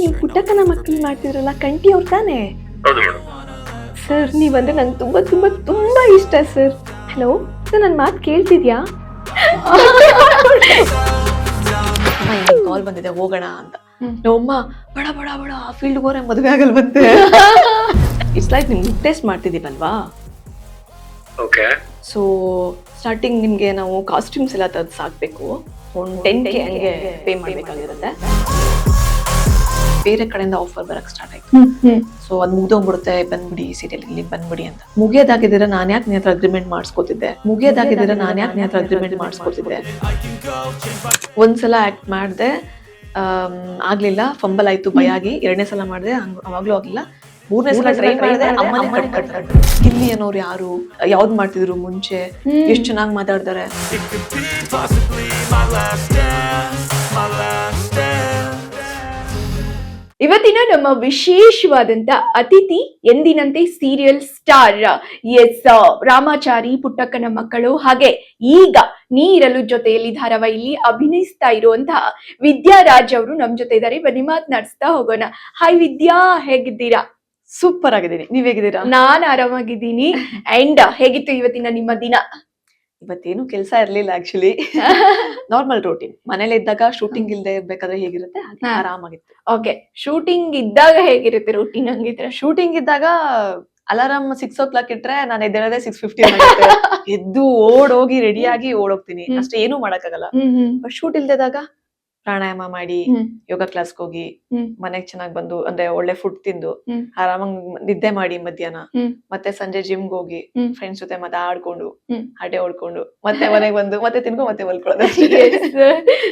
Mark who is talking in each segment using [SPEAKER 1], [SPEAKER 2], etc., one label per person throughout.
[SPEAKER 1] ನೀವು ಪುಟ್ಟಕ್ಕನ ಮಕ್ಕಳು ಮಾಡ್ತಿದ್ರಲ್ಲ ಕಂಠಿ ಅವ್ರು ತಾನೇ?
[SPEAKER 2] ಹೌದು ಮೇಡಮ್.
[SPEAKER 1] ಸರ್ ನೀವಂದ್ರೆ ನಂಗೆ ತುಂಬಾ ತುಂಬಾ ತುಂಬಾ ಇಷ್ಟ ಸರ್. ಹಲೋ ಸರ್, ನನ್ನ ಮಾತು ಕೇಳ್ತಿದ್ಯಾ?
[SPEAKER 3] ಕಾಲ್ ಬಂದಿದೆ ಹೋಗೋಣ ಅಂತ. ನಮ್ಮಮ್ಮ ಬಡ ಬಡ ಬಡ ಆ ಫೀಲ್ಡ್ ಹೋದ್ರೆ ಮದುವೆ ಆಗಲ್ವಂತೆ. ಇಟ್ಸ್ ಲೈಕ್ ನಿಮ್ಗೆ ಟೆಸ್ಟ್ ಮಾಡ್ತಿದ್ದೀವಲ್ವಾ,
[SPEAKER 2] ಓಕೆ.
[SPEAKER 3] ಸೊ ಸ್ಟಾರ್ಟಿಂಗ್ ನಿಮ್ಗೆ ನಾವು ಕಾಸ್ಟ್ಯೂಮ್ಸ್ ಎಲ್ಲ ತೆಗೆದು ಸಾಕ್ಬೇಕು. ಒಂದು 10K ಹಂಗೆ ಪೇ ಮಾಡ್ಬೇಕಾಗಿರುತ್ತೆ. ಬೇರೆ ಕಡೆಯಿಂದ ಆಫರ್ ಬರಕ್ ಸ್ಟಾರ್ಟ್ ಆಯ್ತು. ಸೊ ಅದ್ ಮುಗ್ದೋಗ್ಬಿಡುತ್ತೆ, ಬಂದ್ಬಿಡಿ ಸೀರಿಯಲ್ ಇಲ್ಲಿ ಬಂದ್ಬಿಡಿ ಅಂತ. ಮುಗಿಯೋದಾಗಿದ್ದೀರ ನಾನು ಯಾಕೆ ನಿನ್ನ ಹತ್ರ ಅಗ್ರಿಮೆಂಟ್ ಮಾಡಿಸ್ಕೊತಿದ್ದೆ, ಒಂದ್ಸಲ ಆಕ್ಟ್ ಮಾಡ್ದೆ, ಆಗ್ಲಿಲ್ಲ, ಫಂಬಲ್ ಆಯ್ತು, ಭಯ ಆಗಿ. 2ನೇ ಸಲ ಮಾಡ್ದೆ, ಅವಾಗ್ಲೂ ಆಗ್ಲಿಲ್ಲ. 3ನೇ ಸಲ ಟ್ರೈ ಮಾಡಿದೆ, ಅಮ್ಮನೇ ಕಟ್. ಗಿಲ್ಲಿ ಅನ್ನೋರು ಯಾರು, ಯಾವ್ದು ಮಾಡ್ತಿದ್ರು ಮುಂಚೆ, ಎಷ್ಟು ಚೆನ್ನಾಗಿ ಮಾತಾಡ್ತಾರೆ.
[SPEAKER 1] ಇವತ್ತಿನ ನಮ್ಮ ವಿಶೇಷವಾದಂತ ಅತಿಥಿ ಎಂದಿನಂತೆ ಸೀರಿಯಲ್ ಸ್ಟಾರ್ ರಾಮಾಚಾರಿ, ಪುಟ್ಟಕ್ಕನ ಮಕ್ಕಳು, ಹಾಗೆ ಈಗ ನೀರಲು ಜೊತೆಯಲ್ಲಿ ಧಾರಾವಾಹಿಯಲ್ಲಿ ಅಭಿನಯಿಸ್ತಾ ಇರುವಂತಹ ವಿದ್ಯಾರಾಜ್ ಅವರು ನಮ್ ಜೊತೆ ಇದ್ದಾರೆ. ಬನ್ನಿ ಮಾತನಾಡಿಸ್ತಾ ಹೋಗೋಣ. ಹಾಯ್ ವಿದ್ಯಾ, ಹೇಗಿದ್ದೀರಾ?
[SPEAKER 3] ಸೂಪರ್ ಆಗಿದ್ದೀನಿ, ನೀವ್ ಹೇಗಿದ್ದೀರಾ?
[SPEAKER 1] ನಾನ್ ಆರಾಮಾಗಿದ್ದೀನಿ. ಅಂಡ್ ಹೇಗಿತ್ತು ಇವತ್ತಿನ ನಿಮ್ಮ ದಿನ?
[SPEAKER 3] ಇವತ್ತೇನು ಕೆಲಸ ಇರ್ಲಿಲ್ಲ ಆಕ್ಚುಲಿ. Normal routine. ಮನೇಲಿ ಇದ್ದಾಗ ಶೂಟಿಂಗ್ ಇಲ್ದೆ ಇರ್ಬೇಕಾದ್ರೆ ಹೇಗಿರುತ್ತೆ ಆರಾಮಾಗಿತ್ತು.
[SPEAKER 1] ಓಕೆ, ಶೂಟಿಂಗ್ ಇದ್ದಾಗ ಹೇಗಿರುತ್ತೆ ರೂಟೀನ್? ಹಂಗಿದ್ರೆ
[SPEAKER 3] ಶೂಟಿಂಗ್ ಇದ್ದಾಗ ಅಲಾರಾಮ್ 6 o'clock ಇಟ್ರೆ ನಾನು ಎದ್ದೇಳದೆ 6:15 ಎದ್ದು ಓಡೋಗಿ ರೆಡಿಯಾಗಿ ಓಡೋಗ್ತೀನಿ. ಅಷ್ಟೇ, ಏನು ಮಾಡಕ್ಕಾಗಲ್ಲ. ಬಟ್ ಶೂಟ್ ಇಲ್ದಿದಾಗ ಪ್ರಾಣಾಯಾಮ ಮಾಡಿ, ಯೋಗ ಕ್ಲಾಸ್ಗೆ ಹೋಗಿ, ಮನೆಗ್ ಚೆನ್ನಾಗ್ ಬಂದು ಅಂದ್ರೆ ಒಳ್ಳೆ ಫುಡ್ ತಿಂದು ಆರಾಮಾಗಿ ನಿದ್ದೆ ಮಾಡಿ ಮಧ್ಯಾಹ್ನ, ಮತ್ತೆ ಸಂಜೆ ಜಿಮ್ಗೆ ಹೋಗಿ ಫ್ರೆಂಡ್ಸ್ ಜೊತೆ ಮತ್ತೆ ಆಡ್ಕೊಂಡು ಹರಟೆ ಹೊಡ್ಕೊಂಡು ಮತ್ತೆ ಮನೆಗ್ ಬಂದು ಮತ್ತೆ ತಿನ್ಕೊಂಡು ಮತ್ತೆ ಮಲ್ಕೊಳ್ಳೋದು.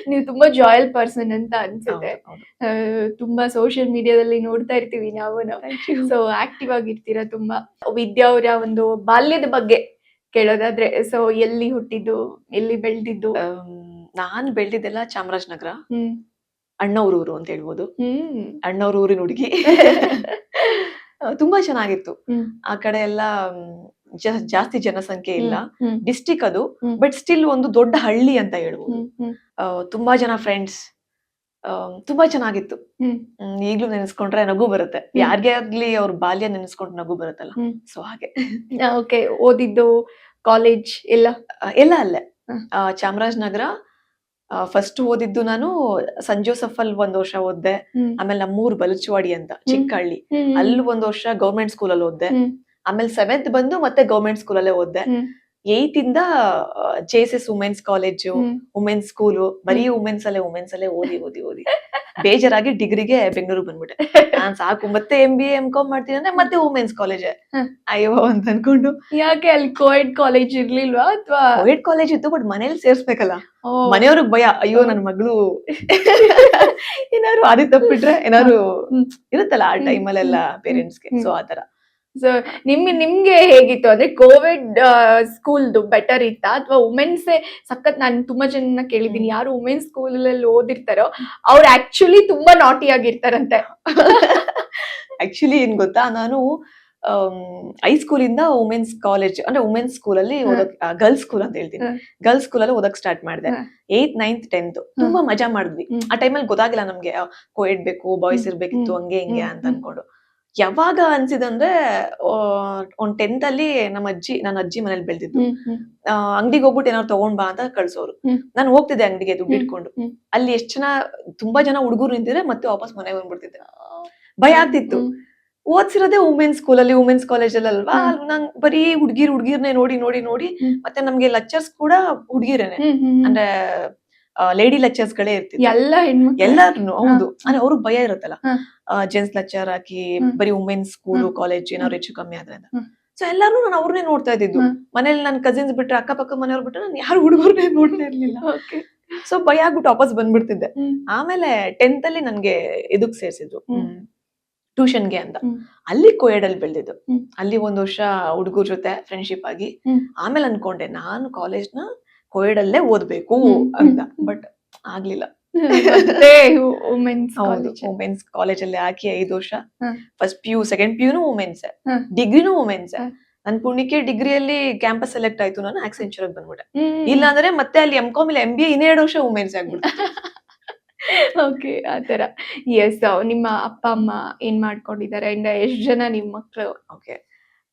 [SPEAKER 1] ನೀವು ತುಂಬಾ ಜಾಯಲ್ ಪರ್ಸನ್ ಅಂತ ಅನ್ಸುತ್ತೆ. ತುಂಬಾ ಸೋಷಿಯಲ್ ಮೀಡಿಯಾದಲ್ಲಿ ನೋಡ್ತಾ ಇರ್ತೀವಿ ನಾವು. ಸೊ ಆಕ್ಟಿವ್ ಆಗಿರ್ತೀರಾ ತುಂಬಾ. ವಿದ್ಯಾ ಅವರ ಒಂದು ಬಾಲ್ಯದ ಬಗ್ಗೆ ಕೇಳೋದಾದ್ರೆ, ಸೊ ಎಲ್ಲಿ ಹುಟ್ಟಿದ್ದು, ಎಲ್ಲಿ ಬೆಳೆದಿದ್ದು?
[SPEAKER 3] ನಾನ್ ಬೆಳ್ದಿದ್ದೆಲ್ಲ ಚಾಮರಾಜನಗರ, ಅಣ್ಣವ್ರೂರು ಅಂತ ಹೇಳ್ಬೋದು. ಅಣ್ಣವ್ರೂರಿನ ಹುಡುಗಿ. ತುಂಬಾ ಚೆನ್ನಾಗಿತ್ತು ಆ ಕಡೆ ಎಲ್ಲ. ಜಾಸ್ತಿ ಜನಸಂಖ್ಯೆ ಇಲ್ಲ, ಡಿಸ್ಟಿಕ್ ಅದು, ಬಟ್ ಸ್ಟಿಲ್ ಒಂದು ದೊಡ್ಡ ಹಳ್ಳಿ ಅಂತ ಹೇಳ್ಬೋದು. ತುಂಬಾ ಜನ ಫ್ರೆಂಡ್ಸ್, ತುಂಬಾ ಚೆನ್ನಾಗಿತ್ತು. ಈಗ್ಲೂ ನೆನೆಸ್ಕೊಂಡ್ರೆ ನಗು ಬರುತ್ತೆ. ಯಾರ್ಗೆ ಆಗ್ಲಿ ಅವ್ರ ಬಾಲ್ಯ ನೆನೆಸ್ಕೊಂಡ್ರೆ ನಗು ಬರುತ್ತಲ್ಲ, ಸೊ ಹಾಗೆ.
[SPEAKER 1] ಓಕೆ, ಓದಿದ್ದು ಕಾಲೇಜ್ ಎಲ್ಲ
[SPEAKER 3] ಅಲ್ಲೇ ಚಾಮರಾಜನಗರ. ಫಸ್ಟ್ ಓದಿದ್ದು ನಾನು ಸಂತ್ ಜೋಸೆಫ್ ಅಲ್ಲಿ 1 ವರ್ಷ ಓದ್ದೆ. ಆಮೇಲೆ ನಮ್ಮೂರ್ ಬಲಚವಾಡಿ ಅಂತ ಚಿಕ್ಕ ಹಳ್ಳಿ, ಅಲ್ಲಿ 1 ವರ್ಷ ಗೌರ್ಮೆಂಟ್ ಸ್ಕೂಲ್ ಅಲ್ಲಿ ಓದ್ದೆ. ಆಮೇಲೆ 7th ಬಂದು ಮತ್ತೆ ಗೌರ್ಮೆಂಟ್ ಸ್ಕೂಲ್ ಅಲ್ಲೇ ಓದ್ದೆ. 8th ಇಂದ JSS women's college, women's school, ಬರೀ ವುಮೆನ್ಸ್ ಅಲ್ಲೇ ಓದಿ ಬೇಜಾರಾಗಿ ಡಿಗ್ರಿಗೆ ಬೆಂಗಳೂರು ಬಂದ್ಬಿಟ್ಟೆ. ನಾನ್ ಸಾಕು, ಮತ್ತೆ MBA MCom ಮಾಡ್ತೀನಿ ಅಂದ್ರೆ ಮತ್ತೆ ವುಮೆನ್ಸ್ ಕಾಲೇಜ್, ಅಯ್ಯೋ ಅಂತ ಅನ್ಕೊಂಡು.
[SPEAKER 1] ಯಾಕೆ ಅಲ್ಲಿ ಕೋಎಡ್ ಕಾಲೇಜ್ ಇರ್ಲಿಲ್ವಾ? ಅಥವಾ
[SPEAKER 3] ಕೋಎಡ್ ಕಾಲೇಜ್ ಇತ್ತು, ಬಟ್ ಮನೇಲಿ ಸೇರ್ಸ್ಬೇಕಲ್ಲ. ಮನೆಯವ್ರಿಗೆ ಭಯ, ಅಯ್ಯೋ ನನ್ ಮಗಳು ಏನಾದ್ರು ಆದಿ ತಪ್ಪಿಟ್ರೆ ಏನಾದ್ರು ಇರುತ್ತಲ್ಲ ಆ ಟೈಮಲ್ಲೆಲ್ಲ ಪೇರೆಂಟ್ಸ್ಗೆ. ಸೊ ಆತರ.
[SPEAKER 1] ಸೊ ನಿಮ್ಗೆ ಹೇಗಿತ್ತು ಅಂದ್ರೆ, ಕೋವಿಡ್ ಸ್ಕೂಲ್ದು ಬೆಟರ್ ಇತ್ತಾ ಅಥವಾ ವುಮೆನ್ಸ್ ಸಖತ್? ನಾನು ತುಂಬಾ ಜನ ಕೇಳಿದೀನಿ, ಯಾರು ವುಮೆನ್ಸ್ ಸ್ಕೂಲ್ ಅಲ್ಲಿ ಓದಿರ್ತಾರೋ ಅವ್ರು ಆಕ್ಚುಲಿ ತುಂಬಾ ನಾಟಿ ಆಗಿರ್ತಾರಂತೆ.
[SPEAKER 3] ಆಕ್ಚುಲಿ ಏನ್ ಗೊತ್ತಾ, ನಾನು ಹೈಸ್ಕೂಲ್ ಇಂದ ವುಮೆನ್ಸ್ ಕಾಲೇಜ್ ಅಂದ್ರೆ ವುಮೆನ್ಸ್ ಸ್ಕೂಲ್ ಅಲ್ಲಿ ಓದಕ್, ಗರ್ಲ್ಸ್ ಸ್ಕೂಲ್ ಅಂತ ಹೇಳ್ತೀನಿ, ಗರ್ಲ್ಸ್ ಸ್ಕೂಲ್ ಅಲ್ಲಿ ಓದಕ್ ಸ್ಟಾರ್ಟ್ ಮಾಡಿದೆ. 8th 9th 10th ತುಂಬಾ ಮಜಾ ಮಾಡಿದ್ವಿ. ಆ ಟೈಮಲ್ಲಿ ಗೊತ್ತಾಗಿಲ್ಲ ನಮ್ಗೆ ಕೋಎಡ್ ಬೇಕು, ಬಾಯ್ಸ್ ಇರ್ಬೇಕಿತ್ತು, ಹಂಗೆ ಹಿಂಗೆ ಅಂತ ಅನ್ಕೊಂಡು. ಯಾವಾಗ ಅನ್ಸಿದಂದ್ರೆ, ಒಂದ್ 10th ಅಲ್ಲಿ ನನ್ನ ಅಜ್ಜಿ ಮನೇಲಿ ಬೆಳ್ದಿದ್ದು. ಅಂಗಡಿಗೆ ಹೋಗ್ಬಿಟ್ಟು ಏನಾದ್ರು ತಗೊಂಡ್ ಬಾ ಅಂತ ಕಳ್ಸೋರು. ನಾನು ಹೋಗ್ತಿದ್ದೆ ಅಂಗಡಿಗೆ ದುಡ್ಡು ಇಟ್ಕೊಂಡು. ಅಲ್ಲಿ ತುಂಬಾ ಜನ ಹುಡುಗರು ನಿಂತಿದ್ರೆ ಮತ್ತೆ ವಾಪಸ್ ಮನೆಗೆ ಬಂದ್ಬಿಡ್ತಿದ್ದೆ. ಭಯ ಆಗ್ತಿತ್ತು. ಓದ್ಸಿರೋದೇ ವುಮೆನ್ಸ್ ಸ್ಕೂಲ್ ಅಲ್ಲಿ, ವುಮೆನ್ಸ್ ಕಾಲೇಜ್ ಅಲ್ಲಿ ಅಲ್ವಾ, ನಂಗ್ ಬರೀ ಹುಡ್ಗಿರ್ನೇ ನೋಡಿ ಮತ್ತೆ ನಮ್ಗೆ ಲೆಕ್ಚರ್ಸ್ ಕೂಡ ಹುಡ್ಗಿರೇನೆ, ಅಂದ್ರೆ ಲೇಡಿ ಲೆಕ್ಚರ್ಸ್ ಗಳೇ ಇರ್ತಿದ್ರು ಎಲ್ಲಾರು. ಹೌದು, ಅಂದ್ರೆ ಅವ್ರಿಗೆ ಭಯ ಇರುತ್ತಲ್ಲ, ಜೆಂಟ್ಸ್ ಲೆಕ್ಚರ್ ಹಾಕಿ ಬರೀ ವುಮೆನ್ಸ್ ಸ್ಕೂಲ್ ಕಾಲೇಜ್ ಏನಾದ್ರು ಹೆಚ್ಚು ಕಮ್ಮಿ ಆದ್ರೆ. ಸೊ ಎಲ್ಲಾರು ನಾನು ಅವ್ರನ್ನೇ ನೋಡ್ತಾ ಇದ್ದಿದ್ದು. ಮನೇಲಿ ನನ್ ಕಸಿನ್ಸ್ ಬಿಟ್ರೆ, ಅಕ್ಕಪಕ್ಕ ಮನೆಯವ್ರು ಬಿಟ್ರೆ ನಾನು ಯಾರು ಹುಡುಗರ್ನೇ ನೋಡ್ತಾ ಇರ್ಲಿಲ್ಲ. ಸೊ ಭಯ ಆಗ್ಬಿಟ್ಟು ವಾಪಸ್ ಬಂದ್ಬಿಡ್ತಿದ್ದೆ. ಆಮೇಲೆ 10th ಅಲ್ಲಿ ನನ್ಗೆ ಇದಕ್ ಸೇರ್ಸಿದ್ರು, ಟ್ಯೂಷನ್ಗೆ ಅಂತ. ಅಲ್ಲಿ ಕೋಯೆಡ್ ಅಲ್ಲಿ ಬೆಳೆದಿದ್ದು. ಅಲ್ಲಿ 1 ವರ್ಷ ಹುಡುಗರ ಜೊತೆ ಫ್ರೆಂಡ್ಶಿಪ್ ಆಗಿ, ಆಮೇಲೆ ಅನ್ಕೊಂಡೆ ನಾನು ಕಾಲೇಜ್ನ ಕೋಯೆಡ್ ಅಲ್ಲೇ ಓದ್ಬೇಕು ಅಂತ, ಬಟ್ ಆಗ್ಲಿಲ್ಲ. ವುಮೆನ್ಸ್ ಕಾಲೇಜ್ ಅಲ್ಲಿ ಹಾಕಿ 5 ವರ್ಷ. ಫಸ್ಟ್ PU, ಸೆಕೆಂಡ್ PUನು ವುಮೆನ್ಸ್, ಡಿಗ್ರಿನೂ ವುಮೆನ್ಸ್. ನನ್ ಪುಣ್ಯಕ್ಕೆ ಡಿಗ್ರಿಯಲ್ಲಿ ಕ್ಯಾಂಪಸ್ ಸೆಲೆಕ್ಟ್ ಆಯ್ತು, ನಾನು ಆಕ್ಸೆಂಚರ್ ಬಂದ್ಬಿಟ್ಟೆ. ಇಲ್ಲ ಅಂದ್ರೆ ಮತ್ತೆ ಅಲ್ಲಿ MCom ಇಲ್ಲ MBA 2 ವರ್ಷ ವುಮೆನ್ಸ್ ಆಗ್ಬಿಟ್ಟು.
[SPEAKER 1] ಓಕೆ ಆತರ. ಎಸ್ ನಿಮ್ಮ ಅಪ್ಪ ಅಮ್ಮ ಏನ್ ಮಾಡ್ಕೊಂಡಿದ್ದಾರೆ ಅಂಡ್ ಎಷ್ಟ್ ಜನ ನಿಮ್ ಮಕ್ಳು?
[SPEAKER 3] ಓಕೆ.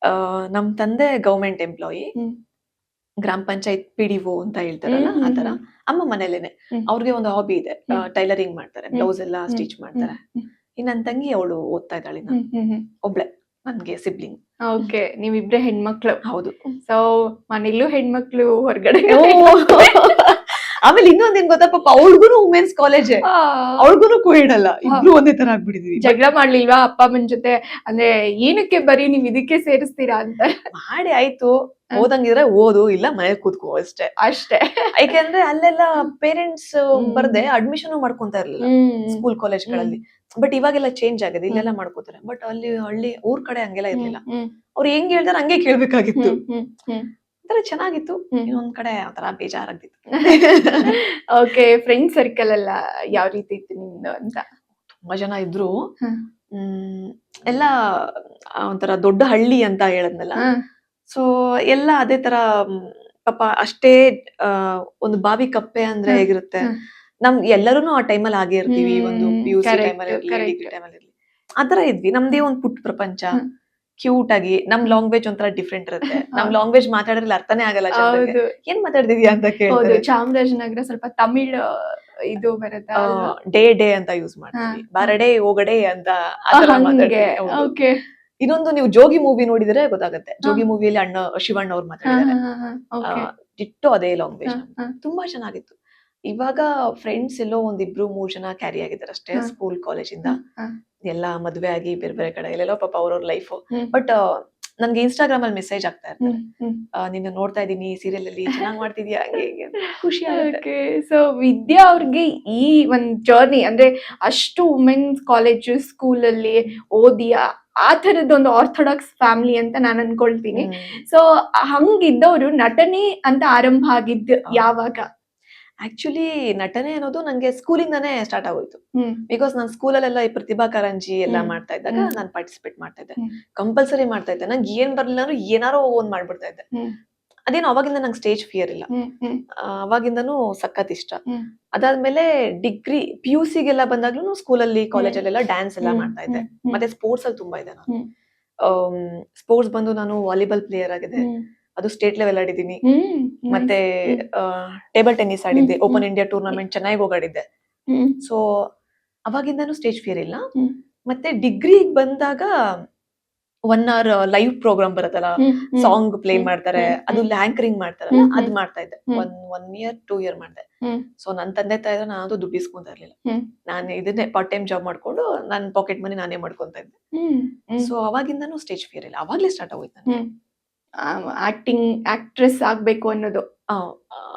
[SPEAKER 3] ನಮ್ ತಂದೆ ಗವರ್ಮೆಂಟ್ ಎಂಪ್ಲಾಯಿ,
[SPEAKER 1] ಹ್ಮ್.
[SPEAKER 3] ಗ್ರಾಮ ಪಂಚಾಯತ್ PDO ಅಂತ ಹೇಳ್ತಾರಲ್ಲ
[SPEAKER 1] ಹ್ಮ್,
[SPEAKER 3] ಆ
[SPEAKER 1] ಹ್ಮ್,
[SPEAKER 3] ತರ. ಅಮ್ಮ ಮನೇಲೇನೆ.
[SPEAKER 1] ಹ್ಮ್.
[SPEAKER 3] ಅವ್ರಿಗೆ ಒಂದು ಹಾಬಿ ಇದೆ,
[SPEAKER 1] ಹ್ಮ್.
[SPEAKER 3] ಟೈಲರಿಂಗ್ ಮಾಡ್ತಾರೆ,
[SPEAKER 1] ಹ್ಮ್.
[SPEAKER 3] ಬ್ಲೌಸ್ ಎಲ್ಲ
[SPEAKER 1] ಹ್ಮ್.
[SPEAKER 3] ಸ್ಟಿಚ್ ಮಾಡ್ತಾರೆ.
[SPEAKER 1] ಹ್ಮ್.
[SPEAKER 3] ಇನ್ ನನ್ ತಂಗಿ ಅವಳು ಓದ್ತಾ ಇದ್ದಾಳೆ ಇನ್ನ, ಒಬ್ಳೆ ನನ್ಗೆ ಸಿಬ್ಲಿಂಗ್.
[SPEAKER 1] ಓಕೆ ನೀವಿಬ್ರೆ ಹೆಣ್ಮಕ್ಳು.
[SPEAKER 3] ಹೌದು.
[SPEAKER 1] ಸೊ ಮನೇಲೂ ಹೆಣ್ಮಕ್ಳು ಹೊರಗಡೆ.
[SPEAKER 3] ಆಮೇಲೆ ಇನ್ನೊಂದ್ ಏನ್ ಗೊತ್ತಾ, ಪಾಪ ಅವಳಿಗೂ ವುಮೆನ್ಸ್ ಕಾಲೇಜ್, ಅವಳಿಗೂ ಕೋವಿಡ್ ಅಲ್ಲ, ಇಬ್ರು ಒಂದೇ ತರ ಆಗ್ಬಿಟ್ಟಿದೀವಿ.
[SPEAKER 1] ಜಗಳ ಮಾಡ್ಲಿಲ್ವಾ ಅಪ್ಪ ಅಮ್ಮನ್ ಜೊತೆ? ಅಂದ್ರೆ ಏನಕ್ಕೆ ಬರೀ ನೀವ್ ಇದಕ್ಕೆ ಸೇರಿಸ್ತೀರಾ ಅಂತ?
[SPEAKER 3] ಮಾಡಿ ಆಯ್ತು, ಓದಂಗಿದ್ರೆ ಓದು, ಇಲ್ಲ ಮನೇಲಿ ಕೂತ್ಕೋ ಅಷ್ಟೇ.
[SPEAKER 1] ಅಷ್ಟೇ.
[SPEAKER 3] ಯಾಕೆಂದ್ರೆ ಅಲ್ಲೆಲ್ಲ ಪೇರೆಂಟ್ಸ್ ಬರ್ದೆ ಅಡ್ಮಿಷನ್ ಮಾಡ್ಕೊಂತಾ ಇರ್ಲಿಲ್ಲ ಸ್ಕೂಲ್ ಕಾಲೇಜ್ಗಳಲ್ಲಿ. ಬಟ್ ಇವಾಗೆಲ್ಲ ಚೇಂಜ್ ಆಗಿದೆ, ಇಲ್ಲೆಲ್ಲ ಮಾಡ್ಕೋತಾರೆ. ಬಟ್ ಅಲ್ಲಿ ಹಳ್ಳಿ ಊರ್ ಕಡೆ ಹಂಗೆಲ್ಲ ಇರ್ಲಿಲ್ಲ. ಅವ್ರು ಹೆಂಗ್ ಹೇಳ್ದಾರೆ ಹಂಗೆ ಕೇಳ್ಬೇಕಾಗಿತ್ತು. ಒಂಥರ ಚೆನ್ನಾಗಿತ್ತು. ಇನ್ನೊಂದ್ ಕಡೆ ಒಂಥರ ಬೇಜಾರಾಗ್ತಿತ್ತು.
[SPEAKER 1] ಓಕೆ ಫ್ರೆಂಡ್ ಸರ್ಕಲ್ ಎಲ್ಲ ಯಾವ ರೀತಿ ಇತ್ತು ನಿಮ್ದು ಅಂತ?
[SPEAKER 3] ತುಂಬಾ ಜನ ಇದ್ರು. ಎಲ್ಲ ಒಂಥರ ದೊಡ್ಡ ಹಳ್ಳಿ ಅಂತ ಹೇಳದ್ನಲ್ಲ, ಸೊ ಎಲ್ಲ ಅದೇ ತರ. ಪಾಪ ಅಷ್ಟೇ ಒಂದು ಬಾವಿ ಕಪ್ಪೆ ಅಂದ್ರೆ ಹೇಗಿರುತ್ತೆ, ನಮ್ ಎಲ್ಲರೂ ಆ ಟೈಮಲ್ಲಿ ಆಗೇ ಇರ್ತೀವಿ. ಒಂದು PUC ಟೈಮಲ್ಲಿ ಇರ್ಲಿ, ಡಿಗ್ರಿ ಟೈಮಲ್ಲಿ ಇರ್ಲಿ, ಆತರ ಇದ್ವಿ. ನಮ್ದೇ ಒಂದ್ ಪುಟ್ಟ ಪ್ರಪಂಚ, ಕ್ಯೂಟ್ ಆಗಿ. ನಮ್ ಲ್ಯಾಂಗ್ವೇಜ್ ಒಂಥರ ಡಿಫ್ರೆಂಟ್ ಇರುತ್ತೆ. ನಮ್ ಲ್ಯಾಂಗ್ವೇಜ್ ಮಾತಾಡಿದ್ರೆ ಅರ್ಥನೇ ಆಗಲ್ಲ. ಏನ್ ಮಾತಾಡ್ತಿದ್ಯಾ ಅಂತ ಕೇಳ್ತಾರೆ.
[SPEAKER 1] ಚಾಮರಾಜನಗರ ಸ್ವಲ್ಪ ತಮಿಳ್ ಇದು ಬರುತ್ತಾ?
[SPEAKER 3] ಡೇ ಅಂತ ಯೂಸ್ ಮಾಡ್ತೀವಿ. ಬಾರಡೆ ಹೋಗಡೆ ಅಂತ ಆತರ ಮಾತಾಡ್ತೀವಿ. ಇನ್ನೊಂದು, ನೀವು ಜೋಗಿ ಮೂವಿ ನೋಡಿದ್ರೆ ಗೊತ್ತಾಗುತ್ತೆ. ಜೋಗಿ ಮೂವಿಯಲ್ಲಿ ಶಿವಣ್ಣ ಅವ್ರು ಮಾತಾಡಿದ್ದಾರೆ, ಡಿಟ್ಟೋ ಅದೇ ಲ್ಯಾಂಗ್ವೇಜ್. ತುಂಬಾ ಚೆನ್ನಾಗಿತ್ತು. ಇವಾಗ ಫ್ರೆಂಡ್ಸ್ ಎಲ್ಲೋ ಒಂದಿಬ್ರು 3 ಜನ ಕ್ಯಾರಿ ಆಗಿದ್ದಾರೆ ಅಷ್ಟೇ ಸ್ಕೂಲ್ ಕಾಲೇಜಿಂದ. ಎಲ್ಲ ಮದ್ವೆ ಆಗಿ ಬೇರೆ ಬೇರೆ ಕಡೆ ಎಲ್ಲೆಲ್ಲೋ ಪಾಪ ಅವ್ರವ್ರ ಲೈಫ್. ಬಟ್ ನನ್ಗೆ ಇನ್ಸ್ಟಾಗ್ರಾಮ್ ಅಲ್ಲಿ ಮೆಸೇಜ್ ಆಗ್ತಾ ಇರ್ತಾರೆ, ನಿನ್ನ ನೋಡ್ತಾ ಇದೀನಿ ಸೀರಿಯಲ್ ಅಲ್ಲಿ, ಚೆನ್ನಾಗ್ ಮಾಡ್ತಿದ್ಯಾ, ಹಂಗೆ ಹಿಂಗೆ, ಖುಷಿ ಆಗುತ್ತೆ.
[SPEAKER 1] ಸೊ ವಿದ್ಯಾ ಅವ್ರಿಗೆ ಈ ಒಂದ್ ಜರ್ನಿ ಅಂದ್ರೆ ಅಷ್ಟು ವುಮೆನ್ಸ್ ಕಾಲೇಜ್ ಸ್ಕೂಲ್ ಅಲ್ಲಿ ಓದಿ ಆ ತರದೊಂದು ಆರ್ಥೋಡಾಕ್ಸ್ ಫ್ಯಾಮಿಲಿ ಅಂತ ನಾನು ಅನ್ಕೊಳ್ತೀನಿ. ಸೊ ಹಂಗಿದ್ದವ್ರು ನಟನೆ ಅಂತ ಆರಂಭ ಆಗಿದ್ದು ಯಾವಾಗ?
[SPEAKER 3] ಆಕ್ಚುಲಿ ನಟನೆ ಅನ್ನೋದು ನಂಗೆ ಸ್ಕೂಲಿಂದಾನೇ ಸ್ಟಾರ್ಟ್ ಆಗೋಯ್ತು. ಬಿಕಾಸ್ ನಾನು ಸ್ಕೂಲಲ್ಲೆಲ್ಲ ಈ ಪ್ರತಿಭಾ ಕಾರಂಜಿ ಎಲ್ಲ ಮಾಡ್ತಾ ಇದ್ದಾಗ ನಾನು ಪಾರ್ಟಿಸಿಪೇಟ್ ಮಾಡ್ತಾ ಇದ್ದೆ, ಕಂಪಲ್ಸರಿ ಮಾಡ್ತಾ ಇದ್ದೆ. ನಂಗೆ ಏನ್ ಬರ್ಲಿಲ್ಲ ಅಂದ್ರೆ ಏನಾರೋ ಒಂದ್ ಮಾಡ್ಬಿಡ್ತಾ ಇದ್ದೆ. ಅದೇನು ಅವಾಗಿಂದ ನಂಗೆ ಸ್ಟೇಜ್ ಫಿಯರ್ ಇಲ್ಲ, ಅವಾಗಿಂದನೂ ಸಖತ್ ಇಷ್ಟ. ಅದಾದ್ಮೇಲೆ ಡಿಗ್ರಿ PUC ಗೆಲ್ಲ ಬಂದಾಗ್ಲೂ ಸ್ಕೂಲಲ್ಲಿ ಕಾಲೇಜಲ್ಲೆಲ್ಲ ಡ್ಯಾನ್ಸ್ ಎಲ್ಲ ಮಾಡ್ತಾ ಇದ್ದೆ. ಮತ್ತೆ ಸ್ಪೋರ್ಟ್ಸ್ ಅಲ್ಲಿ ತುಂಬಾ ಇದೆ. ನಾನು ಸ್ಪೋರ್ಟ್ಸ್ ಬಂದು ನಾನು ವಾಲಿಬಾಲ್ ಪ್ಲೇಯರ್ ಆಗಿದೆ, ಅದು ಸ್ಟೇಟ್ ಲೆವೆಲ್ ಆಡಿದ್ದೀನಿ. ಮತ್ತೆ ಟೇಬಲ್ ಟೆನ್ನಿಸ್ ಆಡಿದ್ದೆ, ಓಪನ್ ಇಂಡಿಯಾ ಟೂರ್ನಮೆಂಟ್ ಚೆನ್ನಾಗಿ ಹೋಗಾಡಿದ್ದೆ. ಸೊ ಅವಾಗಿಂದಾನು ಸ್ಟೇಜ್ ಫಿಯರ್ ಇಲ್ಲ. ಮತ್ತೆ ಡಿಗ್ರಿಗೆ ಬಂದಾಗ 1 hour ಲೈವ್ ಪ್ರೋಗ್ರಾಮ್ ಬರುತ್ತಲ್ಲ, ಸಾಂಗ್ ಪ್ಲೇ ಮಾಡ್ತಾರೆ, ಅದು ಆಂಕರಿಂಗ್ ಮಾಡ್ತಾರಲ್ಲ, ಅದ್ ಮಾಡ್ತಾ ಇದ್ದೆ. 1 year 2 year ಮಾಡ್ದೆ. ಸೊ ನನ್ ತಂದೆ ತಾಯಿ ನಾನು ಅದು ದುಡ್ಡು ಇಸ್ಕೊಂತ ಇರ್ಲಿಲ್ಲ, ನಾನು ಇದನ್ನೇ ಪಾರ್ಟ್ ಟೈಮ್ ಜಾಬ್ ಮಾಡ್ಕೊಂಡು ನನ್ ಪಾಕೆಟ್ ಮನಿ ನಾನೇ ಮಾಡ್ಕೊಂತ ಇದ್ದೆ. ಸೊ ಅವಾಗಿಂದಾನು ಸ್ಟೇಜ್ ಫಿಯರ್ ಇಲ್ಲ, ಅವಾಗ್ಲೇ ಸ್ಟಾರ್ಟ್ ಆಗೋಯ್ತು.
[SPEAKER 1] ಆಕ್ಟಿಂಗ್ ಆಕ್ಟ್ರೆಸ್ ಆಗ್ಬೇಕು ಅನ್ನೋದು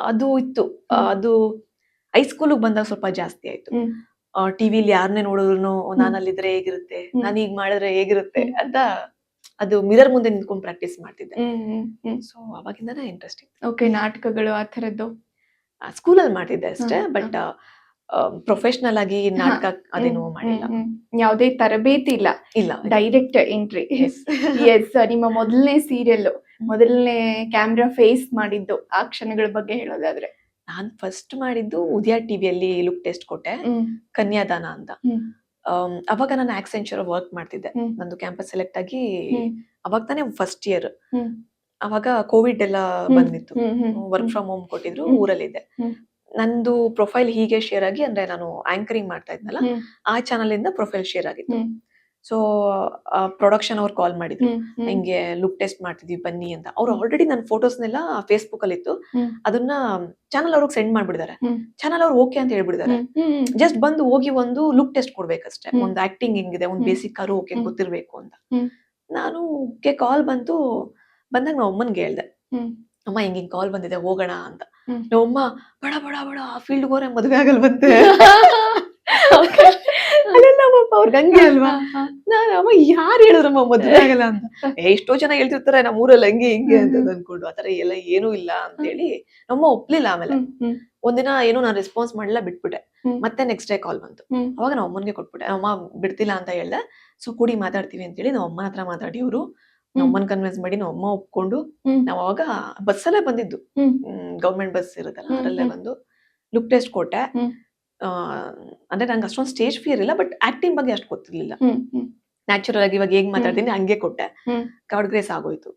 [SPEAKER 3] ಅದು ಇತ್ತು. ಅದು ಹೈಸ್ಕೂಲ್ ಬಂದಾಗ ಸ್ವಲ್ಪ ಜಾಸ್ತಿ ಆಯ್ತು. ಟಿವಿಲಿ ಯಾರನ್ನೇ ನೋಡಿದ್ರು ನಾನು ಅಲ್ಲಿದ್ರೆ ಹೇಗಿರುತ್ತೆ, ನಾನು ಈಗ ಮಾಡಿದ್ರೆ ಹೇಗಿರುತ್ತೆ ಅಂತ ಅದು ಮಿರರ್ ಮುಂದೆ ನಿಂತ್ಕೊಂಡು ಪ್ರಾಕ್ಟೀಸ್ ಮಾಡ್ತಿದ್ದೆ. ಸೊ ಅವಾಗಿಂದಾನೇ ಇಂಟ್ರೆಸ್ಟ್ ಇತ್ತು.
[SPEAKER 1] ಓಕೆ ನಾಟಕಗಳು ಆ ತರದ್ದು
[SPEAKER 3] ಸ್ಕೂಲಲ್ಲಿ ಮಾಡ್ತಿದ್ದೆ ಅಷ್ಟೇ, ಬಟ್ ಪ್ರೊಫೆಷನಲ್ ಆಗಿ ನಾಟಕ ಅದೇನು ಮಾಡಿಲ್ಲ.
[SPEAKER 1] ಯಾವುದೇ ತರಬೇತಿ ಇಲ್ಲ? ಇಲ್ಲ, ಡೈರೆಕ್ಟ್ ಎಂಟ್ರಿ. ಎಸ್ ನಿಮ್ಮ ಮೊದಲನೇ ಸೀರಿಯಲ್, ಮೊದಲನೇ ಕ್ಯಾಮ್ರಾ ಫೇಸ್ ಮಾಡಿದ್ದು ಆ ಕ್ಷಣಗಳ ಬಗ್ಗೆ ಹೇಳೋದಾದ್ರೆ?
[SPEAKER 3] ನಾನ್ ಫಸ್ಟ್ ಮಾಡಿದ್ದು ಉದಯ ಟಿವಿಯಲ್ಲಿ ಲುಕ್ ಟೆಸ್ಟ್ ಕೊಟ್ಟೆ, ಕನ್ಯಾದಾನ ಅಂತ. ಅವಾಗ ನಾನು ಆಕ್ಸೆಂಚರ್ ವರ್ಕ್ ಮಾಡ್ತಿದ್ದೆ. ನಂದು ಕ್ಯಾಂಪಸ್ ಸೆಲೆಕ್ಟ್ ಆಗಿ ಅವಾಗ ತಾನೇ ಫಸ್ಟ್ ಇಯರ್. ಅವಾಗ ಕೋವಿಡ್ ಎಲ್ಲ ಬಂದಿತ್ತು, ವರ್ಕ್ ಫ್ರಮ್ ಹೋಮ್ ಕೊಟ್ಟಿದ್ರು, ಊರಲ್ಲಿದ್ದೆ. ನಂದು ಪ್ರೊಫೈಲ್ ಹೀಗೆ ಶೇರ್ ಆಗಿ, ಅಂದ್ರೆ ನಾನು ಆಂಕರಿಂಗ್ ಮಾಡ್ತಾ ಇದ್ನಲ್ಲ ಆ ಚಾನಲ್ ಇಂದ ಪ್ರೊಫೈಲ್ ಶೇರ್ ಆಗಿತ್ತು. ಸೊ ಪ್ರೊಡಕ್ಷನ್ ಅವ್ರು ಕಾಲ್ ಮಾಡಿದ್ರು, ಹಿಂಗೆ ಲುಕ್ ಟೆಸ್ಟ್ ಮಾಡ್ತಿದ್ವಿ ಬನ್ನಿ ಅಂತ. ಅವ್ರು ಆಲ್ರೆಡಿ ನನ್ನ ಫೋಟೋಸ್ನೆಲ್ಲ ಫೇಸ್ಬುಕ್ ಅಲ್ಲಿ ಇತ್ತು, ಅದನ್ನ ಚಾನಲ್ ಅವ್ರಿಗೆ ಸೆಂಡ್ ಮಾಡ್ಬಿಡಿದಾರೆ. ಚಾನಲ್ ಅವ್ರು ಓಕೆ ಅಂತ ಹೇಳ್ಬಿಡಿದಾರೆ. ಜಸ್ಟ್ ಬಂದು ಹೋಗಿ ಒಂದು ಲುಕ್ ಟೆಸ್ಟ್ ಕೊಡ್ಬೇಕಷ್ಟೇ, ಒಂದು ಆಕ್ಟಿಂಗ್ ಹೆಂಗಿದೆ, ಒಂದು ಬೇಸಿಕ್ ಆರು ಓಕೆ ಗೊತ್ತಿರ್ಬೇಕು ಅಂತ. ನಾನು ಕಾಲ್ ಬಂದಾಗ ನಾವ್ ಅಮ್ಮನ್ಗೆ ಹೇಳ್ದೆ, ಅಮ್ಮ ಹಿಂಗ್ ಕಾಲ್ ಬಂದಿದೆ ಹೋಗೋಣ ಅಂತ. ನಮ್ಮಮ್ಮ ಬಡ ಬಡ ಬಡ ಆ ಫೀಲ್ಡ್ ಹೋರೆ ಮದ್ವೆ ಆಗಲ್ ಬಂತೆ. ಅಲ್ಲೆಲ್ಲ ಪಾಪ ಅವ್ರಿಗೆ ಹಂಗೆ ಅಲ್ವಾ. ನಾನು ಅಮ್ಮ ಯಾರು ಹೇಳಿದ್ರಮ್ಮ ಮದ್ವೆ ಆಗಲ್ಲ ಅಂತ. ಎಷ್ಟೋ ಜನ ಹೇಳ್ತಿರ್ತಾರೆ ನಮ್ಮ ಊರಲ್ಲಿ ಹಂಗೆ ಹಿಂಗೆ ಅಂತ ಅನ್ಕೊಂಡು. ಆತರ ಎಲ್ಲ ಏನೂ ಇಲ್ಲ ಅಂತ ಹೇಳಿ ನಮ್ಮ ಒಪ್ಲಿಲ್ಲ. ಆಮೇಲೆ ಒಂದಿನ ಏನೋ ನಾನು ರೆಸ್ಪಾನ್ಸ್ ಮಾಡಿಲ್ಲ, ಬಿಟ್ಬಿಟ್ಟೆ. ಮತ್ತೆ ನೆಕ್ಸ್ಟ್ ಡೇ ಕಾಲ್ ಬಂತು, ಅವಾಗ ನಾವ್ ಅಮ್ಮನ್ಗೆ ಕೊಟ್ಬಿಟ್ಟೆ. ಅಮ್ಮ ಬಿಡ್ತಿಲ್ಲ ಅಂತ ಹೇಳ್ದೆ. ಸೊ ಕೂಡಿ ಮಾತಾಡ್ತೀವಿ ಅಂತ ಹೇಳಿ ನಾವ್ ಅಮ್ಮನ ಹತ್ರ ಮಾತಾಡಿ ಅವರು ನಮ್ಮನ್ ಕನ್ವಿನ್ಸ್ ಮಾಡಿ ನಾವ್ ಅಮ್ಮ ಒಪ್ಕೊಂಡು ನಾವ್ ಅವಾಗ ಬಸ್ಸಲ್ಲೇ ಬಂದಿದ್ದು, ಗವರ್ಮೆಂಟ್ ಬಸ್ ಇರುತ್ತಲ್ಲ ಅದ್ರಲ್ಲೇ ಬಂದು ಲುಕ್ ಟೆಸ್ಟ್ ಕೊಟ್ಟೆ. ಅಂದ್ರೆ ನಂಗೆ ಅಷ್ಟೊಂದು ಸ್ಟೇಜ್ ಫಿಯರ್ ಇಲ್ಲ, ಬಟ್ ಆಕ್ಟಿಂಗ್ ಬಗ್ಗೆ ಅಷ್ಟು ಗೊತ್ತಿರ್ಲಿಲ್ಲ.
[SPEAKER 1] ಹ್ಮ್ ಹ್ಮ್
[SPEAKER 3] ನ್ಯಾಚುರಲ್ ಆಗಿ ಇವಾಗ ಹೇಗ್ ಮಾತಾಡ್ತೀನಿ ಹಂಗೆ ಕೊಟ್ಟೆ.
[SPEAKER 1] ಹ್ಮ್
[SPEAKER 3] ಗೌಡ್ ಗ್ರೇಸ್ ಆಗೋಯ್ತು.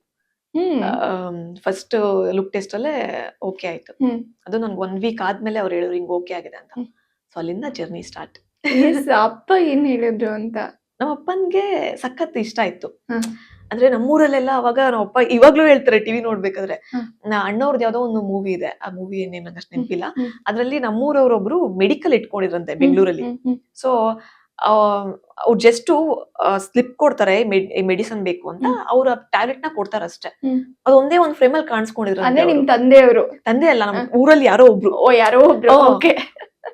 [SPEAKER 1] ಹ್ಮ್
[SPEAKER 3] ಫಸ್ಟ್ ಲುಕ್ ಟೆಸ್ಟ್ ಅಲ್ಲೇ ಓಕೆ ಆಯ್ತು.
[SPEAKER 1] ಹ್ಮ್
[SPEAKER 3] ಅದು ನನ್ಗೆ 1 ವೀಕ್ ಆದ್ಮೇಲೆ ಅವ್ರು ಹೇಳಿದ್ರು ಹಿಂಗ್ ಓಕೆ ಆಗಿದೆ ಅಂತ.
[SPEAKER 1] ಹ್ಮ್.
[SPEAKER 3] ಸೊ ಅಲ್ಲಿಂದ ಜರ್ನಿ ಸ್ಟಾರ್ಟ್.
[SPEAKER 1] ಎಸ್ ಅಪ್ಪ ಏನ್ ಹೇಳಿದ್ರು ಅಂತ.
[SPEAKER 3] ನಮ್ಮ ಅಪ್ಪನ್ಗೆ ಸಖತ್ ಇಷ್ಟ ಆಯ್ತು.
[SPEAKER 1] ಹ.
[SPEAKER 3] ಅಂದ್ರೆ ನಮ್ಮೂರಲ್ಲೆಲ್ಲ ಅವಾಗ ನಮ್ಮ ಅಪ್ಪ ಇವಾಗ್ಲೂ ಹೇಳ್ತಾರೆ ಟಿವಿ ನೋಡ್ಬೇಕಾದ್ರೆ.
[SPEAKER 1] ಹ.
[SPEAKER 3] ಅಣ್ಣವ್ರದ್ದು ಯಾವ್ದೋ ಒಂದು ಮೂವಿ ಇದೆ, ಆ ಮೂವಿ ನೇಮ್ ನಂಗೆ ಅಷ್ಟು ನೆನಪಿಲ್ಲ.
[SPEAKER 1] ಹ್ಮ್.
[SPEAKER 3] ಅದ್ರಲ್ಲಿ ನಮ್ಮೂರವ್ರೊಬ್ರು ಮೆಡಿಕಲ್ ಇಟ್ಕೊಂಡಿದ್ರಂತೆ ಬೆಂಗಳೂರಲ್ಲಿ.
[SPEAKER 1] ಹ್ಮ್ ಹ್ಮ್
[SPEAKER 3] ಸೊ ಅವ್ರು ಜಸ್ಟ್ ಸ್ಲಿಪ್ ಕೊಡ್ತಾರೆ ಮೆಡಿಸನ್ ಬೇಕು ಅಂತ,
[SPEAKER 1] ಹ್ಮ್.
[SPEAKER 3] ಅವ್ರ ಟ್ಯಾಬ್ಲೆಟ್ ನ ಕೊಡ್ತಾರ ಅಷ್ಟೇ.
[SPEAKER 1] ಹ್ಮ್.
[SPEAKER 3] ಅದೊಂದೇ ಒಂದ್ ಫ್ರೇಮ್ ಅಲ್ಲಿ
[SPEAKER 1] ಅಂದ್ರೆ
[SPEAKER 3] ಕಾಣಿಸ್ಕೊಂಡಿದ್ರು.
[SPEAKER 1] ನಿಮ್ ತಂದೆಯವರು.
[SPEAKER 3] ತಂದೆ ಅಲ್ಲ, ನಮ್ ಊರಲ್ಲಿ ಯಾರೋ ಒಬ್ರು.
[SPEAKER 1] ಓ ಯಾರೋ ಒಬ್ರು.
[SPEAKER 3] ಓ.
[SPEAKER 1] ಓಕೆ.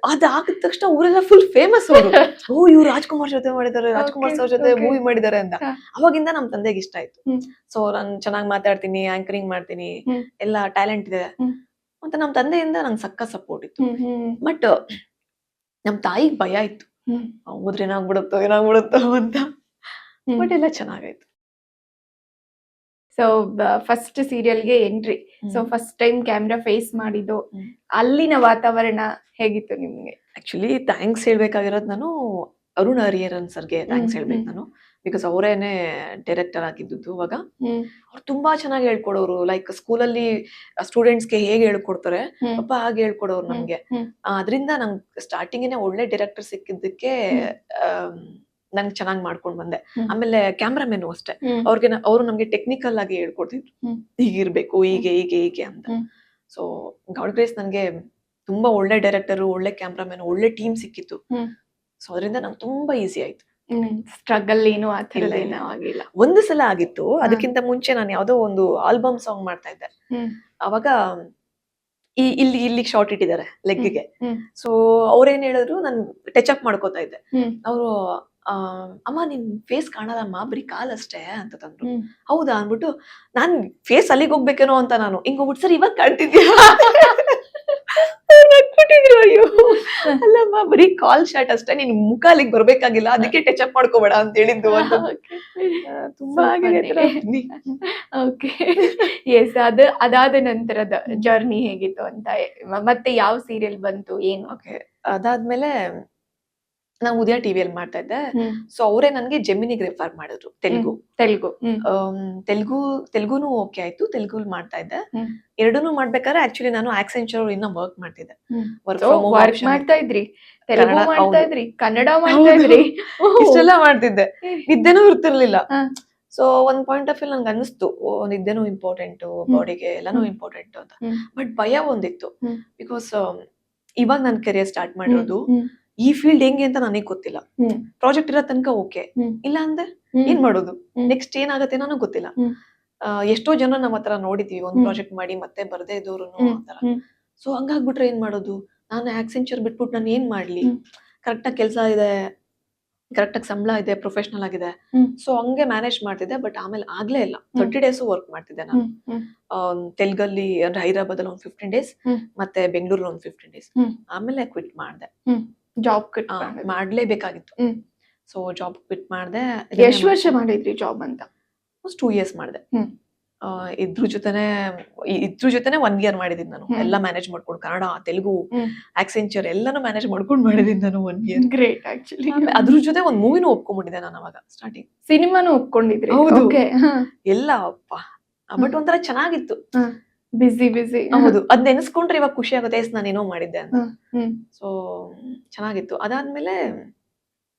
[SPEAKER 3] ಅದಾಗಿದ ತಕ್ಷಣ ಊರೆಲ್ಲ ಫುಲ್ ಫೇಮಸ್ ಅವರು. ಓ ಇವ್ರು ರಾಜ್ಕುಮಾರ್ ಜೊತೆ ಮಾಡಿದ್ದಾರೆ, ರಾಜ್ಕುಮಾರ್
[SPEAKER 1] Okay,
[SPEAKER 3] ಸರ್ ಜೊತೆ
[SPEAKER 1] okay.
[SPEAKER 3] ಮೂವಿ ಮಾಡಿದ್ದಾರೆ ಅಂತ.
[SPEAKER 1] ಹ.
[SPEAKER 3] ಅವಾಗಿಂದ ನಮ್ ತಂದೆಗೆ ಇಷ್ಟ ಆಯ್ತು.
[SPEAKER 1] ಹ್ಮ್.
[SPEAKER 3] ಸೊ ನಾನ್ ಚೆನ್ನಾಗಿ ಮಾತಾಡ್ತೀನಿ, ಆಂಕರಿಂಗ್ ಮಾಡ್ತೀನಿ,
[SPEAKER 1] ಹ್ಮ್.
[SPEAKER 3] ಎಲ್ಲ ಟ್ಯಾಲೆಂಟ್ ಇದೆ
[SPEAKER 1] ಹ್ಮ್.
[SPEAKER 3] ಅಂತ ನಮ್ ತಂದೆಯಿಂದ ನಂಗೆ ಸಕ್ಕ ಸಪೋರ್ಟ್ ಇತ್ತು.
[SPEAKER 1] ಹ್ಮ್ ಹ್ಮ್
[SPEAKER 3] ಬಟ್ ನಮ್ ತಾಯಿಗ್ ಭಯ ಇತ್ತು,
[SPEAKER 1] ಹ್ಮ್
[SPEAKER 3] ಹೋದ್ರೆ ಏನಾಗ್ಬಿಡುತ್ತೋ ಅಂತ.
[SPEAKER 1] ಹ್ಮ್.
[SPEAKER 3] ಬಟ್ ಎಲ್ಲ ಚೆನ್ನಾಗಾಯ್ತು.
[SPEAKER 1] ಸೊ ಫಸ್ಟ್ ಸೀರಿಯಲ್ಗೆ entry. So first time camera face ಮಾಡಿದ್ದು,
[SPEAKER 3] ಹ್ಮ್.
[SPEAKER 1] ಅಲ್ಲಿನ ವಾತಾವರಣ ಹೇಗಿತ್ತು ನಿಮ್ಗೆ?
[SPEAKER 3] ಆಕ್ಚುಲಿ ಥ್ಯಾಂಕ್ಸ್ ಹೇಳ್ಬೇಕಾಗಿರೋದು ನಾನು ಅರುಣ್ ಹರಿಹರನ್ ಸರ್ಗೆ ಥ್ಯಾಂಕ್ಸ್
[SPEAKER 1] ಹ್ಮ್,
[SPEAKER 3] ಹೇಳ್ಬೇಕು ನಾನು. ಬಿಕಾಸ್ ಅವರೇನೆ ಡೈರೆಕ್ಟರ್ ಆಗಿದ್ದು ಅವಾಗ.
[SPEAKER 1] ಹ್ಮ್
[SPEAKER 3] ಅವ್ರು ತುಂಬಾ ಚೆನ್ನಾಗಿ ಹೇಳ್ಕೊಡೋರು. ಲೈಕ್ ಸ್ಕೂಲಲ್ಲಿ ಸ್ಟೂಡೆಂಟ್ಸ್ಗೆ ಹೇಗೆ ಹೇಳ್ಕೊಡ್ತಾರೆ
[SPEAKER 1] ಹ್ಮ್
[SPEAKER 3] ಪಾಪ ಹಾಗೆ ಹೇಳ್ಕೊಡೋರು ನಮ್ಗೆ.
[SPEAKER 1] ಹ್ಮ್
[SPEAKER 3] ಅದರಿಂದ ನಂಗೆ ಸ್ಟಾರ್ಟಿಂಗೇನೆ ಒಳ್ಳೆ ಡೈರೆಕ್ಟರ್ ಸಿಕ್ಕಿದ್ದಕ್ಕೆ ನಂಗೆ ಚೆನ್ನಾಗಿ ಮಾಡ್ಕೊಂಡ್ ಬಂದೆ.
[SPEAKER 1] ಹ್ಮ್.
[SPEAKER 3] ಆಮೇಲೆ ಕ್ಯಾಮ್ರಾಮನ್ ಅಷ್ಟೇ,
[SPEAKER 1] ಹ್ಮ್
[SPEAKER 3] ಅವರು ನಮ್ಗೆ ಟೆಕ್ನಿಕಲ್ ಆಗಿ ಹೇಳ್ಕೊಡ್ತಿದ್ರು,
[SPEAKER 1] ಹ್ಮ್.
[SPEAKER 3] ಹೀಗಿರ್ಬೇಕು, ಹೀಗೆ ಅಂತ.
[SPEAKER 1] ಹ್ಮ್.
[SPEAKER 3] ಸೊ ಗಾಡ್ ಗ್ರೇಸ್ ನನ್ಗೆ ತುಂಬಾ ಒಳ್ಳೆ ಡೈರೆಕ್ಟರ್, ಒಳ್ಳೆ ಕ್ಯಾಮ್ರಾಮನ್, ಒಳ್ಳೆ ಟೀಮ್ ಸಿಕ್ಕಿತ್ತು.
[SPEAKER 1] ಹ್ಮ್.
[SPEAKER 3] ಸೊ ಅದರಿಂದ ನಂಗೆ ತುಂಬಾ ಈಸಿ ಆಯ್ತು.
[SPEAKER 1] ಸ್ಟ್ರಗಲ್ ಏನು ಆ
[SPEAKER 3] ಇಲ್ಲ,
[SPEAKER 1] ಥರದ್ದು
[SPEAKER 3] ಇಲ್ಲ.
[SPEAKER 1] ಏನೂ ಆಗಿಲ್ಲ.
[SPEAKER 3] ಒಂದು ಸಲ ಆಗಿತ್ತು, ಅದಕ್ಕಿಂತ ಮುಂಚೆ ನಾನು ಯಾವ್ದೋ ಒಂದು ಆಲ್ಬಮ್ ಸಾಂಗ್ ಮಾಡ್ತಾ ಇದ್ದೆ.
[SPEAKER 1] ಹ್ಮ್
[SPEAKER 3] ಅವಾಗ ಇಲ್ಲಿ ಶಾರ್ಟ್ ಇಟ್ಟಿದ್ದಾರೆ ಲೆಗ್ಗೆ.
[SPEAKER 1] ಹ್ಮ್
[SPEAKER 3] ಸೊ ಅವ್ರೇನ್ ಹೇಳಿದ್ರು, ನಾನು ಟಚ್ ಅಪ್ ಮಾಡ್ಕೋತಾ ಇದ್ದೆ.
[SPEAKER 1] ಹ್ಮ್
[SPEAKER 3] ಅವರು ಅಮ್ಮ ನಿನ್ ಫೇಸ್ ಕಾಣಲ್ಲಮ್ಮ, ಬರೀ ಕಾಲಷ್ಟೇ ಅಂತ ತಂದ್ರು.
[SPEAKER 1] ಹ್ಮ್
[SPEAKER 3] ಹೌದಾ ಅನ್ಬಿಟ್ಟು ನಾನ್ ಫೇಸ್ ಅಲ್ಲಿಗೆ ಹೋಗ್ಬೇಕೇನೋ ಅಂತ ನಾನು ಹಿಂಗ್ ಹೋಗ್ಬಿಟ್ಟು ಸರ್ ಇವಾಗ ಕಾಣ್ತಿದ್ಯಾ ನಕ್ಬಿಟ್ಟಿದ್ರು. ಅಯ್ಯೋ ಅಲ್ಲಮ್ಮ ಬರೀ ಕಾಲ್ ಶಾಟ್ ಅಷ್ಟೇ, ನಿನ್ ಮುಖ ಅಲ್ಲಿಗೆ ಬರ್ಬೇಕಾಗಿಲ್ಲ, ಅದಕ್ಕೆ ಟಚ್ ಅಪ್ ಮಾಡ್ಕೋಬೇಡ ಅಂತ ಹೇಳಿದ್ದು ಅಂತ. ತುಂಬಾ
[SPEAKER 1] ಓಕೆ. ಎಸ್, ಅದಾದ ನಂತರದ ಜರ್ನಿ ಹೇಗಿತ್ತು ಅಂತ, ಮತ್ತೆ ಯಾವ ಸೀರಿಯಲ್ ಬಂತು ಏನು?
[SPEAKER 3] ಓಕೆ, ಅದಾದ್ಮೇಲೆ ನಾನು ಉದಯ ಟಿವಿಯಲ್ಲಿ ಮಾಡ್ತಾ ಇದ್ದೆ.
[SPEAKER 1] ಹ್ಮ್.
[SPEAKER 3] ಸೊ ಅವರೇ ನನ್ಗೆ ಜೆಮಿನಿಗೆ ರೆಫರ್ ಮಾಡಿದ್ರು ತೆಲುಗು.
[SPEAKER 1] ತೆಲುಗು.
[SPEAKER 3] ತೆಲುಗುನು ಓಕೆ ಆಯ್ತು, ತೆಲುಗು ಮಾಡ್ತಾ ಇದ್ದೆ.
[SPEAKER 1] ಹ್ಮ್.
[SPEAKER 3] ಎರಡನ್ನೂ ಮಾಡ್ಬೇಕಾದ್ರೆ ಆಕ್ಚುಲಿ ನಾನು ಆಕ್ಸೆಂಚರ್ ಇನ್ನ ವರ್ಕ್ ಮಾಡ್ತಿದ್ದೆ. ವರ್ಕ್
[SPEAKER 1] ವರ್ಕ್ ಮಾಡ್ತಾ ಇದ್ರಿ, ತೆಲುಗು
[SPEAKER 3] ಕನ್ನಡ,
[SPEAKER 1] ಮಾಡ್ತಾ
[SPEAKER 3] ಹೌದು.
[SPEAKER 1] ಇದ್ರಿ, ಕನ್ನಡ ಮಾಡ್ತಾ ಇದ್ರಿ.
[SPEAKER 3] ಇಷ್ಟೆಲ್ಲ ಮಾಡ್ತಿದ್ದೆ, ನಿದ್ದೆನೂ ಇರ್ತಿರ್ಲಿಲ್ಲ.
[SPEAKER 1] ಹ.
[SPEAKER 3] ಸೊ ಒಂದ್ ಪಾಯಿಂಟ್ ಆಫ್ ವ್ಯೂ ನನ್ಗೆ ಅನಿಸ್ತು, ನಿದ್ದೆನೂ ಇಂಪಾರ್ಟೆಂಟ್, ಬಾಡಿಗೆ ಎಲ್ಲಾನು ಇಂಪಾರ್ಟೆಂಟ್ ಅಂತ.
[SPEAKER 1] ಹ್ಮ್.
[SPEAKER 3] ಬಟ್ ಭಯ ಒಂದಿತ್ತು,
[SPEAKER 1] ಹ್ಮ್.
[SPEAKER 3] ಬಿಕಾಸ್ ಇವಾಗ ನನ್ ಕೆರಿಯರ್ ಸ್ಟಾರ್ಟ್ ಮಾಡಿರೋದು.
[SPEAKER 1] ಹ್ಮ್.
[SPEAKER 3] ಈ ಫೀಲ್ಡ್ ಹೆಂಗೆ ಅಂತ ನನಗೆ ಗೊತ್ತಿಲ್ಲ.
[SPEAKER 1] ಹ್ಮ್.
[SPEAKER 3] ಪ್ರಾಜೆಕ್ಟ್ ಇರೋ ತನಕ ಓಕೆ,
[SPEAKER 1] ಹ್ಮ್.
[SPEAKER 3] ಇಲ್ಲ ಅಂದ್ರೆ
[SPEAKER 1] ಹ್ಮ್.
[SPEAKER 3] ಏನ್ ಮಾಡೋದು,
[SPEAKER 1] ಹ್ಮ್.
[SPEAKER 3] ನೆಕ್ಸ್ಟ್ ಏನಾಗತ್ತೆ ನನಗೆ ಗೊತ್ತಿಲ್ಲ.
[SPEAKER 1] ಹ್ಮ್.
[SPEAKER 3] ಎಷ್ಟೋ ಜನ ನಮ್ಮ ಹತ್ರ ನೋಡಿದೀವಿ, ಒಂದ್
[SPEAKER 1] ಹ್ಮ್.
[SPEAKER 3] ಪ್ರಾಜೆಕ್ಟ್ ಮಾಡಿ ಮತ್ತೆ ಬರ್ದೇ ಇದ್ದವ್ರು
[SPEAKER 1] ಹ್ಮ್.
[SPEAKER 3] ಆತರ.
[SPEAKER 1] ಹ್ಮ್.
[SPEAKER 3] ಸೊ ಹಂಗಾಗ್ಬಿಟ್ರೆ ಏನ್ ಮಾಡೋದು, ನಾನು ಆಕ್ಸೆಂಚರ್ ಬಿಟ್ಬಿಟ್ಟು ನಾನು ಏನ್ ಮಾಡ್ಲಿ?
[SPEAKER 1] ಹ್ಮ್.
[SPEAKER 3] ಕರೆಕ್ಟಾಗಿ ಕೆಲಸ ಇದೆ, ಕರೆಕ್ಟಾಗಿ ಸಂಬಳ ಇದೆ, ಪ್ರೊಫೆಷನಲ್ ಆಗಿದೆ.
[SPEAKER 1] ಹ್ಮ್.
[SPEAKER 3] ಸೊ ಹಂಗೆ ಮ್ಯಾನೇಜ್ ಮಾಡ್ತಿದ್ದೆ. ಬಟ್ ಆಮೇಲೆ ಆಗ್ಲೇ ಇಲ್ಲ,
[SPEAKER 1] ಹ್ಮ್.
[SPEAKER 3] 30 ಡೇಸ್ ವರ್ಕ್ ಮಾಡ್ತಿದ್ದೆ ನಾನು.
[SPEAKER 1] ಹ್ಮ್. ಹ್ಮ್.
[SPEAKER 3] ತೆಲುಗಲ್ಲಿ ಅಂದ್ರೆ ಹೈದರಾಬಾದ್ ಒಂದು 15 ಡೇಸ್,
[SPEAKER 1] ಹ್ಮ್.
[SPEAKER 3] ಮತ್ತೆ ಬೆಂಗಳೂರಲ್ಲಿ ಒಂದು 15 ಡೇಸ್.
[SPEAKER 1] ಹ್ಮ್.
[SPEAKER 3] ಆಮೇಲೆ ಕ್ವಿಟ್ ಮಾಡಿದೆ.
[SPEAKER 1] ಜಾಬ್ ಕಟ್
[SPEAKER 3] ಮಾಡ್ಲೇಬೇಕಾಗಿತ್ತು.
[SPEAKER 1] ಹ್ಮ್.
[SPEAKER 3] ಸೊ ಜಾಬ್ ಕ್ವಿಟ್ ಮಾಡಿದೆ.
[SPEAKER 1] ಎಷ್ಟು ವರ್ಷ ಮಾಡಿದ್ರಿ ಜಾಬ್ ಅಂತ?
[SPEAKER 3] 2 years ಮಾಡಿದೆ.
[SPEAKER 1] ಹ್ಮ್.
[SPEAKER 3] ಇದ್ರ ಜೊತೆನೆ 1 year ಮಾಡಿದೀನಿ ನಾನು.
[SPEAKER 1] ಹ್ಮ್.
[SPEAKER 3] ಎಲ್ಲ ಮ್ಯಾನೇಜ್ ಮಾಡ್ಕೊಂಡು, ಕನ್ನಡ, ತೆಲುಗು,
[SPEAKER 1] ಹ್ಮ್.
[SPEAKER 3] ಆಕ್ಸೆಂಚರ್ ಎಲ್ಲಾನು ಮ್ಯಾನೇಜ್ ಮಾಡ್ಕೊಂಡು ಮಾಡಿದೀನಿ ನಾನು 1 year.
[SPEAKER 1] Great actually.
[SPEAKER 3] ಅದ್ರ ಜೊತೆ ಒಂದ್ ಮೂವಿನೂ ಒಪ್ಕೊಂಡ್ಬಿಟ್ಟಿದ್ದೆ ನಾನು ಅವಾಗ ಸ್ಟಾರ್ಟಿಂಗ್.
[SPEAKER 1] ಸಿನಿಮಾನು ಒಪ್ಕೊಂಡಿದ್ರಿ?
[SPEAKER 3] ಹೌದು.
[SPEAKER 1] ಓಕೆ.
[SPEAKER 3] ಎಲ್ಲ ಅಪ್ಪ, ಬಟ್ ಒಂಥರ ಚೆನ್ನಾಗಿತ್ತು.
[SPEAKER 1] ಬಿಸಿ.
[SPEAKER 3] ಹೌದು, ಅದ್ ನೆನೆಸ್ಕೊಂಡ್ರೆ ಇವಾಗ ಖುಷಿ ಆಗುತ್ತೆ, ಎಸ್ ನಾನೇನೋ ಮಾಡಿದ್ದೆ ಅಂತ.
[SPEAKER 1] ಹ್ಮ್.
[SPEAKER 3] ಸೊ ಚೆನ್ನಾಗಿತ್ತು. ಅದಾದ್ಮೇಲೆ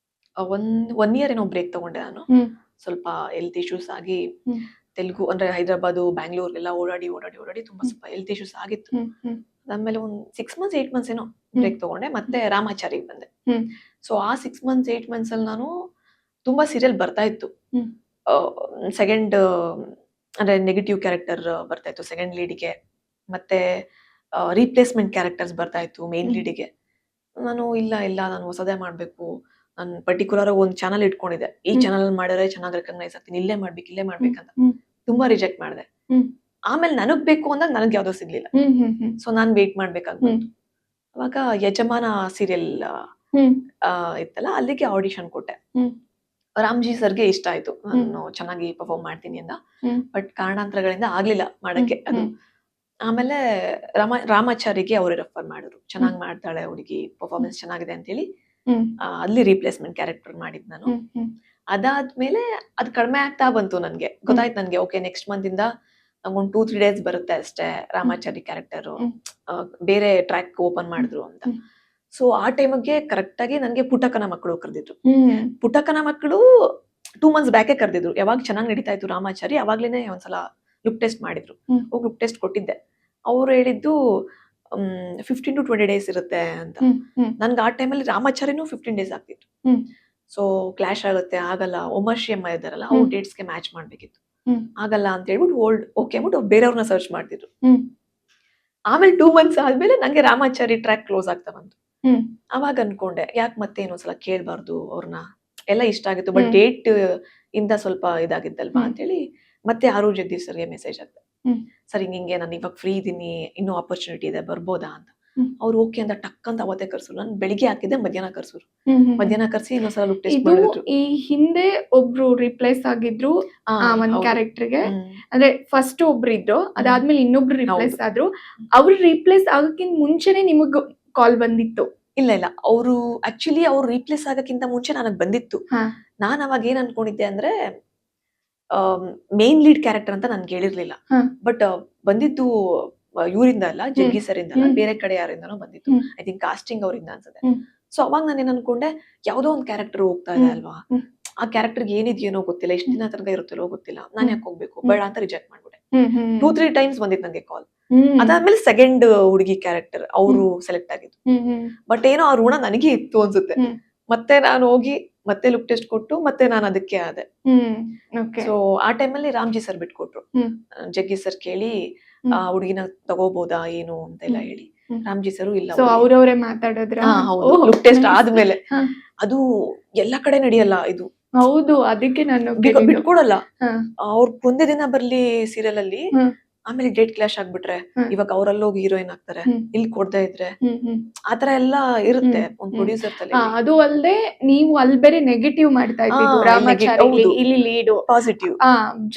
[SPEAKER 3] ಒನ್ ಇಯರ್ ಏನೋ ಬ್ರೇಕ್ ತಗೊಂಡೆ ನಾನು.
[SPEAKER 1] ಹ್ಮ್.
[SPEAKER 3] ಸ್ವಲ್ಪ ಹೆಲ್ತ್ ಇಶ್ಯೂಸ್ ಆಗಿ,
[SPEAKER 1] ಹ್ಮ್.
[SPEAKER 3] ತೆಲುಗು ಅಂದ್ರೆ ಹೈದರಾಬಾದ್, ಬ್ಯಾಂಗ್ಳೂರ್ ಎಲ್ಲ ಓಡಾಡಿ ತುಂಬಾ ಸ್ವಲ್ಪ ಹೆಲ್ತ್ ಇಶ್ಯೂಸ್ ಆಗಿತ್ತು.
[SPEAKER 1] ಹ್ಮ್.
[SPEAKER 3] ಅದಾದ್ಮೇಲೆ ಒಂದ್ 6 months 8 months ಏನೋ ಬ್ರೇಕ್ ತಗೊಂಡೆ, ಮತ್ತೆ ರಾಮಾಚಾರಿಗೆ ಬಂದೆ.
[SPEAKER 1] ಹ್ಮ್.
[SPEAKER 3] ಸೊ ಆ 6 months 8 months ಅಲ್ಲಿ ನಾನು ತುಂಬಾ ಸೀರಿಯಲ್ ಬರ್ತಾ ಇತ್ತು.
[SPEAKER 1] ಹ್ಮ್.
[SPEAKER 3] ಸೆಕೆಂಡ್ ಅಂದ್ರೆ ನೆಗೆಟಿವ್ ಕ್ಯಾರೆಕ್ಟರ್ ಬರ್ತಾ ಇತ್ತು ಸೆಕೆಂಡ್ ಲೀಡಿಗೆ, ಮತ್ತೆ ರೀಪ್ಲೇಸ್ಮೆಂಟ್ ಕ್ಯಾರೆಕ್ಟರ್ಸ್ ಬರ್ತಾ ಇತ್ತು ಮೇನ್
[SPEAKER 1] ಹ್ಮ್.
[SPEAKER 3] ಲೀಡಿಗೆ. ನಾನು ಇಲ್ಲ ನಾನು ಹೊಸದೇ ಮಾಡ್ಬೇಕು, ನಾನು ಪರ್ಟಿಕ್ಯುಲರ್ ಆಗಿ ಒಂದು ಚಾನಲ್ ಇಟ್ಕೊಂಡಿದ್ದೆ, ಈ
[SPEAKER 1] ಹ್ಮ್.
[SPEAKER 3] ಚಾನಲ್ ಮಾಡಿದ್ರೆ ಚೆನ್ನಾಗಿ ರೆಕಗ್ನೈಸ್ ಆಗ್ತೀನಿ, ಇಲ್ಲೇ ಮಾಡ್ಬೇಕಂತ
[SPEAKER 1] ಹ್ಮ್.
[SPEAKER 3] ತುಂಬಾ ರಿಜೆಕ್ಟ್ ಮಾಡಿದೆ.
[SPEAKER 1] ಹ್ಮ್.
[SPEAKER 3] ಆಮೇಲೆ ನನಗ್ ಬೇಕು ಅಂದಾಗ ನನಗೆ ಯಾವ್ದೋ ಸಿಗ್ಲಿಲ್ಲ.
[SPEAKER 1] ಹ್ಮ್.
[SPEAKER 3] ಸೊ ನಾನ್ ವೇಟ್ ಮಾಡ್ಬೇಕಾಗ್ಬಂತು. ಅವಾಗ ಯಜಮಾನ ಸೀರಿಯಲ್
[SPEAKER 1] ಹ್ಮ್.
[SPEAKER 3] ಇತ್ತಲ್ಲ, ಅಲ್ಲಿಗೆ ಆಡಿಷನ್ ಕೊಟ್ಟೆ.
[SPEAKER 1] ಹ್ಮ್.
[SPEAKER 3] ರಾಮ್ಜಿ ಸರ್ಗೆ ಇಷ್ಟ ಆಯ್ತು, ನಾನು ಚೆನ್ನಾಗಿ ಪರ್ಫಾರ್ಮ್ ಮಾಡ್ತೀನಿ ಅಂತ.
[SPEAKER 1] ಹ್ಮ್.
[SPEAKER 3] ಬಟ್ ಕಾರಣಾಂತರಗಳಿಂದ ಆಗ್ಲಿಲ್ಲ ಮಾಡಕ್ಕೆ. ಅದು ಆಮೇಲೆ ರಾಮಾಚಾರಿಗೆ ಅವರೇ ರೆಫರ್ ಮಾಡಿದ್ರು, ಚೆನ್ನಾಗಿ ಮಾಡ್ತಾಳೆ ಹುಡುಗಿ, ಪರ್ಫಾರ್ಮೆನ್ಸ್ ಚೆನ್ನಾಗಿದೆ ಅಂತ ಹೇಳಿ ಅಲ್ಲಿ ರೀಪ್ಲೇಸ್ಮೆಂಟ್ ಕ್ಯಾರೆಕ್ಟರ್ ಮಾಡಿದ್ ನಾನು. ಅದಾದ್ಮೇಲೆ ಅದು ಕಡಿಮೆ ಆಗ್ತಾ ಬಂತು, ನನ್ಗೆ ಗೊತ್ತಾಯ್ತು ನನ್ಗೆ ಓಕೆ ನೆಕ್ಸ್ಟ್ ಮಂತ್ ಇಂದ ನಮ್ಗೊಂದು 2-3 ಡೇಸ್ ಬರುತ್ತೆ ಅಷ್ಟೇ ರಾಮಾಚಾರಿ ಕ್ಯಾರೆಕ್ಟರ್, ಬೇರೆ ಟ್ರ್ಯಾಕ್ ಓಪನ್ ಮಾಡಿದ್ರು ಅಂತ. ಸೊ ಆ ಟೈಮ್ಗೆ ಕರೆಕ್ಟ್ ಆಗಿ ನನ್ಗೆ ಪುಟ್ಟಕ್ಕನ ಮಕ್ಕಳು ಕರೆದಿದ್ರು. ಪುಟ್ಟಕ್ಕನ ಮಕ್ಕಳು 2 months ಬ್ಯಾಕೆ ಕರೆದಿದ್ರು, ಯಾವಾಗ ಚೆನ್ನಾಗಿ ನಡೀತಾ ಇತ್ತು ರಾಮಾಚಾರಿ ಅವಾಗ್ಲೇನೆ ಒಂದ್ಸಲ ಲುಕ್ ಟೆಸ್ಟ್ ಮಾಡಿದ್ರು. ಹೋಗಿ ಲುಕ್ ಟೆಸ್ಟ್ ಕೊಟ್ಟಿದ್ದೆ. ಅವ್ರು ಹೇಳಿದ್ದು 15 to 20 ಡೇಸ್ ಇರುತ್ತೆ ಅಂತ. ನನ್ಗೆ ಆ ಟೈಮಲ್ಲಿ ರಾಮಾಚಾರಿನೂ 15 ಡೇಸ್ ಆಗ್ತಿತ್ತು. ಸೊ ಕ್ಲಾಶ್ ಆಗುತ್ತೆ, ಆಗಲ್ಲ. ಉಮಾಶ್ರೀ ಅಮ್ಮ ಇದ್ದಾರಲ್ಲ, ಅವ್ರ ಡೇಟ್ಸ್ಗೆ ಮ್ಯಾಚ್ ಮಾಡ್ಬೇಕಿತ್ತು, ಆಗಲ್ಲ ಅಂತ ಹೇಳ್ಬಿಟ್ಟು ಓಕೆ ಅಂದ್ಬಿಟ್ಟು ಬೇರೆಯವ್ರನ್ನ ಸರ್ಚ್ ಮಾಡ್ತಿದ್ರು. ಆಮೇಲೆ 2 months ಆದ್ಮೇಲೆ ನಂಗೆ ರಾಮಾಚಾರಿ ಟ್ರ್ಯಾಕ್ ಕ್ಲೋಸ್ ಆಗ್ತಾ ಬಂತು. ಅವಾಗ ಅನ್ಕೊಂಡೆ ಯಾಕೆ ಮತ್ತೆ ಇನ್ನೊಂದ್ಸಲ ಕೇಳ್ಬಾರ್ದು ಅವ್ರನ್ನ, ಎಲ್ಲ ಇಷ್ಟ ಆಗಿತ್ತು ಬಟ್ ಡೇಟ್ ಇಂದ ಸ್ವಲ್ಪ ಇದಾಗಿದ್ದಲ್ವಾ ಅಂತ ಹೇಳಿ ಮತ್ತೆ ಆರು ಜಗದೀಶ್ ಸರ್ಗೆ ಮೆಸೇಜ್ ಆಗ್ತದೆ, ಸರ್ ಹಿಂಗೆ ನಾನು ಇವಾಗ ಫ್ರೀ ಇದೀನಿ, ಇನ್ನೂ ಆಪರ್ಚುನಿಟಿ ಇದೆ ಬರ್ಬೋದಾ ಅಂತ. ಅವ್ರು ಓಕೆ ಅಂತ ಟಕ್ ಅಂತ ಅವತ್ತೇ ಕರ್ಸರು. ನಾನು ಬೆಳಿಗ್ಗೆ ಹಾಕಿದ್ದೆ, ಮಧ್ಯಾಹ್ನ ಕರ್ಸರು. ಮಧ್ಯಾಹ್ನ ಕರ್ಸಿ ಇನ್ನೊಂದ್ಸಲ ಲುಕ್ ಟೆಸ್ಟ್ ಮಾಡಿದ್ರು.
[SPEAKER 1] ಈ ಹಿಂದೆ ಒಬ್ರು ರಿಪ್ಲೇಸ್ ಆಗಿದ್ರು ಒಂದ್ ಕ್ಯಾರೆಕ್ಟರ್ಗೆ, ಅಂದ್ರೆ ಫಸ್ಟ್ ಒಬ್ರು ಇದ್ರು, ಅದಾದ್ಮೇಲೆ ಇನ್ನೊಬ್ರು ರಿಪ್ಲೇಸ್ ಆದ್ರು. ಅವ್ರು ರಿಪ್ಲೇಸ್ ಆಗಕ್ಕಿಂತ ಮುಂಚೆನೆ ನಿಮಗ್ ಕಾಲ್ ಬಂದಿತ್ತು?
[SPEAKER 3] ಇಲ್ಲ, ಅವರು ಆಕ್ಚುಲಿ ಅವ್ರು ರೀಪ್ಲೇಸ್ ಆಗಕ್ಕಿಂತ ಮುಂಚೆ ನನಗ್ ಬಂದಿತ್ತು. ನಾನ್ ಅವಾಗ ಏನ್ ಅನ್ಕೊಂಡಿದ್ದೆ ಅಂದ್ರೆ ಮೇನ್ ಲೀಡ್ ಕ್ಯಾರೆಕ್ಟರ್ ಅಂತ ನನ್ಗೆ ಹೇಳಿರ್ಲಿಲ್ಲ. ಬಟ್ ಬಂದಿದ್ದು ಇವರಿಂದ ಅಲ್ಲ, ಜಗ್ಗಿ ಸರ್ ಇಂದ ಅಲ್ಲ, ಬೇರೆ ಕಡೆ ಯಾರಿಂದನೋ ಬಂದಿತ್ತು. ಐ ಥಿಂಕ್ ಕಾಸ್ಟಿಂಗ್ ಅವರಿಂದ ಅನ್ಸುತ್ತೆ. ಸೊ ಅವಾಗ ನಾನು ಏನ್ ಅನ್ಕೊಂಡೆ, ಯಾವ್ದೋ ಒಂದ್ ಕ್ಯಾರೆಕ್ಟರ್ ಹೋಗ್ತಾ ಇದೆ ಅಲ್ವಾ, ಆ ಕ್ಯಾರೆಕ್ಟರ್ಗೆ ಏನಿದೆಯೇನೋ ಗೊತ್ತಿಲ್ಲ, ಎಷ್ಟು ದಿನ ತನಕ ಇರುತ್ತಲ್ಲೋ ಗೊತ್ತಿಲ್ಲ, ನಾನ್ ಯಾಕೆ ಹೋಗ್ಬೇಕು, ಬೇಡ ಅಂತ ರಿಜೆಕ್ಟ್ ಮಾಡ್ಬಿಟ್ಟೆ. 2-3 times ಬಂದಿತ್ತು ನಂಗೆ ಕಾಲ್. ಅದಾದ್ಮೇಲೆ ಸೆಕೆಂಡ್ ಹುಡುಗಿ ಕ್ಯಾರೆಕ್ಟರ್ ಅವರು ಸೆಲೆಕ್ಟ್ ಆಗಿದ್ದು. ಬಟ್ ಏನೋ ಆ ಋಣ ನನಗೆ ಇತ್ತು ಅನ್ಸುತ್ತೆ. ಮತ್ತೆ ನಾನು ಹೋಗಿ ಮತ್ತೆ ಲುಕ್ ಟೆಸ್ಟ್ ಕೊಟ್ಟು ಮತ್ತೆ ನಾನು ಅದಕ್ಕೆ ಆದೆ. ಸೊ ಆ ಟೈಮಲ್ಲಿ ರಾಮ್ಜಿ ಸರ್ ಬಿಟ್ಕೊಟ್ರು. ಜಗ್ಗಿ ಸರ್ ಕೇಳಿ ಆ ಹುಡುಗಿನ ತಗೋಬಹುದಾ ಏನು ಅಂತೆಲ್ಲ ಹೇಳಿ, ರಾಮ್ಜಿ ಸರ್ ಇಲ್ಲ,
[SPEAKER 1] ಅವ್ರವ್ರೆ ಮಾತಾಡಿದ್ರ.
[SPEAKER 3] ಲುಕ್ ಟೆಸ್ಟ್ ಆದ್ಮೇಲೆ ಅದು ಎಲ್ಲ ಕಡೆ ನಡೆಯಲ್ಲ ಇದು.
[SPEAKER 1] ಹೌದು, ಅದಕ್ಕೆ ನಾನು
[SPEAKER 3] ಬಿಟ್ಕೊಡಲ್ಲ. ಅವ್ರ ಒಂದೇ ದಿನ ಬರ್ಲಿ ಸೀರಿಯಲ್ ಅಲ್ಲಿ, ಆಮೇಲೆ ಡೇಟ್ ಕ್ಲಾಶ್ ಆಗ್ಬಿಟ್ರೆ ಇವಾಗ ಅವ್ರಲ್ಲೋಗಿ ಹೀರೋಯಿನ್ ಆಗ್ತಾರೆ, ಇಲ್ಲಿ ಕೊಡ್ತಾ ಇದ್ರೆ ಆತರ ಎಲ್ಲ ಇರುತ್ತೆ ಒಂದ್ ಪ್ರೊಡ್ಯೂಸರ್ ತಲೆ.
[SPEAKER 1] ಅದು ಅಲ್ಲದೆ ನೀವು ಅಲ್ಲಿ ಬೇರೆ ನೆಗೆಟಿವ್ ಮಾಡ್ತಾ ಇದ್ದೀವಿ, ರಾಮಾಚಾರಿ ಇಲ್ಲಿ ಲೀಡು,
[SPEAKER 3] ಪಾಸಿಟಿವ್.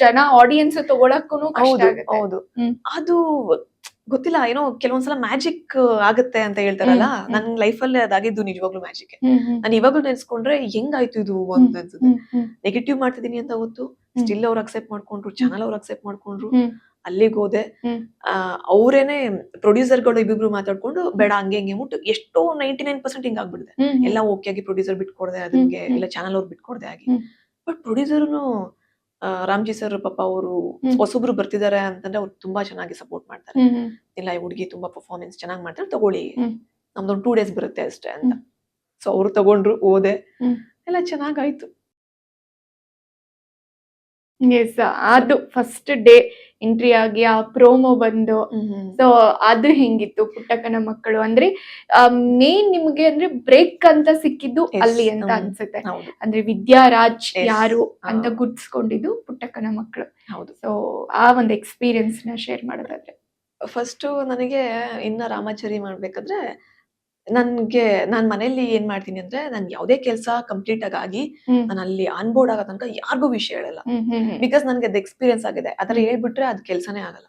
[SPEAKER 1] ಜನ ಆಡಿಯನ್ಸ್ ತಗೊಳಕ್ಕೂ ಕಷ್ಟ ಆಗುತ್ತೆ.
[SPEAKER 3] ಹೌದು, ಅದು ಗೊತ್ತಿಲ್ಲ, ಏನೋ ಕೆಲವೊಂದ್ಸಲ ಮ್ಯಾಜಿಕ್ ಆಗುತ್ತೆ ಅಂತ ಹೇಳ್ತಾರಲ್ಲ, ನನ್ ಲೈಫ್ ಅಲ್ಲಿ ಅದಾಗಿದ್ದು ನಿಜವಾಗ್ಲೂ ಮ್ಯಾಜಿಕ್. ನಾನು ಇವಾಗ್ಲೂ ನೆನ್ಸ್ಕೊಂಡ್ರೆ ಹೆಂಗಾಯ್ತು ಇದು ಅಂತ ಅನ್ಸುತ್ತೆ. ನೆಗೆಟಿವ್ ಮಾಡ್ತಿದೀನಿ ಅಂತ ಗೊತ್ತು, ಸ್ಟಿಲ್ ಅವ್ರು ಅಕ್ಸೆಪ್ಟ್ ಮಾಡ್ಕೊಂಡ್ರು, ಚಾನಲ್ ಅವ್ರು ಅಕ್ಸೆಪ್ಟ್ ಮಾಡ್ಕೊಂಡ್ರು. ಅಲ್ಲಿಗೆ ಹೋದೆ, ಅವ್ರೇನೆ ಪ್ರೊಡ್ಯೂಸರ್ಗಳು ಇಬ್ಬಿಬ್ರು ಮಾತಾಡ್ಕೊಂಡು ಬೇಡ ಹಂಗೆ ಹಿಂಗೆ ಮುಟ್ಟು ಎಷ್ಟೋ 99% ಹಿಂಗ್ ಆಗ್ಬಿಡಿದೆ. ಎಲ್ಲ ಓಕೆ ಆಗಿ ಪ್ರೊಡ್ಯೂಸರ್ ಬಿಟ್ಕೊಡ್ದೆ ಅದಕ್ಕೆ, ಇಲ್ಲ ಚಾನಲ್ ಅವ್ರು ಬಿಟ್ಕೊಡ್ದೆ ಆಗಿ. ಬಟ್ ಪ್ರೊಡ್ಯೂಸರ್ನು ರಾಮ್ಜಿ ಸರ್ ಪಾಪ ಅವರು ಹೊಸಬ್ರು ಬರ್ತಿದಾರೆ ಅಂತಂದ್ರೆ ಅವ್ರು ತುಂಬಾ ಚೆನ್ನಾಗಿ ಸಪೋರ್ಟ್ ಮಾಡ್ತಾರೆ. ಇಲ್ಲ ಈ ಹುಡುಗಿ ತುಂಬಾ ಪರ್ಫಾರ್ಮೆನ್ಸ್ ಚೆನ್ನಾಗಿ ಮಾಡ್ತಾರೆ, ತಗೊಳ್ಳಿ, ನಮ್ದೊಂದು 2 days ಬರುತ್ತೆ ಅಷ್ಟೇ ಅಂತ. ಸೊ ಅವ್ರು ತಗೊಂಡ್ರು, ಓದೆ, ಎಲ್ಲ ಚೆನ್ನಾಗಾಯ್ತು.
[SPEAKER 1] ಎಸ್, ಅದು ಫಸ್ಟ್ ಡೇ ಎಂಟ್ರಿ ಆಗಿ ಆ ಪ್ರೋಮೋ ಬಂದು, ಸೊ ಅದು ಹೆಂಗಿತ್ತು ಪುಟ್ಟಕ್ಕನ ಮಕ್ಕಳು? ಅಂದ್ರೆ ಮೇನ್ ನಿಮ್ಗೆ ಅಂದ್ರೆ ಬ್ರೇಕ್ ಅಂತ ಸಿಕ್ಕಿದ್ದು ಅಲ್ಲಿ ಅಂತ ಅನ್ಸುತ್ತೆ. ಅಂದ್ರೆ ವಿದ್ಯಾರಾಜ್ ಯಾರು ಅಂತ ಗುರ್ತಿಸ್ಕೊಂಡಿದ್ದು ಪುಟ್ಟಕ್ಕನ ಮಕ್ಕಳು.
[SPEAKER 3] ಹೌದು.
[SPEAKER 1] ಸೊ ಆ ಒಂದು ಎಕ್ಸ್ಪೀರಿಯನ್ಸ್ ನ ಶೇರ್ ಮಾಡೋದಾದ್ರೆ,
[SPEAKER 3] ಫಸ್ಟ್ ನನಗೆ ಇನ್ನ ರಾಮಾಚಾರಿ ಮಾಡ್ಬೇಕಾದ್ರೆ ನಾನ್ ಮನೇಲಿ ಏನ್ ಮಾಡ್ತೀನಿ ಅಂದ್ರೆ, ನನ್ ಯಾವ್ದೇ ಕೆಲಸ ಕಂಪ್ಲೀಟ್ ಆಗಿ ನಾನು ಅಲ್ಲಿ ಆನ್ಬೋರ್ಡ್ ಆಗೋ ತನಕ ಯಾರಿಗೂ ವಿಷಯ ಹೇಳಲ್ಲ. ಬಿಕಾಸ್ ನನ್ಗೆ ಅದ್ ಎಕ್ಸ್ಪೀರಿಯನ್ಸ್ ಆಗಿದೆ. ಅದರ ಹೇಳ್ಬಿಟ್ರೆ ಅದ್ ಕೆಲ್ಸನೇ ಆಗಲ್ಲ,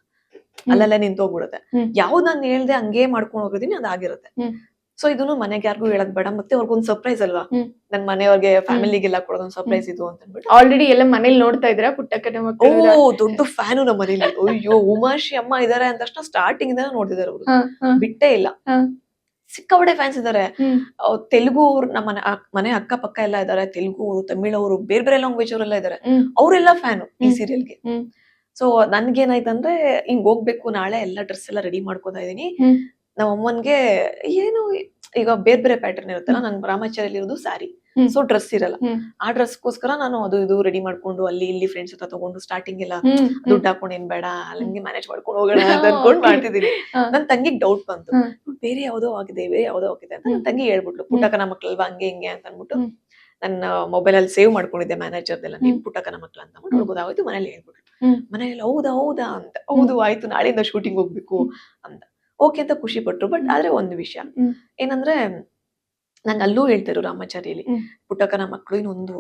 [SPEAKER 3] ಅಲ್ಲಲ್ಲೇ ನಿಂತೋಗ್ಬಿಡುತ್ತೆ. ಯಾವ್ದು ನಾನು ಹೇಳ್ದೆ ಹಂಗೇ ಮಾಡ್ಕೊಂಡು ಹೋಗಿದ್ದೀನಿ, ಅದಾಗಿರುತ್ತೆ. ಸೊ ಇದನ್ನು ಮನೆಗೆ ಯಾರಿಗೂ ಹೇಳಕ್ ಬೇಡ, ಮತ್ತೆ ಅವ್ರಿಗೊಂದು ಸರ್ಪ್ರೈಸ್ ಅಲ್ವಾ, ನನ್ ಮನೆಯವ್ರಿಗೆ ಫ್ಯಾಮಿಲಿಗೆಲ್ಲ ಕೊಡೋದೊಂದು ಸರ್ಪ್ರೈಸ್ ಇದು ಅಂತ ಅಂದ್ಬಿಟ್ಟು.
[SPEAKER 1] ಆಲ್ರೆಡಿ ಎಲ್ಲ ಮನೇಲಿ ನೋಡ್ತಾ ಇದ್ರ ಪುಟ್ಟಕ್ಕನ ಮಕ್ಕಳು?
[SPEAKER 3] ದೊಡ್ಡ ಫ್ಯಾನು ನಮ್ಮ ಮನೇಲಿ. ಅಯ್ಯೋ, ಉಮಾಶ್ರೀ ಅಮ್ಮ ಇದಾರೆ ಅಂದ ತಕ್ಷಣ ಸ್ಟಾರ್ಟಿಂಗ್ ಇಂದ ನೋಡ್ತಿದಾರೆ ಅವ್ರು, ಬಿಟ್ಟೇ ಇಲ್ಲ. ಸಿಕ್ಕಾಪಟ್ಟೆ ಫ್ಯಾನ್ಸ್ ಇದಾರೆ. ತೆಲುಗು ಅವ್ರು ನಮ್ಮ ಮನೆ ಅಕ್ಕ ಪಕ್ಕ ಎಲ್ಲ ಇದಾರೆ, ತೆಲುಗು, ತಮಿಳವರು, ಬೇರೆ ಬೇರೆ ಲ್ಯಾಂಗ್ವೇಜ್ ಅವರೆಲ್ಲ ಇದಾರೆ. ಅವರೆಲ್ಲ ಫ್ಯಾನು ಈ ಸೀರಿಯಲ್ಗೆ. ಸೊ ನನ್ಗೇನಾಯ್ತಂದ್ರೆ, ಹಿಂಗ್ ಹೋಗ್ಬೇಕು ನಾಳೆ, ಎಲ್ಲ ಡ್ರೆಸ್ ಎಲ್ಲ ರೆಡಿ ಮಾಡ್ಕೋತಾ ಇದೀನಿ. ನಮ್ಮ ಅಮ್ಮನ್ಗೆ ಏನು ಈಗ ಬೇರೆ ಬೇರೆ ಪ್ಯಾಟರ್ನ್ ಇರುತ್ತಲ್ಲ, ನನ್ ರಾಮಾಚಾರಿಯಲ್ಲಿ ಇರೋದು ಸ್ಯಾರಿ, ಸೊ ಡ್ರೆಸ್ ಇರಲ್ಲ. ಆ ಡ್ರೆಸ್ಗೋಸ್ಕರ ನಾನು ಅದು ಇದು ರೆಡಿ ಮಾಡ್ಕೊಂಡು ಅಲ್ಲಿ ಇಲ್ಲಿ ಫ್ರೆಂಡ್ಸ್ ಹತ್ರ ತಗೊಂಡು ಸ್ಟಾರ್ಟಿಂಗ್ ಎಲ್ಲ ದುಡ್ಡು ಹಾಕೊಂಡು ಏನ್ ಬೇಡ ಅಲ್ಲಿಗೆ ಮ್ಯಾನೇಜ್ ಮಾಡ್ಕೊಂಡು ಹೋಗೋಣ ಅಂತ ಅನ್ಕೊಂಡ್ ಮಾಡ್ತಿದೀನಿ. ನನ್ ತಂಗಿಗ್ ಡೌಟ್ ಬಂತು, ಬೇರೆ ಯಾವ್ದೋ ಆಗಿದೆ ಅಂತ. ನನ್ ತಂಗಿ ಹೇಳ್ಬಿಟ್ಲು, ಪುಟ್ಟಕ್ಕನ ಮಕ್ಳಲ್ವಾ ಹಂಗೆ ಹಿಂಗೆ ಅಂತ ಅನ್ಬಿಟ್ಟು ನನ್ನ ಮೊಬೈಲ್ ಅಲ್ಲಿ ಸೇವ್ ಮಾಡ್ಕೊಂಡಿದ್ದೆ ಮ್ಯಾನೇಜರ್ದೆಲ್ಲ, ನೀವು ಪುಟ್ಟಕ್ಕನ ಮಕ್ಳು ಅಂತ ಅಂದ್ಬಿಟ್ಟು ಗೊತ್ತಾಗೋಯ್ತು. ಮನೇಲಿ ಹೇಳ್ಬಿಟ್ಲು, ಮನೇಲಿ ಹೌದಾ ಅಂತ. ಹೌದು ಆಯ್ತು, ನಾಳೆಯಿಂದ ಶೂಟಿಂಗ್ ಹೋಗ್ಬೇಕು ಅಂತ. ಓಕೆ ಅಂತ ಖುಷಿ ಪಟ್ರು. ಬಟ್ ಆದ್ರೆ ಒಂದು ವಿಷಯ ಏನಂದ್ರೆ, ನಂಗೆ ಅಲ್ಲೂ ಹೇಳ್ತಾರೆ ರಾಮಾಚಾರಿಯಲ್ಲಿ,
[SPEAKER 1] ಹ್ಮ್.
[SPEAKER 3] ಪುಟ್ಟಕ್ಕನ ಮಕ್ಕಳು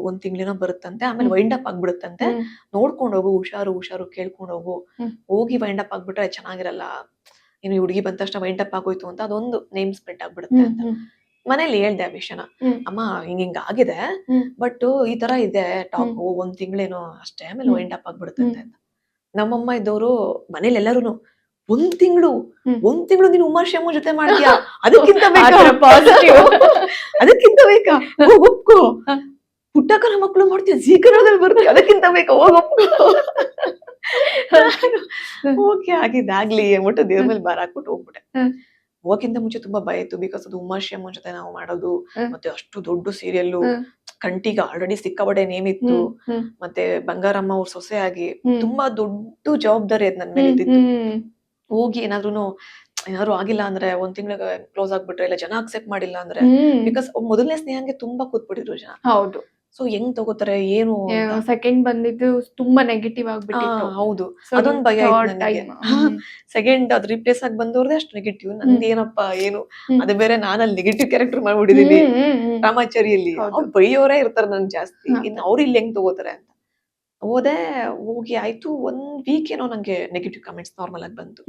[SPEAKER 3] ಒಂದ್ ತಿಂಗಳೇನೋ ಬರುತ್ತಂತೆ, ಆಮೇಲೆ
[SPEAKER 1] ಹ್ಮ್.
[SPEAKER 3] ವೈಂಡ್ ಅಪ್ ಆಗ್ಬಿಡುತ್ತಂತೆ,
[SPEAKER 1] ಹ್ಮ್.
[SPEAKER 3] ನೋಡ್ಕೊಂಡ್ ಹೋಗು, ಹುಷಾರು ಕೇಳ್ಕೊಂಡ್ ಹೋಗು,
[SPEAKER 1] ಹ್ಮ್.
[SPEAKER 3] ಹೋಗಿ ವೈಂಡ್ ಅಪ್ ಆಗ್ಬಿಟ್ರೆ ಚೆನ್ನಾಗಿರಲ್ಲ, ಇನ್ನು ಹುಡುಗಿ ಬಂದ ತಕ್ಷಣ ವೈಂಡ್ ಅಪ್ ಆಗೋಯ್ತು ಅಂತ ಅದೊಂದು ನೇಮ್ ಸ್ಪ್ರೆಡ್ ಆಗ್ಬಿಡುತ್ತೆ ಅಂತ. ಮನೇಲಿ ಹೇಳ್ದೆ ಆ ವಿಷಯನ,
[SPEAKER 1] ಹ್ಮ್.
[SPEAKER 3] ಅಮ್ಮ ಹಿಂಗ ಆಗಿದೆ,
[SPEAKER 1] ಹ್ಮ್.
[SPEAKER 3] ಬಟ್ ಈ ತರ ಇದೆ ಟಾಕ್, ಒಂದ್ ತಿಂಗಳೇನೋ ಅಷ್ಟೇ, ಆಮೇಲೆ
[SPEAKER 1] ಹ್ಮ್.
[SPEAKER 3] ವೈಂಡ್ ಅಪ್ ಆಗ್ಬಿಡುತ್ತಂತೆ ಅಂತ. ನಮ್ಮಮ್ಮ ಇದ್ದವರು ಮನೇಲಿ ಎಲ್ಲಾರು ಒಂದ್ ತಿಂಗಳು ನೀನು ಉಮಾಶ್ರಮ ಜೊತೆ ಮಾಡ್ತೀಯಾ, ಅದಕ್ಕಿಂತ ಬೇಕಾ
[SPEAKER 1] ಪಾಸಿಟಿವ್.
[SPEAKER 3] ಅದಕ್ಕಿಂತ ಬೇಕಾ, ಹೋಗ್ ಒಪ್ಕೋ, ಪುಟ್ಟಕ್ಕನ ಮಕ್ಕಳು ಮಾಡ್ತೀಯ, ಜೀ ಕನ್ನಡದಲ್ಲಿ ಬರ್ತೀಯ, ಅದಕ್ಕಿಂತ ಬೇಕಾ, ಹೋಗ್ ಒಪ್ಕೋ. ಓಕೆ ಆಗಿದ್ದಾಗ್ಲಿ ಅಂದ್ಬಿಟ್ಟು ದೇವ್ರ ಮೇಲೆ ಭಾರ ಹಾಕ್ಬಿಟ್ಟು ಹೋಗ್ಬಿಟ್ಟೆ. ಹೋಗಕ್ಕಿಂತ ಮುಂಚೆ ತುಂಬಾ ಭಯ ಇತ್ತು, ಬಿಕಾಸ್ ಅದು ಉಮಾಶ್ರಮ ಜೊತೆ ನಾವು ಮಾಡೋದು, ಮತ್ತೆ ಅಷ್ಟು ದೊಡ್ಡ ಸೀರಿಯಲ್, ಕಂಟಿಗೆ ಆಲ್ರೆಡಿ ಸಿಕ್ಕಾಬಡೆ ನೇಮ್ ಇತ್ತು, ಮತ್ತೆ ಬಂಗಾರಮ್ಮ ಅವ್ರ ಸೊಸೆ ಆಗಿ ತುಂಬಾ ದೊಡ್ಡ ಜವಾಬ್ದಾರಿ ಅದ್ ನನ್ ಮೇಲೆ ಇದ್ದಿತ್ತು. ಹೋಗಿ ಏನಾದ್ರು ಆಗಿಲ್ಲ ಅಂದ್ರೆ, ಒಂದ್ ತಿಂಗಳಿಗೆ ಕ್ಲೋಸ್ ಆಗ್ಬಿಟ್ರೆ, ಇಲ್ಲ ಜನ ಅಕ್ಸೆಪ್ಟ್ ಮಾಡಿಲ್ಲ ಅಂದ್ರೆ, ಬಿಕಾಸ್ ಮೊದಲನೇ ಸ್ನೇಹಂಗೆ ತುಂಬಾ ಕೂತ್ಬಿಟ್ಟಿದ್ರು ಜನ.
[SPEAKER 1] ಹೌದು.
[SPEAKER 3] ಸೊ ಹೆಂಗ್ ತಗೋತಾರೆ ಏನು ಅಂತ.
[SPEAKER 1] ಸೆಕೆಂಡ್ ಬಂದಿದ್ದು ತುಂಬಾ ನೆಗೆಟಿವ್ ಆಗ್ಬಿಟ್ಟಿತ್ತು.
[SPEAKER 3] ಹೌದು, ಅದೊಂದ್ ಭಯ ಇತ್ತು ನನಗೆ. ಸೆಕೆಂಡ್ ಅದ್ ರಿಪ್ಲೇಸ್ ಆಗಿ ಬಂದವ್ರದೇ ಅಷ್ಟು ನೆಗೆಟಿವ್, ನಂದು ಏನಪ್ಪಾ ಏನು, ಅದು ಬೇರೆ ನಾನಲ್ಲಿ ನೆಗೆಟಿವ್ ಕ್ಯಾರೆಕ್ಟರ್ ಮಾಡ್ಬಿಟ್ಟಿದೀನಿ ರಾಮಾಚಾರಿಯಲ್ಲಿ. ಅವ್ರು ಬೈಯೋರೇ ಇರ್ತಾರೆ ನನ್ ಜಾಸ್ತಿ, ಇನ್ನು ಅವ್ರು ಇಲ್ಲಿ ಹೆಂಗ್ ತಗೋತಾರೆ ಅಂತ. ಹೋಗಿ ಆಯ್ತು, ಒಂದ್ ವೀಕ್ ಏನೋ ನಂಗೆ ನೆಗೆಟಿವ್ ಕಮೆಂಟ್ಸ್ ನಾರ್ಮಲ್ ಆಗಿ ಬಂತು.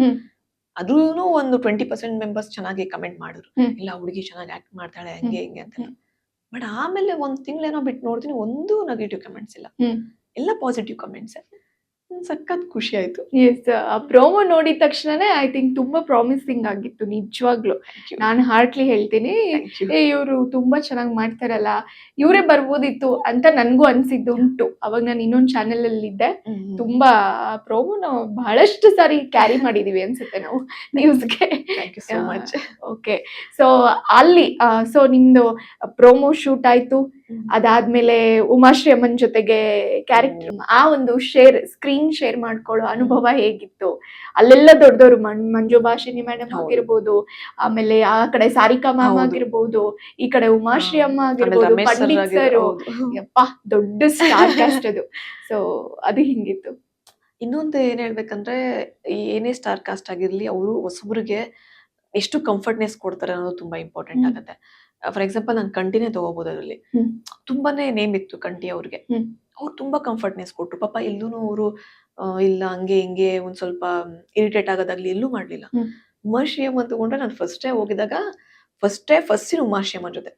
[SPEAKER 3] ಅದ್ರೂನು ಒಂದು 20% ಮೆಂಬರ್ಸ್ ಚೆನ್ನಾಗಿ ಕಮೆಂಟ್ ಮಾಡಿದ್ರು, ಇಲ್ಲ ಹುಡುಗಿ ಚೆನ್ನಾಗಿ ಆಕ್ಟ್ ಮಾಡ್ತಾಳೆ ಹಂಗೆ ಹಿಂಗೆ ಅಂತ. ಬಟ್ ಆಮೇಲೆ ಒಂದ್ ತಿಂಗಳೇನೋ ಬಿಟ್ಟು ನೋಡ್ತೀನಿ, ಒಂದು ನೆಗೆಟಿವ್ ಕಮೆಂಟ್ಸ್ ಇಲ್ಲ, ಎಲ್ಲ ಪಾಸಿಟಿವ್ ಕಮೆಂಟ್ಸ್. ಸಖತ್ ಖುಷಿ ಆಯ್ತು.
[SPEAKER 1] ಎಸ್, ಆ ಪ್ರೋಮೋ ನೋಡಿದ ತಕ್ಷಣನೇ ಐ ಥಿಂಕ್ ತುಂಬಾ ಪ್ರಾಮಿಸಿಂಗ್ ಆಗಿತ್ತು ನಿಜವಾಗ್ಲು. ನಾನು ಹಾರ್ಟ್ಲಿ ಹೇಳ್ತೀನಿ, ಇವರು ತುಂಬಾ ಚೆನ್ನಾಗಿ ಮಾಡ್ತಾರಲ್ಲ, ಇವರೇ ಬರ್ಬೋದಿತ್ತು ಅಂತ ನನ್ಗೂ ಅನ್ಸಿದ್ದು ಉಂಟು. ಅವಾಗ ನಾನು ಇನ್ನೊಂದು ಚಾನೆಲ್ ಅಲ್ಲಿ ಇದ್ದೆ, ತುಂಬಾ ಪ್ರೋಮೋನ ಬಹಳಷ್ಟು ಸಾರಿ ಕ್ಯಾರಿ ಮಾಡಿದೀವಿ ಅನ್ಸುತ್ತೆ ನಾವು ನ್ಯೂಸ್ಗೆ. ಓಕೆ, ಸೊ ಅಲ್ಲಿ ಸೊ ನಿಮ್ದು ಪ್ರೋಮೋ ಶೂಟ್ ಆಯ್ತು, ಅದಾದ್ಮೇಲೆ ಉಮಾಶ್ರೀ ಅಮ್ಮನ್ ಜೊತೆಗೆ ಕ್ಯಾರೆಕ್ಟರ್, ಆ ಒಂದು ಸ್ಕ್ರೀನ್ ಶೇರ್ ಮಾಡ್ಕೊಳ್ಳೋ ಅನುಭವ ಹೇಗಿತ್ತು? ಅಲ್ಲೆಲ್ಲ ದೊಡ್ಡದವ್ರು, ಮಂಜು ಭಾಷಿನಿ ಮೇಡಮ್ ಆಗಿರ್ಬೋದು, ಆಮೇಲೆ ಆ ಕಡೆ ಸಾರಿಕಾ ಮ್ಯಾಮ್ ಆಗಿರ್ಬೋದು, ಈ ಕಡೆ ಉಮಾಶ್ರೀ ಅಮ್ಮ ಆಗಿರ್ಬೋದು, ಪಂಡಿತ್ ಸರ್, ಯಪ್ಪ ದೊಡ್ಡ ಸ್ಟಾರ್ ಕಾಸ್ಟ್ ಅದು. ಸೊ ಅದು ಹಿಂಗಿತ್ತು.
[SPEAKER 3] ಇನ್ನೊಂದು ಏನ್ ಹೇಳ್ಬೇಕಂದ್ರೆ, ಏನೇ ಸ್ಟಾರ್ ಕಾಸ್ಟ್ ಆಗಿರ್ಲಿ, ಅವರು ಹೊಸಬ್ರಿಗೆ ಎಷ್ಟು ಕಂಫರ್ಟ್ನೆಸ್ ಕೊಡ್ತಾರೆ ಅನ್ನೋದು ತುಂಬಾ ಇಂಪಾರ್ಟೆಂಟ್ ಆಗುತ್ತೆ. ಫಾರ್ ಎಕ್ಸಾಂಪಲ್ ನಾನು ಕಂಟಿನೇ ತಗೋಬಹುದು, ಅದರಲ್ಲಿ ತುಂಬಾನೇ ನೇಮ್ ಇತ್ತು ಕಂಟಿ ಅವ್ರಿಗೆ, ಅವ್ರು ತುಂಬಾ ಕಂಫರ್ಟ್ನೆಸ್ ಕೊಟ್ರು. ಪಾಪ ಎಲ್ಲೂನು ಅವರು ಇಲ್ಲ ಹಂಗೆ ಹಿಂಗೆ ಒಂದ್ ಸ್ವಲ್ಪ ಇರಿಟೇಟ್ ಆಗೋದಾಗ್ಲಿ ಎಲ್ಲೂ ಮಾಡ್ಲಿಲ್ಲ. ಉಮಾಶ್ರೀಯಮ್ಮ ತಗೊಂಡ್ರೆ ನಾನು ಫಸ್ಟ್ ಹೋಗಿದಾಗ ಫಸ್ಟ್ ಉಮಾಶ್ರೀಯಮ್ಮ ಜೊತೆ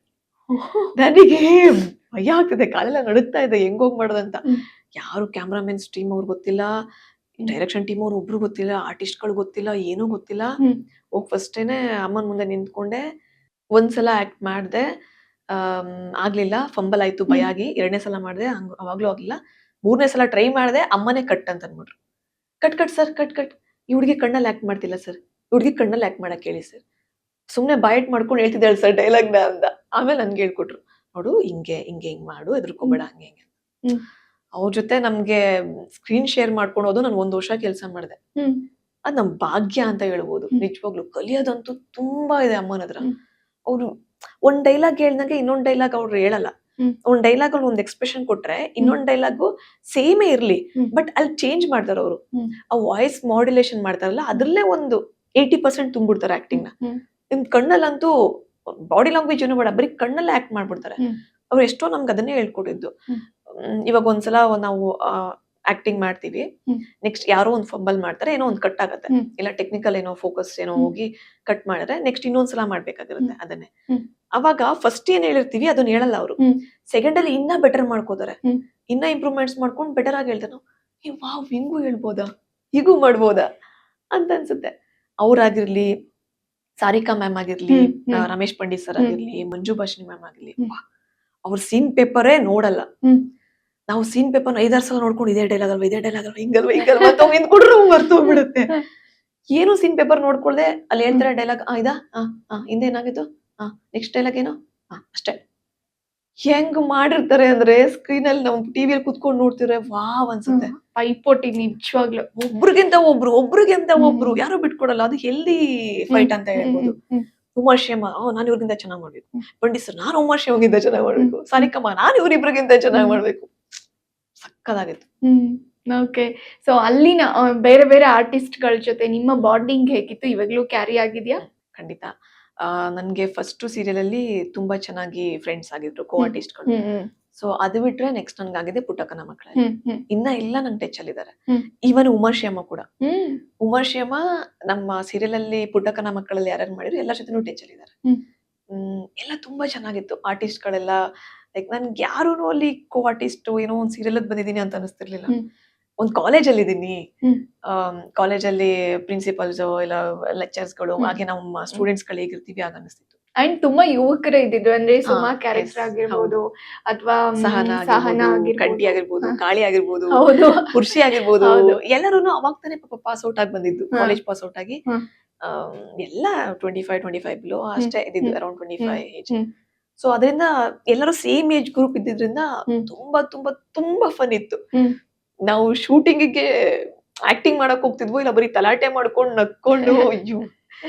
[SPEAKER 3] ನನಗೆ ಭಯ ಆಗ್ತದೆ, ಕಾಲೆಲ್ಲ ನಡುಗ್ತಾ ಇದೆ, ಹೆಂಗ್ ಹೋಗ್ ಮಾಡೋದಂತ. ಯಾರು ಕ್ಯಾಮ್ರಾಮನ್ಸ್ ಟೀಮ್ ಅವ್ರು ಗೊತ್ತಿಲ್ಲ, ಡೈರೆಕ್ಷನ್ ಟೀಮ್ ಅವ್ರು ಒಬ್ರು ಗೊತ್ತಿಲ್ಲ, ಆರ್ಟಿಸ್ಟ್ಗಳು ಗೊತ್ತಿಲ್ಲ, ಏನೂ ಗೊತ್ತಿಲ್ಲ. ಹೋಗ್ ಫಸ್ಟೇನೆ ಅಮ್ಮನ್ ಮುಂದೆ ನಿಂತ್ಕೊಂಡೆ, ಒಂದ್ಸಲ ಆಕ್ಟ್ ಮಾಡ್ದೆ, ಆಗ್ಲಿಲ್ಲ, ಫಂಬಲ್ ಆಯ್ತು, ಭಯ ಆಗಿ. 2ನೇ ಸಲ ಮಾಡ್ದೆ, ಅವಾಗ್ಲೂ ಆಗ್ಲಿಲ್ಲ. 3ನೇ ಸಲ ಟ್ರೈ ಮಾಡ್ದೆ, ಅಮ್ಮನೇ ಕಟ್ ಅಂತ ಅಂದ್ಬಿಟ್ರು. ಕಟ್ ಸರ್, ಕಟ್, ಈ ಹುಡುಗಿ ಕಣ್ಣಲ್ಲಿ ಆಕ್ಟ್ ಮಾಡ್ತಿಲ್ಲ ಸರ್, ಹುಡುಗಿ ಕಣ್ಣಲ್ಲಿ ಆಕ್ಟ್ ಮಾಡಕ್ ಹೇಳಿ ಸರ್. ಸುಮ್ನೆ ಬಾಯ್ಟ್ ಮಾಡ್ಕೊಂಡು ಹೇಳ್ತಿದ್ದಾಳೆ ಸರ್ ಡೈಲಾಗ್ನ ಅಂತ. ಆಮೇಲೆ ನನ್ಗೆ ಹೇಳ್ಕೊಟ್ರು, ನೋಡು ಹಿಂಗ್ ಮಾಡು, ಎದ್ರುಕೋಬೇಡ, ಹಂಗೆ ಹಿಂಗೆ. ಅವ್ರ ಜೊತೆ ನಮ್ಗೆ ಸ್ಕ್ರೀನ್ ಶೇರ್ ಮಾಡ್ಕೊಳೋದು ನಾನು 1 ವರ್ಷ ಕೆಲಸ ಮಾಡಿದೆ. ಅದ್ ನಮ್ ಭಾಗ್ಯ ಅಂತ ಹೇಳ್ಬೋದು. ನಿಜವಾಗ್ಲು ಕಲಿಯೋದಂತೂ ತುಂಬಾ ಇದೆ ಅಮ್ಮನ ಹತ್ರ. ಅವ್ರು ಒಂದ್ ಡೈಲಾಗ್ ಹೇಳ್ದಂಗೆ ಇನ್ನೊಂದ್ ಡೈಲಾಗ್ ಅವ್ರು ಹೇಳಲ್ಲ. ಒಂದ್ ಡೈಲಾಗ್ ಅಲ್ಲಿ ಒಂದ್ ಎಕ್ಸ್ಪ್ರೆಷನ್ ಕೊಟ್ರೆ ಇನ್ನೊಂದ್ ಡೈಲಾಗ್ ಸೇಮೇ ಇರ್ಲಿ, ಬಟ್ ಅಲ್ಲಿ ಚೇಂಜ್ ಮಾಡ್ತಾರ ಅವರು. ಆ ವಾಯ್ಸ್ ಮಾಡ್ಯುಲೇಷನ್ ಮಾಡ್ತಾರಲ್ಲ, ಅದ್ರಲ್ಲೇ ಒಂದು 80% ತುಂಬಿಡ್ತಾರೆ ಆಕ್ಟಿಂಗ್ ನ. ನಿಮ್ ಕಣ್ಣಲ್ಲಂತೂ ಬಾಡಿ ಲ್ಯಾಂಗ್ವೇಜ್ ಏನು ಬೇಡ, ಬರೀ ಕಣ್ಣಲ್ಲೇ ಆಕ್ಟ್ ಮಾಡ್ಬಿಡ್ತಾರೆ. ಅವ್ರು ಎಷ್ಟೋ ನಮ್ಗೆ ಅದನ್ನೇ ಹೇಳ್ಕೊಟ್ಟಿದ್ದು. ಇವಾಗ ಒಂದ್ಸಲ ನಾವು ಆಕ್ಟಿಂಗ್ ಮಾಡ್ತೀವಿ, ನೆಕ್ಸ್ಟ್ ಯಾರೋ ಒಂದ್ ಫಂಬಲ್ ಮಾಡ್ತಾರೆ, ಏನೋ ಒಂದ್ ಕಟ್ ಆಗತ್ತೆ, ಇಲ್ಲ ಟೆಕ್ನಿಕಲ್ ಏನೋ ಫೋಕಸ್ ಏನೋ ಹೋಗಿ ಕಟ್ ಮಾಡಿದ್ರೆ ನೆಕ್ಸ್ಟ್ ಇನ್ನೊಂದ್ಸಲ ಮಾಡ್ಬೇಕಾಗಿರುತ್ತೆ ಅದನ್ನೇ. ಅವಾಗ ಫಸ್ಟ್ ಏನ್ ಹೇಳಿರ್ತೀವಿ ಅದನ್ನ ಹೇಳಲ್ಲ ಅವರು, ಸೆಕೆಂಡ್ ಅಲ್ಲಿ ಇನ್ನ ಬೆಟರ್ ಮಾಡ್ಕೋತಾರೆ, ಇನ್ನ ಇಂಪ್ರೂವ್ಮೆಂಟ್ಸ್ ಮಾಡ್ಕೊಂಡು ಬೆಟರ್ ಆಗಿ ಹೇಳ್ತಾರೆ. ವಾವ್, ಹಿಂಗೂ ಹೇಳ್ಬೋದಾ, ಹೀಗೂ ಮಾಡ್ಬೋದಾ ಅಂತ ಅನ್ಸುತ್ತೆ. ಅವ್ರಾಗಿರ್ಲಿ, ಸಾರಿಕಾ ಮ್ಯಾಮ್ ಆಗಿರ್ಲಿ, ರಮೇಶ್ ಪಂಡಿತ್ ಸರ್ ಆಗಿರ್ಲಿ, ಮಂಜು ಭಾಷಿನಿ ಮ್ಯಾಮ್ ಆಗಿರ್ಲಿ, ಅವ್ರ ಸೀನ್ ಪೇಪರೇ ನೋಡಲ್ಲ. ನಾವು ಸೀನ್ ಪೇಪರ್ 5-6 ಸಲ ನೋಡ್ಕೊಂಡು ಇದೇ ಡೈಲಾಗ್ ಅಲ್ವಾ, ಹಿಂಗಲ್ವಾ ಅಂತ ನಿಂತ್ಕೊಂಡ್ರೆ ಮರ್ತೋಗ್ಬಿಡುತ್ತೆ. ಏನು ಸೀನ್ ಪೇಪರ್ ನೋಡ್ಕೊಳ್ದೆ ಅಲ್ಲಿ ಹೇಳ್ತಾರೆ ಡೈಲಾಗ್, ಇದಾ ಹಿಂದೇನಾಗಿತ್ತು, ನೆಕ್ಸ್ಟ್ ಡೈಲಾಗ್ ಏನು, ಅಷ್ಟೇ. ಹೆಂಗ್ ಮಾಡಿರ್ತಾರೆ ಅಂದ್ರೆ ಸ್ಕ್ರೀನ್ ಅಲ್ಲಿ ನಾವು ಟಿವಿಯಲ್ಲಿ ಕುತ್ಕೊಂಡು ನೋಡ್ತಿದ್ರೆ ವಾವ್ ಅನ್ಸುತ್ತೆ.
[SPEAKER 1] ಪೈಪೋಟಿ ನಿಜವಾಗ್ಲು,
[SPEAKER 3] ಒಬ್ರಿಗಿಂತ ಒಬ್ರು ಯಾರು ಬಿಟ್ಕೊಡಲ್ಲ. ಅದು ಹೆಲ್ದಿ ಫೈಟ್ ಅಂತ ಹೇಳ್ಬೋದು. ಉಮಾಶ್ರೀಯಮ್ಮ, ನಾನು ಇವ್ರಿಗಿಂತ ಚೆನ್ನಾಗ್ ಮಾಡ್ಬೇಕು. ಪಂಡಿತ್ ಸರ್, ನಾನು ಉಮಾಶ್ರೀಯಮ್ಗಿಂತ ಚೆನ್ನಾಗ್ ಮಾಡ್ಬೇಕು. ಸಾರಿಕಮ್ಮ, ನಾನು ಇವ್ರಿಬ್ರಿಗಿಂತ ಚೆನ್ನಾಗ್ ಮಾಡ್ಬೇಕು. ಸಕ್ಕದಾಗಿತ್ತು.
[SPEAKER 1] ಓಕೆ, ಸೊ ಅಲ್ಲಿನ ಬೇರೆ ಬೇರೆ ಆರ್ಟಿಸ್ಟ್ ಗಳ ಜೊತೆ ನಿಮ್ಮ ಬಾಂಡಿಂಗ್ ಹೇಗಿತ್ತು? ಇವಾಗ್ಲೂ ಕ್ಯಾರಿ ಆಗಿದ್ಯಾ?
[SPEAKER 3] ಖಂಡಿತ. ನನ್ಗೆ ಫಸ್ಟ್ ಸೀರಿಯಲ್ ಅಲ್ಲಿ ತುಂಬಾ ಚೆನ್ನಾಗಿ ಫ್ರೆಂಡ್ಸ್ ಆಗಿದ್ರು ಕೋ
[SPEAKER 1] ಹ್ಮ್.
[SPEAKER 3] ಆರ್ಟಿಸ್ಟ್ಗಳು.
[SPEAKER 1] ಹ್ಮ್
[SPEAKER 3] ಸೊ ಅದು ಬಿಟ್ರೆ ನೆಕ್ಸ್ಟ್ ನನ್ಗಾಗಿದೆ ಪುಟ್ಟಕ್ಕನ ಮಕ್ಕಳಲ್ಲಿ.
[SPEAKER 1] ಹ್ಮ್ ಹ್ಮ್
[SPEAKER 3] ಇನ್ನ ಎಲ್ಲ ನನ್ ಟಚ್ ಅಲ್ಲಿ ಇದಾರೆ.
[SPEAKER 1] ಹ್ಮ್.
[SPEAKER 3] ಈವನ್ ಉಮಾಶ್ಯಾಮ ಕೂಡ.
[SPEAKER 1] ಹ್ಮ್
[SPEAKER 3] ಉಮಾಶ್ಯಾಮ ನಮ್ಮ ಸೀರಿಯಲ್ ಅಲ್ಲಿ ಪುಟ್ಟಕ್ಕನ ಮಕ್ಕಳಲ್ಲಿ ಯಾರ್ಯಾರು ಮಾಡಿದ್ರು ಎಲ್ಲರ ಜೊತೆನೂ ಟಚ್ ಅಲ್ಲಿ ಇದಾರೆ.
[SPEAKER 1] ಹ್ಮ್.
[SPEAKER 3] ಎಲ್ಲ ತುಂಬಾ ಚೆನ್ನಾಗಿತ್ತು ಆರ್ಟಿಸ್ಟ್ ಗಳೆಲ್ಲ. ಲೈಕ್ ನನ್ಗೆ ಯಾರೂನು ಅಲ್ಲಿ ಕೋ ಆರ್ಟಿಸ್ಟ್ ಏನೋ ಒಂದ್ ಸೀರಿಯಲ್ ಬಂದಿದ್ದೀನಿ ಅಂತ ಅನಿಸ್ತಿರ್ಲಿಲ್ಲ.
[SPEAKER 1] ಹ್ಮ್.
[SPEAKER 3] ಒಂದ್ ಕಾಲೇಜಲ್ಲಿ ಇದೀನಿ,
[SPEAKER 1] ಹ್ಮ್.
[SPEAKER 3] ಕಾಲೇಜಲ್ಲಿ ಪ್ರಿನ್ಸಿಪಲ್ಸ್ ಇಲ್ಲ ಲೆಕ್ಚರ್ಸ್ ಗಳು
[SPEAKER 1] ಹ್ಮ್.
[SPEAKER 3] ಹಾಗೆ ನಮ್ಮ ಸ್ಟೂಡೆಂಟ್ಸ್ ಗಳು ಹೇಗಿರ್ತೀವಿ ಆಗ ಅನಿಸ್ತಿತ್ತು.
[SPEAKER 1] ಅಂಡ್ ತುಂಬಾ ಯುವಕರೇ ಇದ್ದಿದ್ರು ಅಂದ್ರೆ
[SPEAKER 3] ಹಾ,
[SPEAKER 1] ಸುಮಾ
[SPEAKER 3] yes,
[SPEAKER 1] ಕ್ಯಾರೆಕ್ಟರ್ ಆಗಿರ್ಬೋದು ಅಥವಾ
[SPEAKER 3] ಸಹನ
[SPEAKER 1] ಸಹನಾ
[SPEAKER 3] ಆಗಿರ್ಬೋದು, ಕಂಠಿ
[SPEAKER 1] ಆಗಿರ್ಬೋದು.
[SPEAKER 3] ಆಗಿರ್ಬೋದು,
[SPEAKER 1] ಹಾ.
[SPEAKER 3] ಕಾಳಿ ಆಗಿರ್ಬೋದು,
[SPEAKER 1] ಹೌದು
[SPEAKER 3] ಪುರುಷಿ ಆಗಿರ್ಬೋದು,
[SPEAKER 1] ಹೌದು.
[SPEAKER 3] ಎಲ್ಲರೂನು ಅವಾಗ ತಾನೇ ಪಾಪ ಪಾಸ್ ಔಟ್ ಆಗಿ ಬಂದಿದ್ದು,
[SPEAKER 1] ಹಾ.
[SPEAKER 3] ಕಾಲೇಜ್ ಪಾಸ್ ಔಟ್ ಆಗಿ.
[SPEAKER 1] ಹಾ.
[SPEAKER 3] ಎಲ್ಲ 25 ಬಿಲೋ ಅಷ್ಟೇ ಇದ್ದಿದ್ದು,
[SPEAKER 1] hmm.
[SPEAKER 3] Around 25 age.
[SPEAKER 1] Hmm.
[SPEAKER 3] So ಅದರಿಂದ ಎಲ್ಲರೂ ಸೇಮ್ ಏಜ್ ಗ್ರೂಪ್ ಇದ್ದಿದ್ರಿಂದ
[SPEAKER 1] ಹ್ಮ್.
[SPEAKER 3] ತುಂಬಾ ತುಂಬಾ ತುಂಬಾ ಫನ್ ಇತ್ತು.
[SPEAKER 1] ಹ್ಮ್.
[SPEAKER 3] ನಾವು ಶೂಟಿಂಗಿಗೆ ಆಕ್ಟಿಂಗ್ ಮಾಡಕ್ ಹೋಗ್ತಿದ್ವೋ ಇಲ್ಲ ಬರೀ ತಲಾಟೆ ಮಾಡ್ಕೊಂಡು ನಕ್ಕೊಂಡು ಅಯ್ಯೋ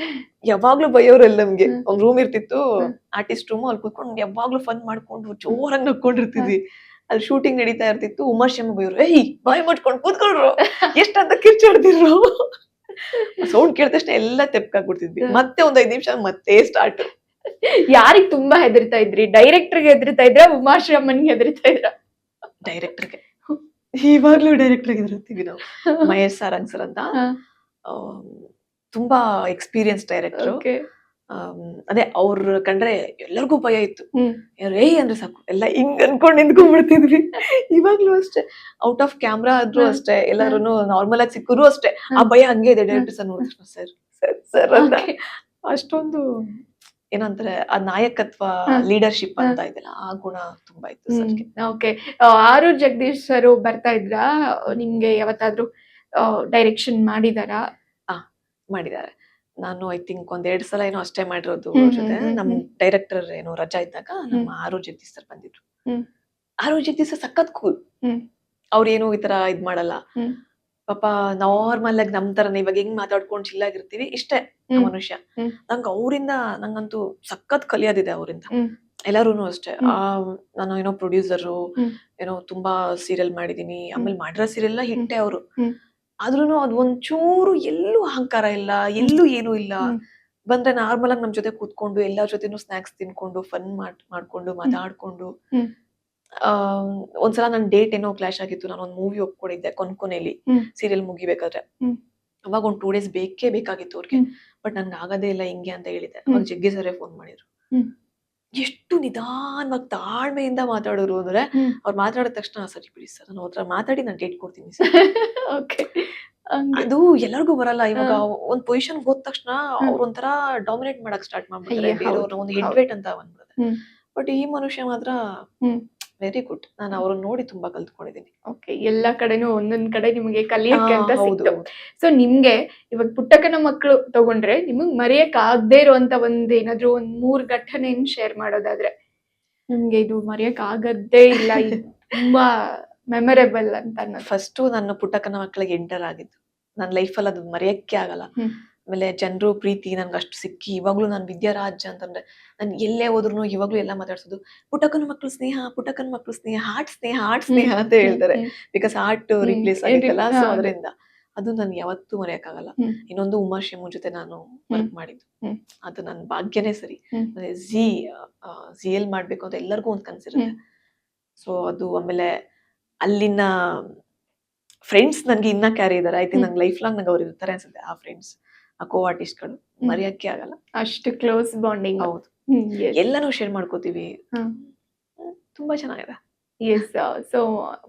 [SPEAKER 3] ಯಾವಾಗ್ಲೂ ಬೈಯೋರಲ್ಲ ನಮ್ಗೆ.
[SPEAKER 1] ಹ್ಮ್.
[SPEAKER 3] ಒಂದ್ ರೂಮ್ ಇರ್ತಿತ್ತು,
[SPEAKER 1] ಹ್ಮ್.
[SPEAKER 3] ಆರ್ಟಿಸ್ಟ್ ರೂಮ್, ಅಲ್ಲಿ ಕುತ್ಕೊಂಡು ಯಾವಾಗ್ಲೂ ಫನ್ ಮಾಡ್ಕೊಂಡು ಜೋರಾಗಿ ನಕ್ಕೊಂಡಿರ್ತಿದ್ವಿ. ಅಲ್ಲಿ ಶೂಟಿಂಗ್ ನಡೀತಾ ಇರ್ತಿತ್ತು, ಉಮಾಶ್ಯಾಮ ಬೈಯೋರು, ಏಯ್ ಬಾಯ್ ಮಾಡ್ಕೊಂಡು ಕೂತ್ಕೊಳ್ರು, ಎಷ್ಟಂತ ಕಿರ್ಚಾಡ್ತಿದ್ರು. ಸೌಂಡ್ ಕೇಳಿದ ತಕ್ಷಣ ಎಲ್ಲ ತೆಪ್ಕಾಗ್ಬಿಡ್ತಿದ್ವಿ.
[SPEAKER 1] ಹ್ಮ್.
[SPEAKER 3] ಮತ್ತೆ ಒಂದ್ 5 ನಿಮಿಷ ಮತ್ತೆ ಸ್ಟಾರ್ಟ್.
[SPEAKER 1] ಯಾರಿಗ್ ತುಂಬಾ ಹೆದರ್ತಾ ಇದ್ರಿ? ಡೈರೆಕ್ಟರ್ಗೆ ಹೆದರ್ತಾ ಇದ್ರ ಉಮಾಶ್ರಮನ್ಗೆ ಹೆದರ್ತಾ ಇದ್ರ?
[SPEAKER 3] ಡೈರೆಕ್ಟರ್ಗೆ. ಇವಾಗ್ಲೂ ಡೈರೆಕ್ಟರ್ಗೆ ಇರ್ತೀವಿ ನಾವು. ಮಹೇಶ್ ಸಾರಂಗ್ ಸರ್ ಅಂತ, ತುಂಬಾ ಎಕ್ಸ್ಪೀರಿಯನ್ಸ್ ಡೈರೆಕ್ಟರ್.
[SPEAKER 1] ಓಕೆ.
[SPEAKER 3] ಅದೇ ಅವ್ರ ಕಂಡ್ರೆ ಎಲ್ಲರಿಗೂ ಭಯ ಇತ್ತು.
[SPEAKER 1] ಹ್ಮ್.
[SPEAKER 3] ಏಯ್ ಅಂದ್ರೆ ಸಾಕು ಎಲ್ಲ ಹಿಂಗ್ ಅನ್ಕೊಂಡ್ ನಿಂತ್ಕೊಂಡ್ಬಿಡ್ತಿದ್ವಿ. ಇವಾಗ್ಲೂ ಅಷ್ಟೇ, ಔಟ್ ಆಫ್ ಕ್ಯಾಮ್ರಾ ಆದ್ರೂ ಅಷ್ಟೇ, ಎಲ್ಲರೂ ನಾರ್ಮಲ್ ಆಗಿ ಸಿಕ್ಕರು ಅಷ್ಟೇ ಆ ಭಯ ಹಂಗೆ ಇದೆ. ಡೈರೆಕ್ಟರ್ ಸರ್ ನೋಡಿದ್ರು, ಸರ್ ಸರ್ ಸರ್ ಅಂತ
[SPEAKER 1] Okay.
[SPEAKER 3] ಅಷ್ಟೊಂದು ಏನಂತಾರೆ ಆ ನಾಯಕತ್ವ,
[SPEAKER 1] ಹ.
[SPEAKER 3] ಲೀಡರ್ಶಿಪ್ ಅಂತ ಇದೆಯಲ್ಲ, ಆ ಗುಣ ತುಂಬಾ ಇತ್ತು ಸರ್ಗೆ.
[SPEAKER 1] ಓಕೆ. ಆರೂರ್ ಜಗದೀಶ್ ಸರ್ ಬರ್ತಾ ಇದ್ರಾ? ನಿಮ್ಗೆ ಯಾವತ್ತಾದ್ರೂ ಡೈರೆಕ್ಷನ್ ಮಾಡಿದಾರಾ?
[SPEAKER 3] ಮಾಡಿದ್ದಾರೆ. ನಾನು ಐ ಥಿಂಕ್ 1-2 ಸಲ ಏನೋ ಅಷ್ಟೇ ಮಾಡಿರೋದು
[SPEAKER 1] ಹ್ಮ್,
[SPEAKER 3] ಅವ್ರ ಜೊತೆ.
[SPEAKER 1] ಹ್ಮ್, ಹ್ಮ್,
[SPEAKER 3] ನಮ್
[SPEAKER 1] ಹ್ಮ್.
[SPEAKER 3] ಡೈರೆಕ್ಟರ್ ಏನೋ ರಜಾ ಇದ್ದಾಗ ನಮ್ಮ ಆರೂರ್ ಜಗದೀಶ್ ಸರ್ ಬಂದಿದ್ರು.
[SPEAKER 1] ಹ್ಮ್.
[SPEAKER 3] ಆರೂರ್ ಜಗದೀಶ್ ಸರ್ ಸಖತ್ ಕೂಲ್.
[SPEAKER 1] ಹ್ಮ್.
[SPEAKER 3] ಅವ್ರೇನು ಈ ತರ ಇದ್ ಮಾಡಲ್ಲ.
[SPEAKER 1] ಹ್ಮ್.
[SPEAKER 3] ಪಾಪ ನಾರ್ಮಲ್ ಆಗಿ ನಮ್ ತರನೇ ಇವಾಗ ಹೆಂಗ್ ಮಾತಾಡ್ಕೊಂಡು ಚಿಲ್ಲಾಗಿರ್ತೀವಿ, ಇಷ್ಟೇ ಆ
[SPEAKER 1] ಹ್ಮ್.
[SPEAKER 3] ಮನುಷ್ಯ.
[SPEAKER 1] ಹ್ಮ್.
[SPEAKER 3] ನಂಗಂತೂ ಸಖತ್ ಕಲಿಯೋದಿದೆ ಅವರಿಂದ.
[SPEAKER 1] ಹ್ಮ್.
[SPEAKER 3] ಎಲ್ಲಾರೂನು ಅಷ್ಟೇ.
[SPEAKER 1] ಹ್ಮ್.
[SPEAKER 3] ನಾನು ಏನೋ ಪ್ರೊಡ್ಯೂಸರು,
[SPEAKER 1] ಹ್ಮ್.
[SPEAKER 3] ಏನೋ ತುಂಬಾ ಸೀರಿಯಲ್ ಮಾಡಿದೀನಿ, ಆಮೇಲೆ ಮಾಡಿರೋ ಸೀರಿಯಲ್ ಹಿಟ್ಟೆ ಅವರು.
[SPEAKER 1] ಹ್ಮ್.
[SPEAKER 3] ಆದ್ರೂನು ಅದ್ ಒಂಚೂರು ಎಲ್ಲೂ ಅಹಂಕಾರ ಇಲ್ಲ, ಎಲ್ಲೂ ಏನೂ ಇಲ್ಲ.
[SPEAKER 1] ಹ್ಮ್.
[SPEAKER 3] ಬಂದ್ರೆ ನಾರ್ಮಲ್ ಆಗಿ ನಮ್ ಜೊತೆ ಕೂತ್ಕೊಂಡು ಎಲ್ಲರ ಜೊತೆನೂ ಸ್ನಾಕ್ಸ್ ತಿನ್ಕೊಂಡು ಫನ್ ಮಾಡ್ಕೊಂಡು ಮಾತಾಡ್ಕೊಂಡು.
[SPEAKER 1] ಹ್ಮ್.
[SPEAKER 3] ಒಂದ್ಸಲ ನನ್ ಡೇಟ್ ಏನೋ ಕ್ಲಾಶ್ ಆಗಿತ್ತು. ನಾನು ಒಂದ್ ಮೂವಿ ಒಪ್ಕೊಂಡಿದ್ದೆ ಕೊನೆಯಲ್ಲಿ
[SPEAKER 1] ಹ್ಮ್.
[SPEAKER 3] ಸೀರಿಯಲ್ ಮುಗಿಬೇಕಾದ್ರೆ.
[SPEAKER 1] ಹ್ಮ್.
[SPEAKER 3] ಅವಾಗ ಒಂದ್ 2 ಡೇಸ್ ಬೇಕೇ ಬೇಕಾಗಿತ್ತು ಅವ್ರಿಗೆ.
[SPEAKER 1] ಹ್ಮ್.
[SPEAKER 3] ಬಟ್ ನನ್ಗೆ ಆಗದೇ ಇಲ್ಲ ಹಿಂಗೆ ಅಂತ ಹೇಳಿದೆ. ಅವಾಗ ಜಗ್ಗಿ ಸರೇ ಫೋನ್ ಮಾಡಿದ್ರು.
[SPEAKER 1] ಹ್ಮ್.
[SPEAKER 3] ಎಷ್ಟು ನಿಧಾನವಾಗಿ ತಾಳ್ಮೆಯಿಂದ ಮಾತಾಡೋರು ಅಂದ್ರೆ,
[SPEAKER 1] ಹ್ಮ್.
[SPEAKER 3] ಅವ್ರು ಮಾತಾಡಿದ ತಕ್ಷಣ ಸರಿ ಬಿಡಿ ಸರ್, ನಾನು ಅವ್ರ ಮಾತಾಡಿ ನಾನು ಡೇಟ್ ಕೊಡ್ತೀನಿ ಸರ್.
[SPEAKER 1] ಓಕೆ. ಹಂಗೆ.
[SPEAKER 3] ಅದು ಎಲ್ಲರಿಗೂ ಬರಲ್ಲ. ಇವಾಗ
[SPEAKER 1] ಹಾ.
[SPEAKER 3] ಒಂದ್ ಪೊಸಿಷನ್ ಹೋದ ತಕ್ಷಣ ಅವ್ರ ಒಂಥರ ಡಾಮಿನೇಟ್ ಮಾಡಕ್ ಸ್ಟಾರ್ಟ್ ಮಾಡ್ಬಿಡ್ತಾರೆ
[SPEAKER 1] ಅಯ್ಯ,
[SPEAKER 3] ಬೇರೆಯವ್ರನ್ನ,
[SPEAKER 1] ಹೌದು,
[SPEAKER 3] ಒಂದು ಹೆಡ್
[SPEAKER 1] ಹೌದು.
[SPEAKER 3] ವೇಟ್ ಅಂತ ಬಂದ್ಬಿಡುತ್ತೆ.
[SPEAKER 1] ಹ್ಮ್.
[SPEAKER 3] ಬಟ್ ಈ ಮನುಷ್ಯ ಮಾತ್ರ
[SPEAKER 1] ಹ್ಮ್.
[SPEAKER 3] Very good. ನಾನು ಅವ್ರನ್ನ ನೋಡಿ ತುಂಬಾ ಕಲ್ತ್ಕೊಂಡಿದ್ದೀನಿ.
[SPEAKER 1] ಓಕೆ. ಎಲ್ಲಾ ಕಡೆನೂ ಒಂದೊಂದ್ ಕಡೆ ನಿಮ್ಗೆ ಕಲಿಯಕ್ಕೆ ಅಂತ
[SPEAKER 3] ಹೌದು
[SPEAKER 1] ಸಿಕ್ತು. ಸೊ ನಿಮ್ಗೆ ಇವಾಗ ಪುಟ್ಟಕ್ಕನ ಮಕ್ಕಳು ತಗೊಂಡ್ರೆ ನಿಮಗ್ ಮರೆಯಕ್ ಆಗದೆ ಇರುವಂತ ಒಂದ್ ಏನಾದ್ರು ಒಂದ್ 3 ಘಟನೆನ್ ಶೇರ್ ಮಾಡೋದಾದ್ರೆ, ನಿಮ್ಗೆ ಇದು ಮರೆಯಕ್ ಆಗದ್ದೇ ಇಲ್ಲ, ಇದು ತುಂಬಾ ಮೆಮೊರೇಬಲ್ ಅಂತ ಅನ್ನೋದು.
[SPEAKER 3] ಫಸ್ಟ್ ನನ್ನ ಪುಟ್ಟಕ್ಕನ ಮಕ್ಕಳಿಗೆ ಎಂಟರ್ ಆಗಿದ್ದು ನನ್ನ ಲೈಫಲ್ಲಿ ಅದು ಮರೆಯಕ್ಕೆ ಆಗಲ್ಲ.
[SPEAKER 1] ಹ್ಮ್.
[SPEAKER 3] ಆಮೇಲೆ ಜನರು ಪ್ರೀತಿ ನನ್ಗೆ ಅಷ್ಟು ಸಿಕ್ಕಿ ಇವಾಗ್ಲೂ ನಾನು ವಿದ್ಯಾರಾಜ್ ಅಂತಂದ್ರೆ ನಾನು ಎಲ್ಲೇ ಹೋದ್ರು ಇವಾಗ್ಲೂ ಎಲ್ಲ ಮಾತಾಡ್ಸೋದು ಪುಟ್ಟಕ್ಕನ ಮಕ್ಕಳು ಸ್ನೇಹ, ಪುಟ್ಟಕ್ಕನ ಮಕ್ಕಳು ಸ್ನೇಹ, ಹಾರ್ಟ್ ಸ್ನೇಹ, ಹಾರ್ಟ್ ಸ್ನೇಹ ಅಂತ ಹೇಳ್ತಾರೆ. ಬಿಕಾಸ್ ಹಾರ್ಟ್ ರಿಪ್ಲೇಸ್ ಆಗಿತ್ತಲ್ಲ, ಸೊ
[SPEAKER 1] ಹಾ,
[SPEAKER 3] ಅದರಿಂದ ಅದು ನನ್ಗೆ ಯಾವತ್ತೂ ಮರೆಯಕ್ಕಾಗಲ್ಲ.
[SPEAKER 1] ಹ್ಮ್.
[SPEAKER 3] ಇನ್ನೊಂದು ಉಮಾಶ್ಯಾಮ ಜೊತೆ ನಾನು ವರ್ಕ್ ಮಾಡಿದ್ದು,
[SPEAKER 1] ಹ್ಮ್.
[SPEAKER 3] ಅದು ನನ್ನ ಭಾಗ್ಯನೇ ಸರಿ.
[SPEAKER 1] ಹ್ಮ್.
[SPEAKER 3] ಮತ್ತೆ ಜಿಎಲ್ ಮಾಡ್ಬೇಕು ಅಂತ ಎಲ್ಲರಿಗೂ ಒಂದು ಕನ್ಸಿರುತ್ತೆ. ಸೊ ಅದು ಆಮೇಲೆ ಅಲ್ಲಿನ ಫ್ರೆಂಡ್ಸ್ ನನ್ಗೆ ಇನ್ನ ಕ್ಯಾರಿ ಇದಾರೆ. ಐ ಥಿಂಕ್ ನಂಗೆ ಲೈಫ್ ಲಾಂಗ್ ನಂಗೆ ಅವ್ರು ಇರ್ತಾರೆ ಅನ್ಸುತ್ತೆ. ಆ ಫ್ರೆಂಡ್ಸ್, ಆ ಕೋ ಆರ್ಟಿಸ್ಟ್ಗಳು ಮರೆಯಕ್ಕೆ ಆಗಲ್ಲ.
[SPEAKER 1] ಅಷ್ಟು ಕ್ಲೋಸ್ ಬಾಂಡಿಂಗ್.
[SPEAKER 3] ಹೌದು, ಎಲ್ಲಾನು ಶೇರ್ ಮಾಡ್ಕೋತೀವಿ. ತುಂಬಾ ಚೆನ್ನಾಗಿದೆ.
[SPEAKER 1] ಎಸ್. ಸೊ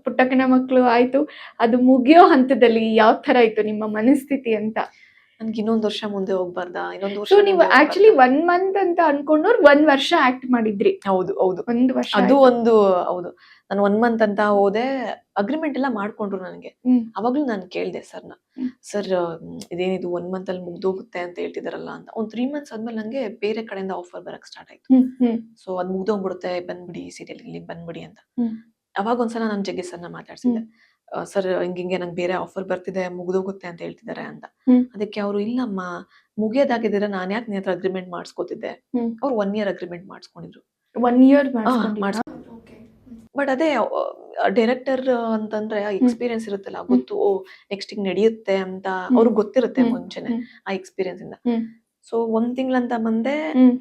[SPEAKER 1] ಪುಟ್ಟಕ್ಕನ ಮಕ್ಕಳು ಆಯ್ತು, ಅದು ಮುಗಿಯೋ ಹಂತದಲ್ಲಿ ಯಾವ ತರ ಇತ್ತು ನಿಮ್ಮ ಮನಸ್ಥಿತಿ ಅಂತ?
[SPEAKER 3] ನನ್ಗೆ ಇನ್ನೊಂದು ವರ್ಷ ಮುಂದೆ ಹೋಗ್ಬಾರ್ದಾ, ಇನ್ನೊಂದು ವರ್ಷ
[SPEAKER 1] ಸೊ ನೀವು ಆಕ್ಚುಲಿ 1 ಮಂತ್ ಅಂತ ಅನ್ಕೊಂಡವ್ರು 1 ವರ್ಷ ಆಕ್ಟ್ ಮಾಡಿದ್ರಿ.
[SPEAKER 3] ಹೌದು ಹೌದು,
[SPEAKER 1] 1 ವರ್ಷ
[SPEAKER 3] ಅದು ಒಂದು ಹೌದು. ನಾನು 1 ಮಂತ್ ಅಂತ ಹೋದೆ, ಅಗ್ರಿಮೆಂಟ್ ಎಲ್ಲ ಮಾಡ್ಕೊಂಡ್ರು ನನಗೆ. ಅವಾಗ್ಲೂ ನಾನು ಕೇಳ್ದೆ ಸರ್ನ, ಸರ್ ಇದೇನಿದು 1 ಮಂತ್ ಅಲ್ಲಿ ಮುಗ್ದೋಗುತ್ತೆ ಅಂತ ಹೇಳ್ತಿದಾರಲ್ಲ ಅಂತ. ಒಂದ್ 3 ಮಂತ್ಸ್ ಆದ್ಮೇಲೆ ನಂಗೆ ಬೇರೆ ಕಡೆಯಿಂದ ಆಫರ್ ಬರಕ್ ಸ್ಟಾರ್ಟ್ ಆಯ್ತು. ಸೊ ಅದ್ ಮುಗ್ದೋಗ್ಬಿಡುತ್ತೆ, ಬಂದ್ಬಿಡಿ ಸೀರಿಯಲ್ ಇಲ್ಲಿ ಬಂದ್ಬಿಡಿ ಅಂತ. ಅವಾಗ ಒಂದ್ಸಲ ನಾನು ಜಗ್ಗಿ ಸರ್ನ ಮಾತಾಡ್ಸಿದ್ದೆ, ಸರ್ ಹಿಂಗಿಂಗೆ ನಂಗೆ ಬೇರೆ ಆಫರ್ ಬರ್ತಿದೆ, ಮುಗ್ದೋಗುತ್ತೆ ಅಂತ ಹೇಳ್ತಿದ್ದಾರೆ ಅಂತ. ಅದಕ್ಕೆ ಅವರು, ಇಲ್ಲಮ್ಮ ಮುಗಿಯೋದಾಗಿದ್ದೀರ, ನಾನ್ ಯಾಕೆ ನಿನ್ನ ಹತ್ರ ಅಗ್ರಿಮೆಂಟ್ ಮಾಡಿಸ್ಕೊತಿದ್ದೆ. ಅವ್ರು 1 year ಅಗ್ರಿಮೆಂಟ್ ಮಾಡಿಸ್ಕೊಂಡಿದ್ರು.
[SPEAKER 1] 1 year
[SPEAKER 3] ಬಟ್ ಅದೇ ಡೈರೆಕ್ಟರ್ ಅಂತಂದ್ರೆ ಎಕ್ಸ್ಪೀರಿಯನ್ಸ್ ಇರುತ್ತಲ್ಲ, ಗೊತ್ತು ನೆಕ್ಸ್ಟ್ ಹಿಂಗ್ ನಡೆಯುತ್ತೆ ಅಂತ ಅವ್ರಿಗೆ ಗೊತ್ತಿರುತ್ತೆ ಮುಂಚೆನೆ ಆ ಎಕ್ಸ್ಪೀರಿಯನ್ಸ್ ಇಂದ. ಸೊ 1 ತಿಂಗಳಂತ ಬಂದೆ.
[SPEAKER 1] ಹ್ಮ್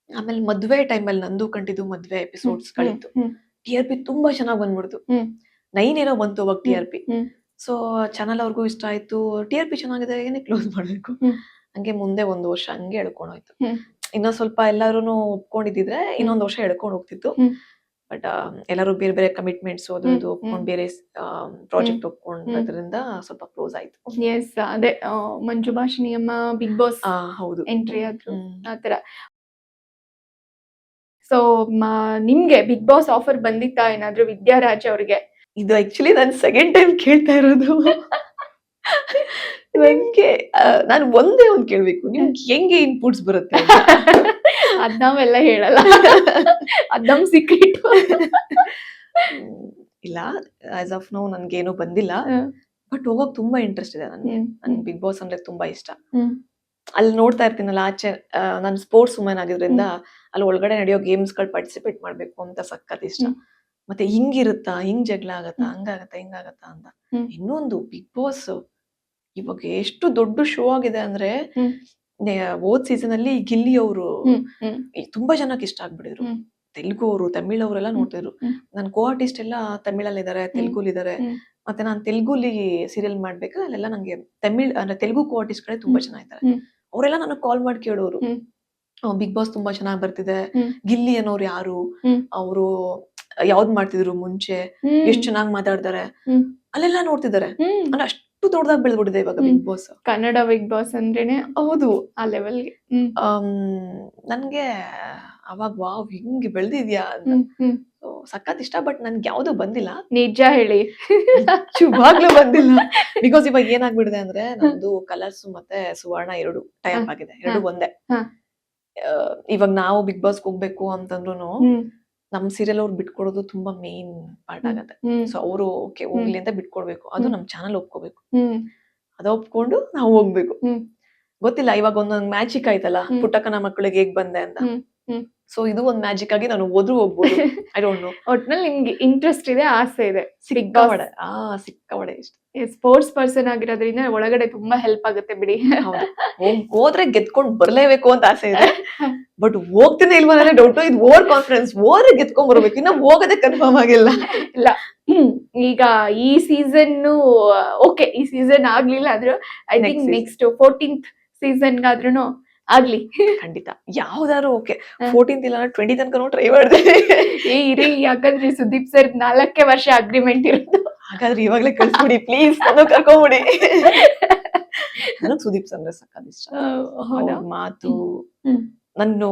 [SPEAKER 3] ಆಮೇಲೆ ಮದ್ವೆ ಟೈಮಲ್ಲಿ ನಂದು ಕಂಟಿದ್ದು ಮದ್ವೆ ಎಪಿಸೋಡ್ಸ್ ಗಳಿತ್ತು.
[SPEAKER 1] ಹ್ಮ್
[SPEAKER 3] TRP ತುಂಬಾ ಚೆನ್ನಾಗಿ ಬಂದ್ಬಿಡ್ತು.
[SPEAKER 1] ಹ್ಮ್
[SPEAKER 3] 9 ಏನೋ ಬಂತು ಅವಾಗ TRP.
[SPEAKER 1] ಹ್ಮ್
[SPEAKER 3] ಸೊ ಚಾನಲ್ ಅವ್ರಿಗೂ ಇಷ್ಟ ಆಯ್ತು. TRP ಚೆನ್ನಾಗಿದೆ, ಏನೇ ಕ್ಲೋಸ್ ಮಾಡ್ಬೇಕು.
[SPEAKER 1] ಹ್ಮ್.
[SPEAKER 3] ಹಂಗೆ ಮುಂದೆ 1 ವರ್ಷ ಹಂಗೆ ಎಳ್ಕೊಂಡೋಯ್ತು.
[SPEAKER 1] ಹ್ಮ್.
[SPEAKER 3] ಇನ್ನೊಂದ್ ಸ್ವಲ್ಪ ಎಲ್ಲಾರು ಒಪ್ಕೊಂಡಿದ್ದಿದ್ರೆ ಇನ್ನೊಂದ್ ವರ್ಷ ಎಳ್ಕೊಂಡ್ ಹೋಗ್ತಿತ್ತು.
[SPEAKER 1] ಹ್ಮ್.
[SPEAKER 3] ಬಟ್ ಎಲ್ಲರೂ ಬೇರೆ ಬೇರೆ ಕಮಿಟ್ಮೆಂಟ್ಸ್ ಅದು
[SPEAKER 1] ಹ್ಮ್.
[SPEAKER 3] ಇದು ಒಪ್ಕೊಂಡ್
[SPEAKER 1] ಹ್ಮ್.
[SPEAKER 3] ಬೇರೆ ಪ್ರಾಜೆಕ್ಟ್ ಒಪ್ಕೊಂಡ್ರಿಂದ ಸ್ವಲ್ಪ ಕ್ಲೋಸ್ ಆಯ್ತು.
[SPEAKER 1] ಎಸ್ ಅದೇ ಮಂಜು ಭಾಷಿಣಿ ಅಮ್ಮ ಬಿಗ್ ಬಾಸ್
[SPEAKER 3] ಹೌದು.
[SPEAKER 1] ಎಂಟ್ರಿ ಆದ್ರು
[SPEAKER 3] ಹ್ಮ್.
[SPEAKER 1] ಆತರ. ಸೊ ನಿಮ್ಗೆ ಬಿಗ್ ಬಾಸ್ ಆಫರ್ ಬಂದಿತ್ತಾ ಏನಾದ್ರು ವಿದ್ಯಾರಾಜ್ ಅವ್ರಿಗೆ?
[SPEAKER 3] ಇದು ಆಕ್ಚುಲಿ ನಾನು ಸೆಕೆಂಡ್ ಟೈಮ್ ಕೇಳ್ತಾ ಇರೋದು. ನನ್ಗೆ ನಾನು ಒಂದೇ ಒಂದ್ ಕೇಳ್ಬೇಕು, ನಿಮ್ಗೆ ಹೆಂಗೆ ಇನ್ಪುಟ್ಸ್ ಬರುತ್ತೆ ಅಂತ?
[SPEAKER 1] ಅದ್ ನಾವೆಲ್ಲ ಹೇಳಲ್ಲ, ಅದ್ ನಮ್ ಸೀಕ್ರೆಟ್.
[SPEAKER 3] ಇಲ್ಲ, ಆಸ್ ಆಫ್ ನೋ ನನ್ಗೇನು ಬಂದಿಲ್ಲ. ಬಟ್ ಹೋಗೋಕ್ ತುಂಬಾ ಇಂಟ್ರೆಸ್ಟ್ ಇದೆ ನನ್ಗೆ ಬಿಗ್ ಬಾಸ್ ಅಂದ್ರೆ ತುಂಬಾ ಇಷ್ಟ. ಅಲ್ಲಿ ನೋಡ್ತಾ ಇರ್ತೀನಲ್ಲ ಆಚೆ, ನಾನು ಸ್ಪೋರ್ಟ್ಸ್ ವುಮೆನ್ ಆಗಿದ್ರಿಂದ ಅಲ್ಲಿ ಒಳಗಡೆ ನಡೆಯೋ ಗೇಮ್ಸ್ ಗಳು ಪಾರ್ಟಿಸಿಪೇಟ್ ಮಾಡ್ಬೇಕು ಅಂತ ಸಖತ್ ಇಷ್ಟ. ಮತ್ತೆ ಹಿಂಗಿರುತ್ತಾ, ಹಿಂಗ್ ಜಗಳ ಆಗತ್ತಾ, ಹಂಗಾಗತ್ತಾ ಹಿಂಗಾಗತ್ತಾ ಅಂತ. ಇನ್ನೊಂದು ಬಿಗ್ ಬಾಸ್ ಇವಾಗ ಎಷ್ಟು ದೊಡ್ಡ ಶೋ ಆಗಿದೆ ಅಂದ್ರೆ, ಹೋದ್ ಸೀಸನ್ ಅಲ್ಲಿ ಗಿಲ್ಲಿ ಅವರು ತುಂಬಾ ಜನಕ್ಕೆ ಇಷ್ಟ ಆಗ್ಬಿಟ್ಟಿದ್ರು. ತೆಲುಗು ಅವರು, ತಮಿಳ್ ಅವರೆಲ್ಲ ನೋಡ್ತಿದ್ರು. ನನ್ ಕೋ ಆರ್ಟಿಸ್ಟ್ ಎಲ್ಲ ತಮಿಳಲ್ಲಿ ಇದಾರೆ, ತೆಲುಗುಲಿ ಇದಾರೆ. ಮತ್ತೆ ನಾನು ತೆಲುಗುಲಿ ಸೀರಿಯಲ್ ಮಾಡ್ಬೇಕಾ ಅಲ್ಲೆಲ್ಲ ನಂಗೆ ತಮಿಳ್ ಅಂದ್ರೆ ತೆಲುಗು ಕೋ ಆರ್ಟಿಸ್ಟ್ ಗಳೇ ತುಂಬಾ ಚೆನ್ನಾಗಿದ್ದಾರೆ. ಅವರೆಲ್ಲ ನನಗೆ ಕಾಲ್ ಮಾಡಿ ಕೇಳೋರು, ಬಿಗ್ ಬಾಸ್ ತುಂಬಾ ಚೆನ್ನಾಗಿ ಬರ್ತಿದೆ, ಗಿಲ್ಲಿ ಅನ್ನೋರು ಯಾರು, ಅವರು ಯಾವ್ದ್ ಮಾಡ್ತಿದ್ರು ಮುಂಚೆ, ಎಷ್ಟ್ ಚೆನ್ನಾಗಿ ಮಾತಾಡ್ತಾರೆ, ಅಲ್ಲೆಲ್ಲ ನೋಡ್ತಿದ್ದಾರೆ. ಅಂದ್ರೆ ಅಷ್ಟು ದೊಡ್ಡದಾಗಿ ಬೆಳೆದ್ಬಿಟ್ಟಿದೆ ಇವಾಗ Bigg Boss.
[SPEAKER 1] Kannada Bigg Boss ಅಂದ್ರೇನೆ
[SPEAKER 3] ಹೌದು
[SPEAKER 1] ಆ ಲೆವೆಲ್ಗೆ.
[SPEAKER 3] ನನ್ಗೆ ಅವಾಗ ವಾವ್ ಹಿಂಗೆ ಬೆಳೆದಿದ್ಯಾ ಅಂತ ಸಖತ್ ಇಷ್ಟ. ಬಟ್ ನನ್ಗೆ ಯಾವ್ದು ಬಂದಿಲ್ಲ, ನಿಜ
[SPEAKER 1] ಹೇಳಿ.
[SPEAKER 3] ನಿಜವಾಗ್ಲೂ ಬಂದಿಲ್ಲ. ಬಿಕಾಸ್ ಇವಾಗ ಏನಾಗ್ಬಿಡಿದೆ ಅಂದ್ರೆ, ನಮ್ದು ಕಲರ್ಸ್ ಮತ್ತೆ ಸುವರ್ಣ 2 ಟೈಪ್ ಆಗಿದೆ, 2 ಒಂದೇ. ಇವಾಗ ನಾವು ಬಿಗ್ ಬಾಸ್ ಹೋಗ್ಬೇಕು ಅಂತಂದ್ರು ನಮ್ ಸೀರಿಯಲ್ ಅವ್ರು ಬಿಟ್ಕೊಡೋದು ತುಂಬಾ ಮೇನ್ ಪಾರ್ಟ್ ಆಗತ್ತೆ. ಸೊ ಅವರು ಓಕೆ ಹೋಗ್ಲಿ ಅಂತ ಬಿಟ್ಕೊಡ್ಬೇಕು, ಅದು ನಮ್ ಚಾನಲ್ ಒಪ್ಕೋಬೇಕು, ಅದ ಒಪ್ಕೊಂಡು ನಾವು ಹೋಗ್ಬೇಕು. ಗೊತ್ತಿಲ್ಲ, ಇವಾಗ ಒಂದೊಂದ್ ಮ್ಯಾಜಿಕ್ ಆಯ್ತಲ್ಲ, ಪುಟ್ಟಕ್ಕನ ಮಕ್ಕಳಿಗೆ ಹೇಗ್ ಬಂದೆ ಅಂತ. ಸೊ ಇದು ಒಂದ್ ಮ್ಯಾಜಿಕ್ ಆಗಿ ನಾನು ಹೋದ್ರು ಹೋಗ್ಬೋದು. I don't know.
[SPEAKER 1] ಒಟ್ನಲ್ಲಿ ನಿಮ್ಗೆ ಇಂಟ್ರೆಸ್ಟ್ ಇದೆ, ಆಸೆ ಇದೆ.
[SPEAKER 3] ಸಿಕ್ಕಾಪಡೆ ಸಿಕ್ಕಾಪಡೆ ಇಷ್ಟ.
[SPEAKER 1] ಸ್ಪೋರ್ಟ್ಸ್ ಪರ್ಸನ್ ಆಗಿರೋದ್ರಿಂದ ಒಳಗಡೆ ತುಂಬಾ ಹೆಲ್ಪ್ ಆಗುತ್ತೆ ಬಿಡಿ.
[SPEAKER 3] ಹೋದ್ರೆ ಗೆದ್ಕೊಂಡ್ ಬರ್ಲೇಬೇಕು ಅಂತ ಆಸೆ ಇದೆ. ಬಟ್ ಹೋಗ್ತೀನಿ ಇಲ್ವಾ ಅನ್ನೋದೇ ಡೌಟ್. ಇದು ಓವರ್ ಕಾನ್ಫಿಡೆನ್ಸ್, ಓವರ್ ಗೆದ್ಕೊಂಡ್ ಬರ್ಬೇಕು, ಇನ್ನ ಹೋಗೋದೇ ಕನ್ಫರ್ಮ್ ಆಗಿಲ್ಲ.
[SPEAKER 1] ಇಲ್ಲ, ಈಗ ಈ ಸೀಸನ್ ಓಕೆ, ಈ ಸೀಸನ್ ಆಗ್ಲಿಲ್ಲ ಆದ್ರೂ ಐ ಥಿಂಕ್ ನೆಕ್ಸ್ಟ್ 14th ಸೀಸನ್ಗಾದ್ರೂ ಆಗ್ಲಿ.
[SPEAKER 3] ಖಂಡಿತ ಯಾವ್ದಾದ್ರು ಓಕೆ. 14th ಇಲ್ಲ 20 ತನಕ ಟ್ರೈ ಮಾಡ್ದೆ.
[SPEAKER 1] ಇರಿ, ಯಾಕಂದ್ರೆ ಸುದೀಪ್ ಸರ್ 4 ವರ್ಷ ಅಗ್ರಿಮೆಂಟ್ ಇರೋದು.
[SPEAKER 3] ಹಾಗಾದ್ರೆ ಇವಾಗ್ಲೇ ಕಳ್ಸ್ಬಿಡಿ ಪ್ಲೀಸ್, ನಾನು ಕರ್ಕೊಂಬಿಡಿ. ನನಗ್ ಸುದೀಪ್ ಸರ್ ಅಂದ್ರೆ ಸಕ್ಕತ್ ಇಷ್ಟ. ಮಾತು, ನಾನು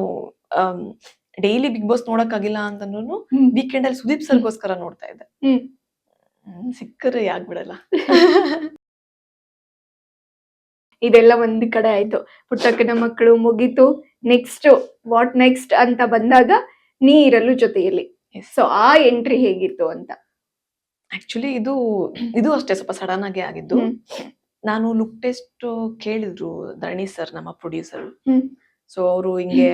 [SPEAKER 3] ಡೈಲಿ ಬಿಗ್ ಬಾಸ್ ನೋಡಕ್ ಆಗಿಲ್ಲ ಅಂತಂದ್ರು ವೀಕೆಂಡ್ ಅಲ್ಲಿ ಸುದೀಪ್ ಸರ್ಗೋಸ್ಕರ ನೋಡ್ತಾ ಇದ್ದೆ. ಸಿಕ್ಕರೆ ಯಾಕ್ ಬಿಡಲ್ಲ.
[SPEAKER 1] ಇದೆಲ್ಲ ಒಂದ್ ಕಡೆ ಆಯ್ತು, ಪುಟ್ಟಕ್ಕನ ಮಕ್ಕಳು ಮುಗೀತು. ನೆಕ್ಸ್ಟ್ ವಾಟ್ ನೆಕ್ಸ್ಟ್ ಅಂತ ಬಂದಾಗ ನೀರಲು ಜೊತೆಯಲ್ಲಿ. ಸೊ ಆ ಎಂಟ್ರಿ ಹೇಗಿತ್ತು ಅಂತ?
[SPEAKER 3] ಆಕ್ಚುಲಿ ಇದು ಅಷ್ಟೇ ಸ್ವಲ್ಪ ಸಡನ್ ಆಗಿ ಆಗಿದ್ದು. ನಾನು ಲುಕ್ ಟೆಸ್ಟ್ ಕೇಳಿದ್ರು ಧರಣಿ ಸರ್, ನಮ್ಮ ಪ್ರೊಡ್ಯೂಸರ್. ಸೊ ಅವರು ಹಿಂಗೆ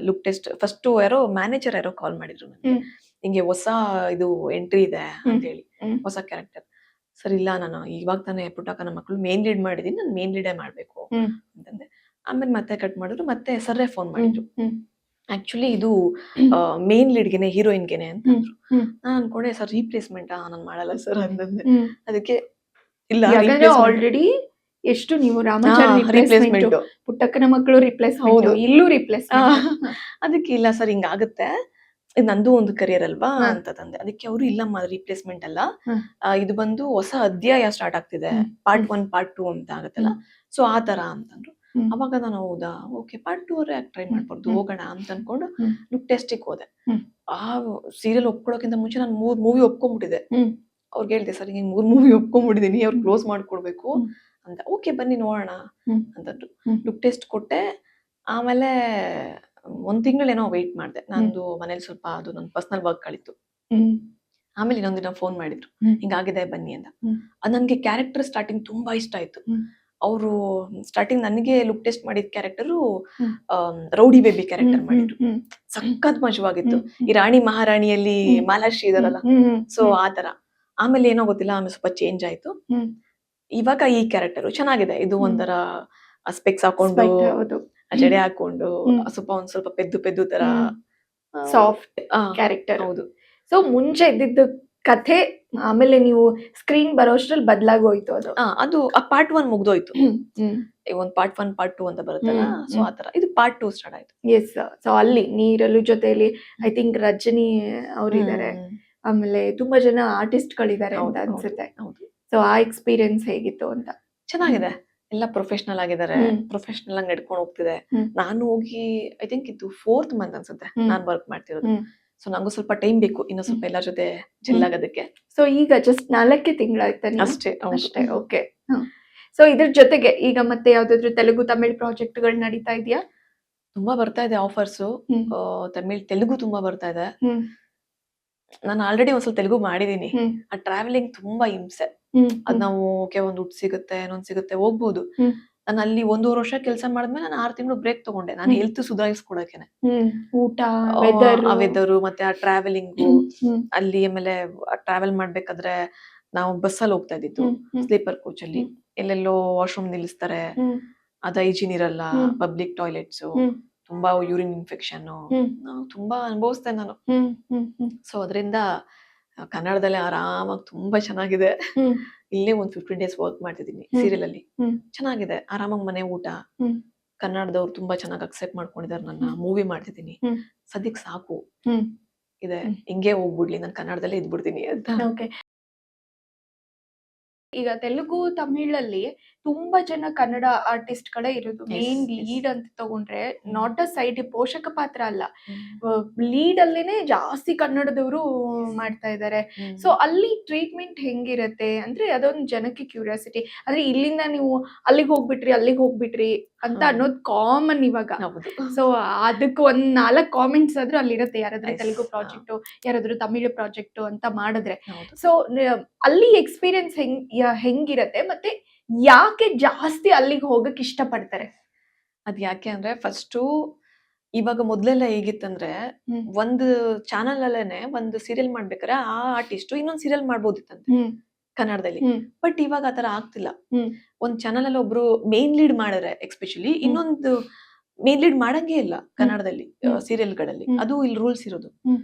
[SPEAKER 3] ಲುಕ್ ಟೆಸ್ಟ್ ಫಸ್ಟ್ ಯಾರೋ ಮ್ಯಾನೇಜರ್ ಯಾರೋ ಕಾಲ್ ಮಾಡಿದ್ರು ನನಗೆ, ಹಿಂಗೆ ಹೊಸ ಇದು ಎಂಟ್ರಿ ಇದೆ ಅಂತ ಹೇಳಿ, ಹೊಸ ಕ್ಯಾರೆಕ್ಟರ್. ಸರ್ ಇಲ್ಲ, ನಾನು ಇವಾಗ ತಾನೇ ಪುಟ್ಟಕ್ಕನ ಮಕ್ಕಳು ಮೇನ್ ಲೀಡ್ ಮಾಡಿದೀನಿ, ನಾನು ಮೇನ್ ಲೀಡೇ ಮಾಡ್ಬೇಕು ಅಂತಂದೆ. ಆಮೇಲೆ ಮತ್ತೆ ಕಟ್ ಮಾಡಿದ್ರು, ಮತ್ತೆ ಸರ್ರೇ ಫೋನ್ ಮಾಡಿದ್ರು. ಆಕ್ಚುಲಿ ಇದು ಮೇನ್ ಲೀಡ್ಗೆನೆ, ಹೀರೋಯಿನ್ಗೆನೆ ಅಂತ ಅಂದ್ರು. ನಾನ್ ಅನ್ಕೊಂಡೆ ಸರ್ ರೀಪ್ಲೇಸ್ಮೆಂಟ್ ನಾನು ಮಾಡಲ್ಲ ಸರ್ ಅಂತಂದೆ. ಅದಕ್ಕೆ ಇಲ್ಲ,
[SPEAKER 1] ಆಲ್ರೆಡಿ ಎಷ್ಟು ನೀವು ರಾಮಾಚಾರಿ ರಿಪ್ಲೇಸ್ಮೆಂಟ್, ಪುಟ್ಟಕ್ಕನ ಮಕ್ಕಳು ರಿಪ್ಲೇಸ್ಮೆಂಟ್, ಇಲ್ಲೂ ರಿಪ್ಲೇಸ್ಮೆಂಟ್.
[SPEAKER 3] ಅದಕ್ಕೆ ಇಲ್ಲ ಸರ್ ಹಿಂಗಾಗುತ್ತೆ, ನಂದು ಒಂದು ಕರಿಯರ್ ಅಲ್ವಾ ಅಂತ ತಂದೆ. ಅದಕ್ಕೆ ಅವರು ಇಲ್ಲಮ್ಮ ರೀಪ್ಲೇಸ್ಮೆಂಟ್ ಅಲ್ಲ, ಇದು ಬಂದು ಹೊಸ ಅಧ್ಯಾಯ ಸ್ಟಾರ್ಟ್ ಆಗ್ತಿದೆ, ಪಾರ್ಟ್ 1 ಪಾರ್ಟ್ 2 ಅಂತ ಆಗತ್ತಲ್ಲ, ಸೊ ಆ ತರ ಅಂತಂದ್ರು. ಅವಾಗ ನಾನು ಹೌದಾ ಓಕೆ ಪಾರ್ಟ್ 2 ಅವ್ರೆ ಟ್ರೈ ಮಾಡ್ಬಾರ್ದು, ಹೋಗೋಣ ಅಂತ ಅನ್ಕೊಂಡು ಲುಕ್ ಟೆಸ್ಟಿಗೆ ಹೋದೆ. ಆ ಸೀರಿಯಲ್ ಒಪ್ಕೊಳ್ಳೋಕ್ಕಿಂತ ಮುಂಚೆ ನಾನು 3 ಮೂವಿ ಒಪ್ಕೊಂಡ್ಬಿಟ್ಟಿದೆ. ಅವ್ರಿಗೆ ಹೇಳ್ದೆ ಸರ್ ಹಿಂಗೆ 3 ಮೂವಿ ಒಪ್ಕೊಂಡ್ಬಿಟ್ಟಿದೀನಿ, ಅವ್ರು ಕ್ಲೋಸ್ ಮಾಡ್ಕೊಡ್ಬೇಕು ಅಂತ. ಓಕೆ ಬನ್ನಿ ನೋಡೋಣ ಅಂತಂದ್ರು. ಲುಕ್ ಟೆಸ್ಟ್ ಕೊಟ್ಟೆ. ಆಮೇಲೆ 1 ತಿಂಗಳೇನೋ ವೇಟ್ ಮಾಡಿದೆ, ನಂದು ಮನೇಲಿ ಸ್ವಲ್ಪ ಅದು ನನ್ನ ಪರ್ಸನಲ್ ವರ್ಕ್ ಗಳಿತ್ತು. ಆಮೇಲೆ ಇನ್ನೊಂದ್ ದಿನ ಫೋನ್ ಮಾಡಿದ್ರು, ಹಿಂಗಾಗಿದೆ ಬನ್ನಿ ಅಂತ. ಅದ್ ನನ್ಗೆ ಕ್ಯಾರೆಕ್ಟರ್ ಸ್ಟಾರ್ಟಿಂಗ್ ತುಂಬಾ ಇಷ್ಟ ಆಯ್ತು. ಅವರು ಸ್ಟಾರ್ಟಿಂಗ್ ನನಗೆ ಲುಕ್ ಟೆಸ್ಟ್ ಮಾಡಿದ ಕ್ಯಾರೆಕ್ಟರು ರೌಡಿ ಬೇಬಿ ಕ್ಯಾರೆಕ್ಟರ್ ಮಾಡಿದ್ರು, ಸಖತ್ ಮಜವಾಗಿತ್ತು. ಈ ರಾಣಿ ಮಹಾರಾಣಿಯಲ್ಲಿ ಮಾಲಾಶ್ರೀ ಇದಾರಲ್ಲ, ಸೊ ಆತರ. ಆಮೇಲೆ ಏನೋ ಗೊತ್ತಿಲ್ಲ, ಆಮೇಲೆ ಸ್ವಲ್ಪ ಚೇಂಜ್ ಆಯ್ತು. ಇವಾಗ ಈ ಕ್ಯಾರೆಕ್ಟರ್ ಚೆನ್ನಾಗಿದೆ. ಇದು ಒಂಥರ ಸ್ಪೆಕ್ಸ್ ಹಾಕೊಂಡು ಆ ಜಡೆ ಹಾಕೊಂಡು
[SPEAKER 1] ಹ್ಮ್.
[SPEAKER 3] ಒಂದ್ ಸ್ವಲ್ಪ ಪೆದ್ದು ಪೆದ್ದು ತರ
[SPEAKER 1] ಸಾಫ್ಟ್
[SPEAKER 3] ಆ,
[SPEAKER 1] ಕ್ಯಾರೆಕ್ಟರ್.
[SPEAKER 3] ಹೌದು.
[SPEAKER 1] ಸೊ ಮುಂಚೆ ಇದ್ದಿದ್ದು ಕಥೆ ಆಮೇಲೆ ನೀವು ಸ್ಕ್ರೀನ್ ಬರೋಷ್ಟ್ರಲ್ಲಿ ಬದಲಾಗೋಯ್ತು ಅದು.
[SPEAKER 3] ಅದು ಆ ಪಾರ್ಟ್ 1 ಮುಗ್ದೋಯ್ತು.
[SPEAKER 1] ಹ್ಮ್.
[SPEAKER 3] ಒಂದ್ ಪಾರ್ಟ್ 1 ಪಾರ್ಟ್ 2 ಅಂತ ಬರುತ್ತಲ್ಲ, ಸೊ
[SPEAKER 1] ಹ್ಮ್.
[SPEAKER 3] ಆತರ ಇದು ಪಾರ್ಟ್ 2 ಸ್ಟಾರ್ಟ್ ಆಯ್ತು.
[SPEAKER 1] ಎಸ್. ಸೊ ಅಲ್ಲಿ ನೀರಲು ಜೊತೆಲಿ ಐ ಥಿಂಕ್ ರಜನಿ ಅವರಿದ್ದಾರೆ,
[SPEAKER 3] ಹ್ಮ್.
[SPEAKER 1] ಆಮೇಲೆ ತುಂಬಾ ಜನ ಆರ್ಟಿಸ್ಟ್ ಗಳಿದ್ದಾರೆ ಅಂತ
[SPEAKER 3] ಹೌದು,
[SPEAKER 1] ಅನ್ಸುತ್ತೆ.
[SPEAKER 3] ಹೌದು.
[SPEAKER 1] ಸೊ ಆ ಎಕ್ಸ್ಪೀರಿಯನ್ಸ್ ಹೇಗಿತ್ತು ಅಂತ.
[SPEAKER 3] ಚೆನ್ನಾಗಿದೆ, ಎಲ್ಲ ಪ್ರೊಫೆಷನಲ್ ಆಗಿದ್ದಾರೆ,
[SPEAKER 1] ಹ್ಮ್.
[SPEAKER 3] ಪ್ರೊಫೆಷನಲ್ ಆಗಿ ನಡ್ಕೊಂಡು ಹೋಗ್ತಿದೆ.
[SPEAKER 1] ಹ್ಮ್.
[SPEAKER 3] ನಾನು ಹೋಗಿ ಐ ಥಿಂಕ್ ಇದು 4th ಮಂತ್ ಅನ್ಸುತ್ತೆ
[SPEAKER 1] ಹ್ಮ್.
[SPEAKER 3] ನಾನ್ ವರ್ಕ್ ಮಾಡ್ತಿರೋದು.
[SPEAKER 1] ಹ್ಮ್.
[SPEAKER 3] ಸೊ ನಂಗೂ ಸ್ವಲ್ಪ ಟೈಮ್ ಬೇಕು ಇನ್ನೂ ಸ್ವಲ್ಪ ಎಲ್ಲರ ಜೊತೆ ಜೆಲ್ ಆಗೋದಕ್ಕೆ.
[SPEAKER 1] ಸೊ ಈಗ ಜಸ್ಟ್ 4 ತಿಂಗಳಾಯ್ತಾ ನೀವು?
[SPEAKER 3] ಅಷ್ಟೇ.
[SPEAKER 1] ಅಷ್ಟೇ. ಓಕೆ. ಸೊ ಇದ್ರ ಜೊತೆಗೆ ಈಗ ಮತ್ತೆ ಯಾವ್ದಾದ್ರು ತೆಲುಗು ತಮಿಳ್ ಪ್ರಾಜೆಕ್ಟ್ ಗಳು ನಡೀತಾ ಇದೆಯಾ?
[SPEAKER 3] ತುಂಬಾ ಬರ್ತಾ ಇದೆ ಆಫರ್ಸ್.
[SPEAKER 1] ಹ್ಮ್.
[SPEAKER 3] ತೆಲುಗು ತುಂಬಾ ಬರ್ತಾ ಇದೆ.
[SPEAKER 1] ಹ್ಮ್.
[SPEAKER 3] ನಾನು ಆಲ್ರೆಡಿ ಒಂದ್ಸಲ ತೆಲುಗು ಮಾಡಿದೀನಿ.
[SPEAKER 1] ಹ್ಮ್.
[SPEAKER 3] ಆ ಟ್ರಾವೆಲಿಂಗ್ ತುಂಬಾ ಹಿಂಸೆ.
[SPEAKER 1] ಹ್ಮ್.
[SPEAKER 3] ಅದ್ ನಾವು ಓಕೆ ಒಂದ್ ದುಡ್ಡು ಸಿಗುತ್ತೆ ಇನ್ನೊಂದ್ ಸಿಗುತ್ತೆ ಹೋಗ್ಬೋದು.
[SPEAKER 1] ಹ್ಮ್.
[SPEAKER 3] ನಾನು ಅಲ್ಲಿ 1.5 ವರ್ಷ ಕೆಲಸ ಮಾಡಿದ್ಮೇಲೆ ನಾನು 6 ತಿಂಗಳು ಬ್ರೇಕ್ ತಗೊಂಡೆ, ನಾನು ಹೆಲ್ತ್ ಸುಧಾರಿಸ್ಕೊಳಕೇನೆ.
[SPEAKER 1] ಊಟ, ವೆದರ್,
[SPEAKER 3] ಆ ವೆದರ್ ಮತ್ತೆ ಆ ಟ್ರಾವೆಲಿಂಗು ಅಲ್ಲಿ, ಆಮೇಲೆ ಟ್ರಾವೆಲ್ ಮಾಡ್ಬೇಕಾದ್ರೆ ನಾವು ಬಸ್ಸಲ್ಲಿ ಹೋಗ್ತಾ ಇದ್ದಿದ್ದು, ಸ್ಲೀಪರ್ ಕೋಚ್ ಅಲ್ಲಿ ಎಲ್ಲೆಲ್ಲೋ ವಾಶ್ರೂಮ್ ನಿಲ್ಲಿಸ್ತಾರೆ, ಅದ್ ಹೈಜೀನ್ ಇರಲ್ಲ, ಪಬ್ಲಿಕ್ ಟಾಯ್ಲೆಟ್ಸ್, ತುಂಬಾ ಯೂರಿನ್ ಇನ್ಫೆಕ್ಷನ್, ತುಂಬಾ ಅನುಭವಿಸ್ತೆ ನಾನು. ಸೊ ಅದರಿಂದ ಕನ್ನಡದಲ್ಲೇ ಆರಾಮಾಗಿ ತುಂಬಾ ಚೆನ್ನಾಗಿದೆ. ಇಲ್ಲೇ ಒಂದ್ 15 days ವರ್ಕ್ ಮಾಡ್ತಿದೀನಿ ಸೀರಿಯಲ್ ಅಲ್ಲಿ. ಚೆನ್ನಾಗಿದೆ, ಆರಾಮಾಗಿ ಮನೆ ಊಟ. ಕನ್ನಡದವ್ರು ತುಂಬಾ ಚೆನ್ನಾಗಿ ಅಕ್ಸೆಪ್ಟ್ ಮಾಡ್ಕೊಂಡಿದ್ದಾರೆ ನನ್ನ. ಮೂವಿ ಮಾಡ್ತಿದೀನಿ, ಸದ್ಯಕ್ ಸಾಕು ಇದೆ, ಹಿಂಗೆ ಹೋಗ್ಬಿಡ್ಲಿ, ನಾನು ಕನ್ನಡದಲ್ಲೇ ಇದ್ಬಿಡ್ತೀನಿ ಅಂತ.
[SPEAKER 1] ಓಕೆ. ಈಗ ತೆಲುಗು ತಮಿಳಲ್ಲಿ ತುಂಬಾ ಜನ ಕನ್ನಡ ಆರ್ಟಿಸ್ಟ್ ಗಳೇ ಇರೋದು.
[SPEAKER 3] Yes,
[SPEAKER 1] main
[SPEAKER 3] yes.
[SPEAKER 1] ಲೀಡ್ ಅಂತ ತಗೊಂಡ್ರೆ ನಾಟ್ ಅ ಸೈಡ್ ಪೋಷಕ ಪಾತ್ರ ಅಲ್ಲ, ಲೀಡ್ ಅಲ್ಲೇನೆ ಜಾಸ್ತಿ ಕನ್ನಡದವರು ಮಾಡ್ತಾ ಇದ್ದಾರೆ. ಸೊ ಅಲ್ಲಿ ಟ್ರೀಟ್ಮೆಂಟ್ ಹೆಂಗಿರತ್ತೆ ಅಂದ್ರೆ ಅದೊಂದು ಜನಕ್ಕೆ ಕ್ಯೂರಿಯಾಸಿಟಿ. ಅಂದ್ರೆ ಇಲ್ಲಿಂದ ನೀವು ಅಲ್ಲಿಗೆ ಹೋಗ್ಬಿಟ್ರಿ ಅಂತ
[SPEAKER 3] ಹಾ.
[SPEAKER 1] ಅನ್ನೋದು ಕಾಮನ್ ಇವಾಗ.
[SPEAKER 3] ಹೌದು.
[SPEAKER 1] ಸೊ ಅದಕ್ಕೆ ಒಂದ್ 4 ಕಾಮೆಂಟ್ಸ್ ಆದ್ರೂ ಅಲ್ಲಿರತ್ತೆ, ಯಾರಾದ್ರೂ
[SPEAKER 3] Yes.
[SPEAKER 1] ತೆಲುಗು ಪ್ರಾಜೆಕ್ಟ್, ಯಾರಾದ್ರೂ ತಮಿಳು ಪ್ರಾಜೆಕ್ಟ್ ಅಂತ ಮಾಡಿದ್ರೆ.
[SPEAKER 3] ಹೌದು.
[SPEAKER 1] ಸೊ ಅಲ್ಲಿ ಎಕ್ಸ್ಪೀರಿಯನ್ಸ್ ಹೆಂಗಿರತ್ತೆ, ಮತ್ತೆ ಯಾಕೆ ಜಾಸ್ತಿ ಅಲ್ಲಿಗೆ ಹೋಗಕ್ ಇಷ್ಟಪಡ್ತಾರೆ?
[SPEAKER 3] ಅದ್ ಯಾಕೆ ಅಂದ್ರೆ ಫಸ್ಟು ಇವಾಗ ಮೊದ್ಲೆಲ್ಲ ಹೇಗಿತ್ತಂದ್ರೆ ಒಂದು ಚಾನಲ್ ಅಲ್ಲೇನೆ ಒಂದು ಸೀರಿಯಲ್ ಮಾಡ್ಬೇಕಾದ್ರೆ ಆ ಆರ್ಟಿಸ್ಟ್ ಇನ್ನೊಂದ್ ಸೀರಿಯಲ್ ಮಾಡ್ಬೋದಿತ್ತಂತೆ ಕನ್ನಡದಲ್ಲಿ. ಬಟ್ ಇವಾಗ ಆತರ ಆಗ್ತಿಲ್ಲ. ಒಂದ್ ಚಾನಲ್ ಅಲ್ಲಿ ಒಬ್ರು ಮೇನ್ ಲೀಡ್ ಮಾಡಿದ್ರೆ ಎಕ್ಸ್ಪೆಷಲಿ ಇನ್ನೊಂದು ಮೇನ್ ಲೀಡ್ ಮಾಡಂಗೇ ಇಲ್ಲ ಕನ್ನಡದಲ್ಲಿ ಸೀರಿಯಲ್ ಗಳಲ್ಲಿ. ಅದು ಇಲ್ಲಿ ರೂಲ್ಸ್ ಇರೋದು.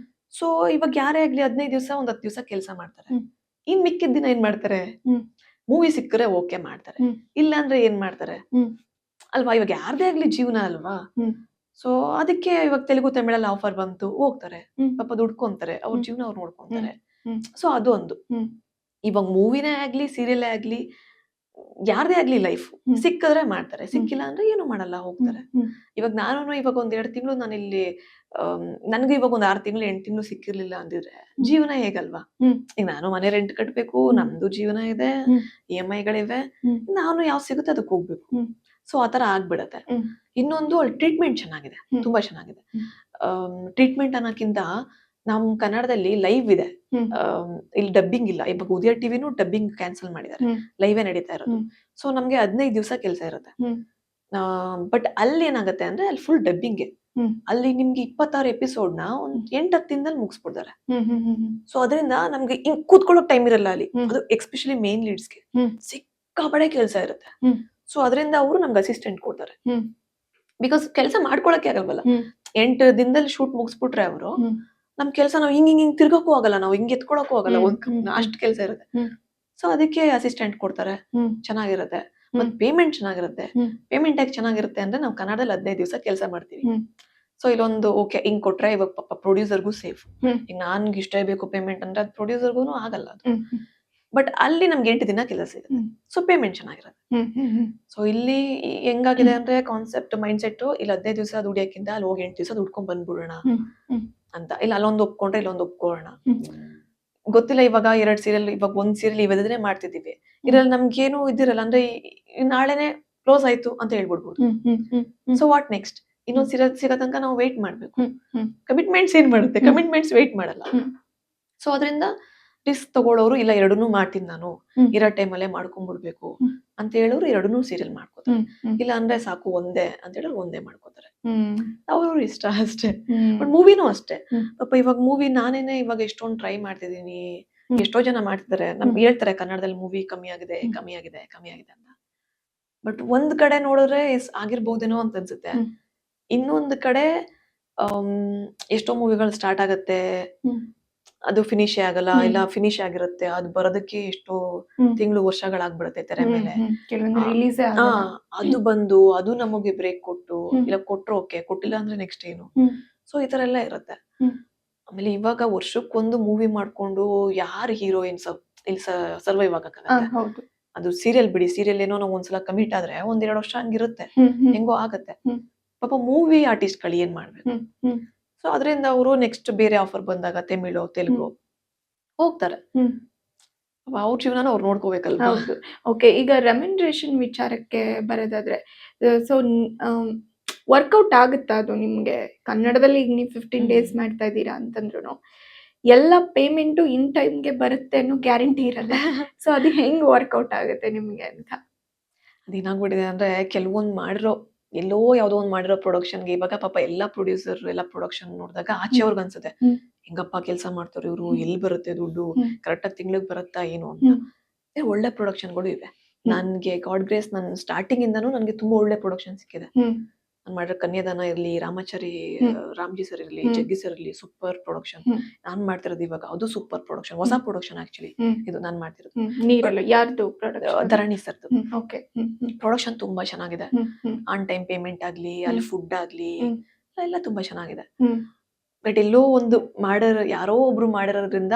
[SPEAKER 3] ಸೊ ಇವಾಗ ಯಾರೇ ಆಗ್ಲಿ 15 ದಿವಸ ಒಂದ್ 10 ದಿವಸ ಕೆಲಸ ಮಾಡ್ತಾರೆ. ಇನ್ ಮಿಕ್ಕಿದ ದಿನ ಏನ್ ಮಾಡ್ತಾರೆ, ಮೂವಿ ಸಿಕ್ಕರೆ ಓಕೆ ಮಾಡ್ತಾರೆ, ಇಲ್ಲ ಅಂದ್ರೆ ಏನ್ ಮಾಡ್ತಾರೆ ಅಲ್ವಾ. ಇವಾಗ ಯಾರ್ದೇ ಆಗ್ಲಿ ಜೀವನ ಅಲ್ವಾ. ಸೊ ಅದಕ್ಕೆ ಇವಾಗ ತೆಲುಗು ತಮಿಳಲ್ಲಿ ಆಫರ್ ಬಂತು ಹೋಗ್ತಾರೆ, ಪಾಪ ದುಡ್ಕೊಂತಾರೆ, ಅವ್ರ ಜೀವನ ಅವ್ರು ನೋಡ್ಕೊಂತಾರೆ. ಸೊ ಅದು ಒಂದು. ಇವಾಗ ಮೂವಿನೇ ಆಗ್ಲಿ ಸೀರಿಯಲ್ ಆಗ್ಲಿ ಯಾರ್ದೇ ಆಗ್ಲಿ ಲೈಫ್ ಸಿಕ್ಕಿದ್ರೆ ಮಾಡ್ತಾರೆ, ಸಿಕ್ಕಿಲ್ಲ ಅಂದ್ರೆ ಏನು ಮಾಡಲ್ಲ ಹೋಗ್ತಾರೆ. ಇವಾಗ ನಾನು ಇವಾಗ ಒಂದ್ 2 ತಿಂಗಳು ನಾನು ಇಲ್ಲಿ ನನ್ಗೆ ಇವಾಗ ಒಂದ್ 6 ತಿಂಗಳು 8 ತಿಂಗಳು ಸಿಕ್ಕಿರ್ಲಿಲ್ಲ ಅಂದಿದ್ರೆ ಜೀವನ ಹೇಗಲ್ವಾ. ಈಗ ನಾನು ಮನೆ ರೆಂಟ್ ಕಟ್ಬೇಕು, ನಮ್ದು ಜೀವನ ಇದೆ, EMI ಗಳಿವೆ, ನಾನು ಯಾವ ಸಿಗುತ್ತೆ ಅದಕ್ಕೆ ಹೋಗ್ಬೇಕು. ಸೊ ಆತರ ಆಗ್ಬಿಡತ್ತೆ. ಇನ್ನೊಂದು ಅಲ್ಲಿ ಟ್ರೀಟ್ಮೆಂಟ್ ಚೆನ್ನಾಗಿದೆ, ತುಂಬಾ ಚೆನ್ನಾಗಿದೆ. ಟ್ರೀಟ್ಮೆಂಟ್ ಅನ್ನೋಕ್ಕಿಂತ ನಮ್ ಕನ್ನಡದಲ್ಲಿ ಲೈವ್ ಇದೆ, ಇಲ್ಲಿ ಡಬ್ಬಿಂಗ್ ಇಲ್ಲ. ಇವಾಗ ಉದಯ ಟಿವಿನೂ ಡಬ್ಬಿಂಗ್ ಕ್ಯಾನ್ಸಲ್ ಮಾಡಿದ್ದಾರೆ, ಲೈವೇ ನಡೀತಾ ಇರೋದು. ಸೊ ನಮ್ಗೆ 15 ದಿವಸ ಕೆಲಸ ಇರುತ್ತೆ. ಬಟ್ ಅಲ್ಲಿ ಏನಾಗುತ್ತೆ ಅಂದ್ರೆ ಅಲ್ಲಿ ಫುಲ್ ಡಬ್ಬಿಂಗ್. ಅಲ್ಲಿ ನಿಮ್ಗೆ 26 ಎಪಿಸೋಡ್ ನ ಒಂದ್ 8-10 ದಿನದಲ್ಲಿ ಮುಗಿಸ್ಬಿಡ್ತಾರೆ. ಸೊ ಅದರಿಂದ ನಮ್ಗೆ ಹಿಂಗ್ ಕೂತ್ಕೊಳ್ಳೋಕ್ ಟೈಮ್ ಇರಲ್ಲ ಅಲ್ಲಿ. ಅದು ಎಕ್ಸ್ಪೆಷಲಿ ಮೇನ್ ಲೀಡ್ಸ್ಗೆ ಸಿಕ್ಕಾಪಡೆ ಕೆಲಸ ಇರುತ್ತೆ. ಸೊ ಅದರಿಂದ ಅವರು ನಮ್ಗೆ ಅಸಿಸ್ಟೆಂಟ್ ಕೊಡ್ತಾರೆ. ಬಿಕಾಸ್ ಕೆಲಸ ಮಾಡ್ಕೊಳಕ್ಕೆ ಆಗಲ್ವಲ್ಲ. 8 ದಿನದಲ್ಲಿ ಶೂಟ್ ಮುಗಿಸ್ಬಿಟ್ರೆ ಅವರು ನಮ್ ಕೆಲಸ ನಾವು ಹಿಂಗ್ ತಿರ್ಗಕ್ಕೂ ಆಗಲ್ಲ, ನಾವು ಹಿಂಗ್ ಎತ್ಕೊಳಕ್ಕೂ ಆಗಲ್ಲ, ಅಷ್ಟು ಕೆಲಸ ಇರುತ್ತೆ. ಸೊ ಅದಕ್ಕೆ ಅಸಿಸ್ಟೆಂಟ್ ಕೊಡ್ತಾರೆ, ಚೆನ್ನಾಗಿರುತ್ತೆ. ಮತ್ ಪೇಮೆಂಟ್ ಚೆನ್ನಾಗಿರುತ್ತೆ. ಪೇಮೆಂಟ್ ಯಾಕೆ ಚೆನ್ನಾಗಿರುತ್ತೆ ಅಂದ್ರೆ ನಾವು ಕನ್ನಡದಲ್ಲಿ 15 ದಿವಸ ಕೆಲಸ ಮಾಡ್ತೀವಿ. ಸೊ ಇಲ್ಲೊಂದು ಓಕೆ ಹಿಂಗ್ ಕೊಟ್ರೆ ಇವಾಗ ಪಾಪ ಪ್ರೊಡ್ಯೂಸರ್ಗೂ ಸೇಫ್. ಈಗ ನನ್ಗೆ ಇಷ್ಟೇ ಬೇಕು ಪೇಮೆಂಟ್ ಅಂದ್ರೆ ಅದು ಪ್ರೊಡ್ಯೂಸರ್ಗೂ ಆಗಲ್ಲ ಅದು. ಬಟ್ ಅಲ್ಲಿ ನಮ್ಗೆ 8 ದಿನ ಕೆಲಸ ಸಿಗುತ್ತೆ, ಸೊ ಪೇಮೆಂಟ್ ಚೆನ್ನಾಗಿರುತ್ತೆ. ಸೊ ಇಲ್ಲಿ ಹೆಂಗಾಗಿದೆ ಅಂದ್ರೆ ಕಾನ್ಸೆಪ್ಟ್ ಮೈಂಡ್ ಸೆಟ್, ಇಲ್ಲಿ 15 ದಿವಸ ದುಡಿಯೋಕ್ಕಿಂತ ಅಲ್ಲಿ ಹೋಗಿ 8 ದಿವಸ ದುಡ್ಕೊಂಡ್ ಬಂದ್ಬಿಡೋಣ ಅಂತ. ಇಲ್ಲ ಅಲ್ಲೊಂದು ಒಪ್ಕೊಂಡ್ರೆ ಇಲ್ಲೊಂದು ಒಪ್ಕೊಳ್ಳೋಣ. ಗೊತ್ತಿಲ್ಲ ಇವಾಗ 2 ಸೀರಿಯಲ್, ಇವಾಗ ಒಂದ್ ಸೀರಿಯಲ್ ಇವತ್ತಿದ್ರೆ ಮಾಡ್ತಿದೀವಿ, ಇದ್ರಲ್ಲಿ ನಮ್ಗೇನು ಇದಿರಲ್ಲ ಅಂದ್ರೆ ನಾಳೆನೆ ಕ್ಲೋಸ್ ಆಯ್ತು ಅಂತ ಹೇಳ್ಬಿಡ್ಬೋದು. ಸೊ ವಾಟ್ ನೆಕ್ಸ್ಟ್, ಇನ್ನೊಂದ್ ಸೀರಿಯಲ್ ಸಿಗೋ ತನಕ ನಾವು ವೇಟ್ ಮಾಡ್ಬೇಕು. ಕಮಿಟ್ಮೆಂಟ್ಸ್ ಏನ್ ಮಾಡುತ್ತೆ, ಕಮಿಟ್ಮೆಂಟ್ಸ್ ವೇಟ್ ಮಾಡಲ್ಲ. ಸೊ ಅದರಿಂದ ರಿಸ್ಕ್ ತಗೊಳ್ಳೋರು ಇಲ್ಲ ಎರಡನ್ನೂ ಮಾಡ್ತೀನಿ ನಾನು, ಇರೋ ಟೈಮಲ್ಲೇ ಮಾಡ್ಕೊಂಡ್ಬಿಡ್ಬೇಕು ಅಂತ ಹೇಳೋರು ಎರಡನ್ನೂ ಸೀರಿಯಲ್ ಮಾಡ್ಕೋತಾರೆ. ಇಲ್ಲ ಅಂದ್ರೆ ಸಾಕು ಒಂದೇ ಅಂತ ಹೇಳೋರು ಒಂದೇ ಮಾಡ್ಕೋತಾರೆ. ಅವ್ರವ್ರ ಇಷ್ಟ ಅಷ್ಟೇ. ಬಟ್ ಮೂವಿನೂ ಅಷ್ಟೇ. ಪಾಪ ಇವಾಗ ಮೂವಿ ನಾನೇನೆ ಇವಾಗ ಎಷ್ಟೊಂದು ಟ್ರೈ ಮಾಡ್ತಿದೀನಿ, ಎಷ್ಟೋ ಜನ ಮಾಡ್ತಿದ್ದಾರೆ, ನಮ್ಗೆ ಹೇಳ್ತಾರೆ ಕನ್ನಡದಲ್ಲಿ ಮೂವಿ ಕಮ್ಮಿ ಆಗಿದೆ ಅಂತ. ಬಟ್ ಒಂದ್ ಕಡೆ ನೋಡಿದ್ರೆ ಆಗಿರ್ಬೋದೇನೋ ಅಂತ ಅನ್ಸುತ್ತೆ.
[SPEAKER 1] ಹ್ಮ್.
[SPEAKER 3] ಇನ್ನೊಂದ್ ಕಡೆ ಎಷ್ಟೋ ಮೂವಿಗಳು ಸ್ಟಾರ್ಟ್ ಆಗತ್ತೆ,
[SPEAKER 1] ಹ್ಮ್.
[SPEAKER 3] ಅದು ಫಿನಿಶೇ ಆಗಲ್ಲ,
[SPEAKER 1] ಹ್ಮ್.
[SPEAKER 3] ಇಲ್ಲ ಫಿನಿಶ್ ಆಗಿರುತ್ತೆ, ಅದು ಬರೋದಕ್ಕೆ ಎಷ್ಟೋ
[SPEAKER 1] ಹ್ಮ್.
[SPEAKER 3] ತಿಂಗಳು ವರ್ಷಗಳಾಗ್ಬಿಡುತ್ತೆ ತೆರೆ ಮೇಲೆ.
[SPEAKER 1] ಕೆಲವೊಂದು
[SPEAKER 3] ಆ,
[SPEAKER 1] ರಿಲೀಸ್
[SPEAKER 3] ಆ, ಅದು ಬಂದು ಅದು ನಮಗೆ ಬ್ರೇಕ್ ಕೊಟ್ಟು,
[SPEAKER 1] ಹ್ಮ್.
[SPEAKER 3] ಇಲ್ಲ ಕೊಟ್ರು ಓಕೆ, ಕೊಟ್ಟಿಲ್ಲ ಅಂದ್ರೆ ನೆಕ್ಸ್ಟ್ ಏನು.
[SPEAKER 1] ಹ್ಮ್.
[SPEAKER 3] ಸೊ ಈ ತರ ಎಲ್ಲ ಇರುತ್ತೆ.
[SPEAKER 1] ಹ್ಮ್.
[SPEAKER 3] ಆಮೇಲೆ ಇವಾಗ ವರ್ಷಕ್ಕೊಂದು ಮೂವಿ ಮಾಡ್ಕೊಂಡು ಯಾರು ಹೀರೋಯಿನ್ ಇಲ್ಲಿ ಸರ್ವೈವ್ ಆಗಕ್ಕಾಗತ್ತೆ.
[SPEAKER 1] ಹೌದು.
[SPEAKER 3] ಅದು ಸೀರಿಯಲ್ ಬಿಡಿ, ಸೀರಿಯಲ್ ಏನೋ ನಾವು ಒಂದ್ಸಲ ಕಮಿಟ್ ಆದ್ರೆ 1-2 ವರ್ಷ ಹಂಗಿರುತ್ತೆ, ಹೆಂಗೋ ಆಗತ್ತೆ.
[SPEAKER 1] ಹ್ಮ್.
[SPEAKER 3] ಪಾಪ ಮೂವಿ ಆರ್ಟಿಸ್ಟ್ ಗಳು ಏನ್ ಮಾಡ್ಬೇಕು.
[SPEAKER 1] ಹ್ಮ್. ಹ್ಮ್.
[SPEAKER 3] ಸೊ ಅದರಿಂದ ಅವರು ನೆಕ್ಸ್ಟ್ ಬೇರೆ ಆಫರ್ ಬಂದಾಗ ತಮಿಳು ತೆಲುಗು ಹೋಗ್ತಾರೆ.
[SPEAKER 1] ಹ್ಮ್.
[SPEAKER 3] ಅವ್ರ ಜೀವನ ಅವ್ರು ನೋಡ್ಕೋಬೇಕಲ್ವಾ.
[SPEAKER 1] ಹೌದು. ಓಕೆ, ಈಗ ರೆಮ್ಯುನರೇಷನ್ ವಿಚಾರಕ್ಕೆ ಬರೋದಾದ್ರೆ, ಸೊ ವರ್ಕೌಟ್ ಆಗುತ್ತಾ ಅದು ನಿಮ್ಗೆ? ಕನ್ನಡದಲ್ಲಿ ಈಗ ನೀವು 15 ಡೇಸ್ ಮಾಡ್ತಾ ಇದ್ದೀರಾ ಅಂತಂದ್ರು ಎಲ್ಲ ಪೇಮೆಂಟು ಇನ್ ಟೈಮ್ಗೆ ಬರುತ್ತೆ ಅನ್ನೋ ಗ್ಯಾರಂಟಿ ಇರಲ್ಲ. ಸೊ ಅದು ಹೆಂಗ್ ವರ್ಕೌಟ್ ಆಗುತ್ತೆ ನಿಮ್ಗೆ ಅಂತ?
[SPEAKER 3] ಅದೇನಾಗ್ಬಿಟ್ಟಿದೆ ಅಂದ್ರೆ ಕೆಲವೊಂದ್ ಮಾಡಿರೋ ಎಲ್ಲೋ ಯಾವ್ದೋ ಒಂದ್ ಮಾಡಿರೋ ಪ್ರೊಡಕ್ಷನ್ಗೆ ಇವಾಗ ಪಾಪ ಎಲ್ಲಾ ಪ್ರೊಡ್ಯೂಸರ್ ಎಲ್ಲ ಪ್ರೊಡಕ್ಷನ್ ನೋಡಿದಾಗ ಆಚೆಯವ್ರಿಗೆ ಅನ್ಸುತ್ತೆ,
[SPEAKER 1] ಹ್ಮ್.
[SPEAKER 3] ಹೆಂಗಪ್ಪ ಕೆಲಸ ಮಾಡ್ತಾರೆ ಇವ್ರು,
[SPEAKER 1] ಹ್ಮ್.
[SPEAKER 3] ಎಲ್ಲಿ ಬರುತ್ತೆ ದುಡ್ಡು,
[SPEAKER 1] ಹ್ಮ್.
[SPEAKER 3] ಕರೆಕ್ಟ್ ಆಗಿ ತಿಂಗ್ಳಿಗೆ ಬರುತ್ತಾ ಏನು ಅಂತ. ಒಳ್ಳೆ ಪ್ರೊಡಕ್ಷನ್ಗಳು ಇವೆ. ನನ್ಗೆ ಗಾಡ್ ಗ್ರೇಸ್ ನನ್ ಸ್ಟಾರ್ಟಿಂಗ್ ಇಂದಾನು ನನ್ಗೆ ತುಂಬಾ ಒಳ್ಳೆ ಪ್ರೊಡಕ್ಷನ್ ಸಿಕ್ಕಿದೆ. ನಾನ್ ಮಾಡಿರೋ ಕನ್ಯಾದಾನ ಇರ್ಲಿ, ರಾಮಾಚಾರಿ ರಾಮ್ಜಿ ಸರ್ ಇರ್ಲಿ, ಜಗ್ಗಿ ಸರ್ ಇರ್ಲಿ, ಸೂಪರ್ ಪ್ರೊಡಕ್ಷನ್. ನಾನ್ ಮಾಡ್ತಿರೋದು ಇವಾಗ ಅದು ಸೂಪರ್ ಪ್ರೊಡಕ್ಷನ್, ಹೊಸ ಪ್ರೊಡಕ್ಷನ್ ಆಕ್ಚುಲಿ ಇದು ನಾನ್ ಮಾಡ್ತಿರೋದು.
[SPEAKER 1] ನೀರಲ್ಲ ಯಾರ್ದು ಪ್ರೊಡಕ್ಷನ್?
[SPEAKER 3] ಧರಣಿ ಸರ್ದು
[SPEAKER 1] ಓಕೆ.
[SPEAKER 3] ಪ್ರೊಡಕ್ಷನ್ ತುಂಬಾ ಚೆನ್ನಾಗಿದೆ. ಆನ್ ಟೈಮ್ ಪೇಮೆಂಟ್ ಆಗ್ಲಿ, ಅಲ್ಲಿ ಫುಡ್ ಆಗ್ಲಿ ಎಲ್ಲ ತುಂಬಾ ಚೆನ್ನಾಗಿದೆ. ಬಟ್ ಎಲ್ಲೋ ಒಂದು ಯಾರೋ ಒಬ್ರು ಮಾಡಿರೋದ್ರಿಂದ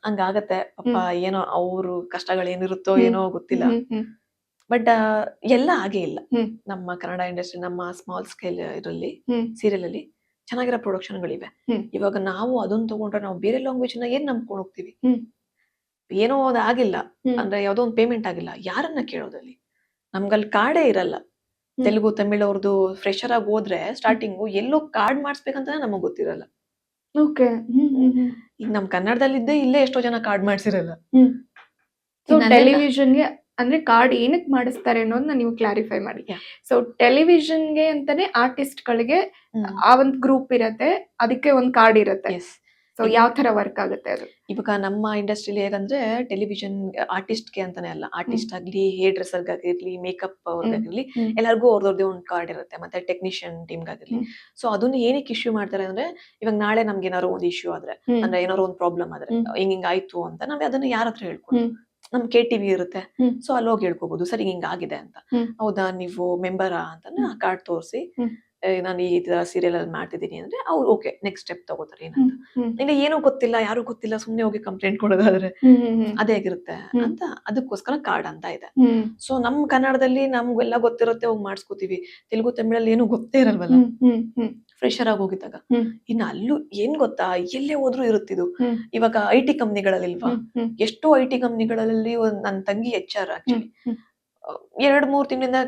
[SPEAKER 3] ಹಂಗಾಗತ್ತೆ ಪಾಪ. ಏನೋ ಅವ್ರು ಕಷ್ಟಗಳೇನಿರುತ್ತೋ ಏನೋ ಗೊತ್ತಿಲ್ಲ. ಬಟ್ ಎಲ್ಲ ಹಾಗೆ ಇಲ್ಲ. ನಮ್ಮ ಕನ್ನಡ ಇಂಡಸ್ಟ್ರಿ, ನಮ್ಮ ಸ್ಮಾಲ್ ಸ್ಕೇಲ್ ಇದರಲ್ಲಿ ಸೀರಿಯಲ್ ಅಲ್ಲಿ ಚೆನ್ನಾಗಿರೋ ಪ್ರೊಡಕ್ಷನ್ಗಳಿವೆ. ಇವಾಗ ನಾವು ಅದನ್ನ ತಗೊಂಡ್ರೆ ನಾವು ಬೇರೆ ಲ್ಯಾಂಗ್ವೇಜ್ ನ ಏನ್ ನಂಬ್ಕೊಂಡು ಹೋಗ್ತೀವಿ? ಏನೋ ಅದಾಗಿಲ್ಲ ಅಂದ್ರೆ ಯಾವ್ದೋ ಒಂದು ಪೇಮೆಂಟ್ ಆಗಿಲ್ಲ, ಯಾರನ್ನ ಕೇಳೋದಲ್ಲಿ? ನಮ್ಗಲ್ಲಿ ಕಾರ್ಡೇ ಇರಲ್ಲ. ತೆಲುಗು ತಮಿಳ್ ಅವ್ರದ್ದು ಫ್ರೆಶರ್ ಆಗಿ ಹೋದ್ರೆ ಸ್ಟಾರ್ಟಿಂಗು ಎಲ್ಲೋ ಕಾರ್ಡ್ ಮಾಡಿಸ್ಬೇಕಂತ ನಮಗ್ ಗೊತ್ತಿರಲ್ಲ.
[SPEAKER 1] ಓಕೆ.
[SPEAKER 3] ಈಗ ನಮ್ ಕನ್ನಡದಲ್ಲಿದ್ದೇ ಇಲ್ಲೇ ಎಷ್ಟೋ ಜನ ಕಾರ್ಡ್ ಮಾಡ್ಸಿರಲ್ಲ.
[SPEAKER 1] ಸೊ ಟೆಲಿವಿಷನ್ಗೆ ಅಂದ್ರೆ ಕಾರ್ಡ್ ಏನಕ್ಕೆ ಮಾಡಿಸ್ತಾರೆ ಅನ್ನೋದನ್ನ ನೀವು ಕ್ಲಾರಿಫೈ ಮಾಡಿ. ಸೊ ಟೆಲಿವಿಷನ್ಗೆ ಅಂತಾನೆ ಆರ್ಟಿಸ್ಟ್ ಗಳಿಗೆ ಆ ಒಂದು ಗ್ರೂಪ್ ಇರತ್ತೆ, ಅದಕ್ಕೆ ಒಂದು ಕಾರ್ಡ್ ಇರುತ್ತೆ. ಸೊ ಯಾವ ತರ ವರ್ಕ್ ಆಗುತ್ತೆ ಅದು?
[SPEAKER 3] ಇವಾಗ ನಮ್ಮ ಇಂಡಸ್ಟ್ರಿಲಿ ಹೇಗಂದ್ರೆ ಟೆಲಿವಿಷನ್ ಆರ್ಟಿಸ್ಟ್ಗೆ ಅಂತಾನೆ ಅಲ್ಲ, ಆರ್ಟಿಸ್ಟ್ ಆಗ್ಲಿ, ಹೇರ್ ಡ್ರೆಸರ್ ಆಗಿರ್ಲಿ, ಮೇಕಪ್ ಅವ್ರಿಗಾಗಿರ್ಲಿ, ಎಲ್ಲರಿಗೂ ಅವ್ರವ್ರದೇ ಒಂದು ಕಾರ್ಡ್ ಇರುತ್ತೆ. ಮತ್ತೆ ಟೆಕ್ನಿಷಿಯನ್ ಟೀಮ್ ಗಾಗಿರ್ಲಿ. ಸೊ ಅದನ್ನ ಏನಕ್ಕೆ ಇಶ್ಯೂ ಮಾಡ್ತಾರೆ ಅಂದ್ರೆ, ಇವಾಗ ನಾಳೆ ನಮ್ಗೆ ಏನಾದ್ರು ಒಂದು ಇಶ್ಯೂ ಆದ್ರೆ, ಅಂದ್ರೆ ಏನಾದ್ರು ಒಂದು ಪ್ರಾಬ್ಲಮ್ ಆದ್ರೆ, ಹಿಂಗ್ ಆಯ್ತು ಅಂತ ನಾವೇ ಅದನ್ನ ಯಾರ ಹತ್ರ ಹೇಳ್ಕೊಡ್ತೀವಿ? ನಮ್ KTV ಇರುತ್ತೆ, ಸೊ ಅಲ್ಲಿ ಹೋಗಿ ಹೇಳ್ಕೋಬಹುದು, ಸರಿ ಹಿಂಗ್ ಆಗಿದೆ ಅಂತ. ಹೌದಾ, ನೀವು ಮೆಂಬರಾ ಅಂತಂದ್ರೆ ಆ ಕಾರ್ಡ್ ತೋರಿಸಿ, ನಾನು ಈ ತರ ಸೀರಿಯಲ್ ಅಲ್ಲಿ ಮಾಡ್ತಿದ್ದೀನಿ ಅಂದ್ರೆ ಅವ್ರು ಓಕೆ ನೆಕ್ಸ್ಟ್ ಸ್ಟೆಪ್ ತಗೋತಾರೆ ಏನಂತ. ಇಲ್ಲ ಏನೂ ಗೊತ್ತಿಲ್ಲ, ಯಾರು ಗೊತ್ತಿಲ್ಲ, ಸುಮ್ನೆ ಹೋಗಿ ಕಂಪ್ಲೇಂಟ್ ಕೊಡೋದಾದ್ರೆ ಅದೇ ಆಗಿರುತ್ತೆ ಅಂತ. ಅದಕ್ಕೋಸ್ಕರ ಕಾರ್ಡ್ ಅಂತ ಇದೆ. ಸೊ ನಮ್ ಕನ್ನಡದಲ್ಲಿ ನಮ್ಗೆಲ್ಲ ಗೊತ್ತಿರುತ್ತೆ, ಹೋಗಿ ಮಾಡಿಸ್ಕೋತೀವಿ. ತೆಲುಗು ತಮಿಳಲ್ಲಿ ಏನು ಗೊತ್ತೇ ಇರಲ್ವಲ್ಲ ಫ್ರೆಶರ್ ಆಗಿ ಹೋಗಿದ್ದಾಗ. ಇನ್ನು ಅಲ್ಲೂ ಏನ್ ಗೊತ್ತಾ, ಎಲ್ಲೇ ಹೋದ್ರು ಇರುತ್ತಿದ್ದು. ಇವಾಗ IT ಕಂಪ್ನಿಗಳಲ್ಲಿ ಇಲ್ವಾ, ಎಷ್ಟೋ IT ಕಂಪ್ನಿಗಳಲ್ಲಿ ನನ್ ತಂಗಿ HR ಆಕ್ಚುಲಿ 2-3 ತಿಂಗಳಿಂದ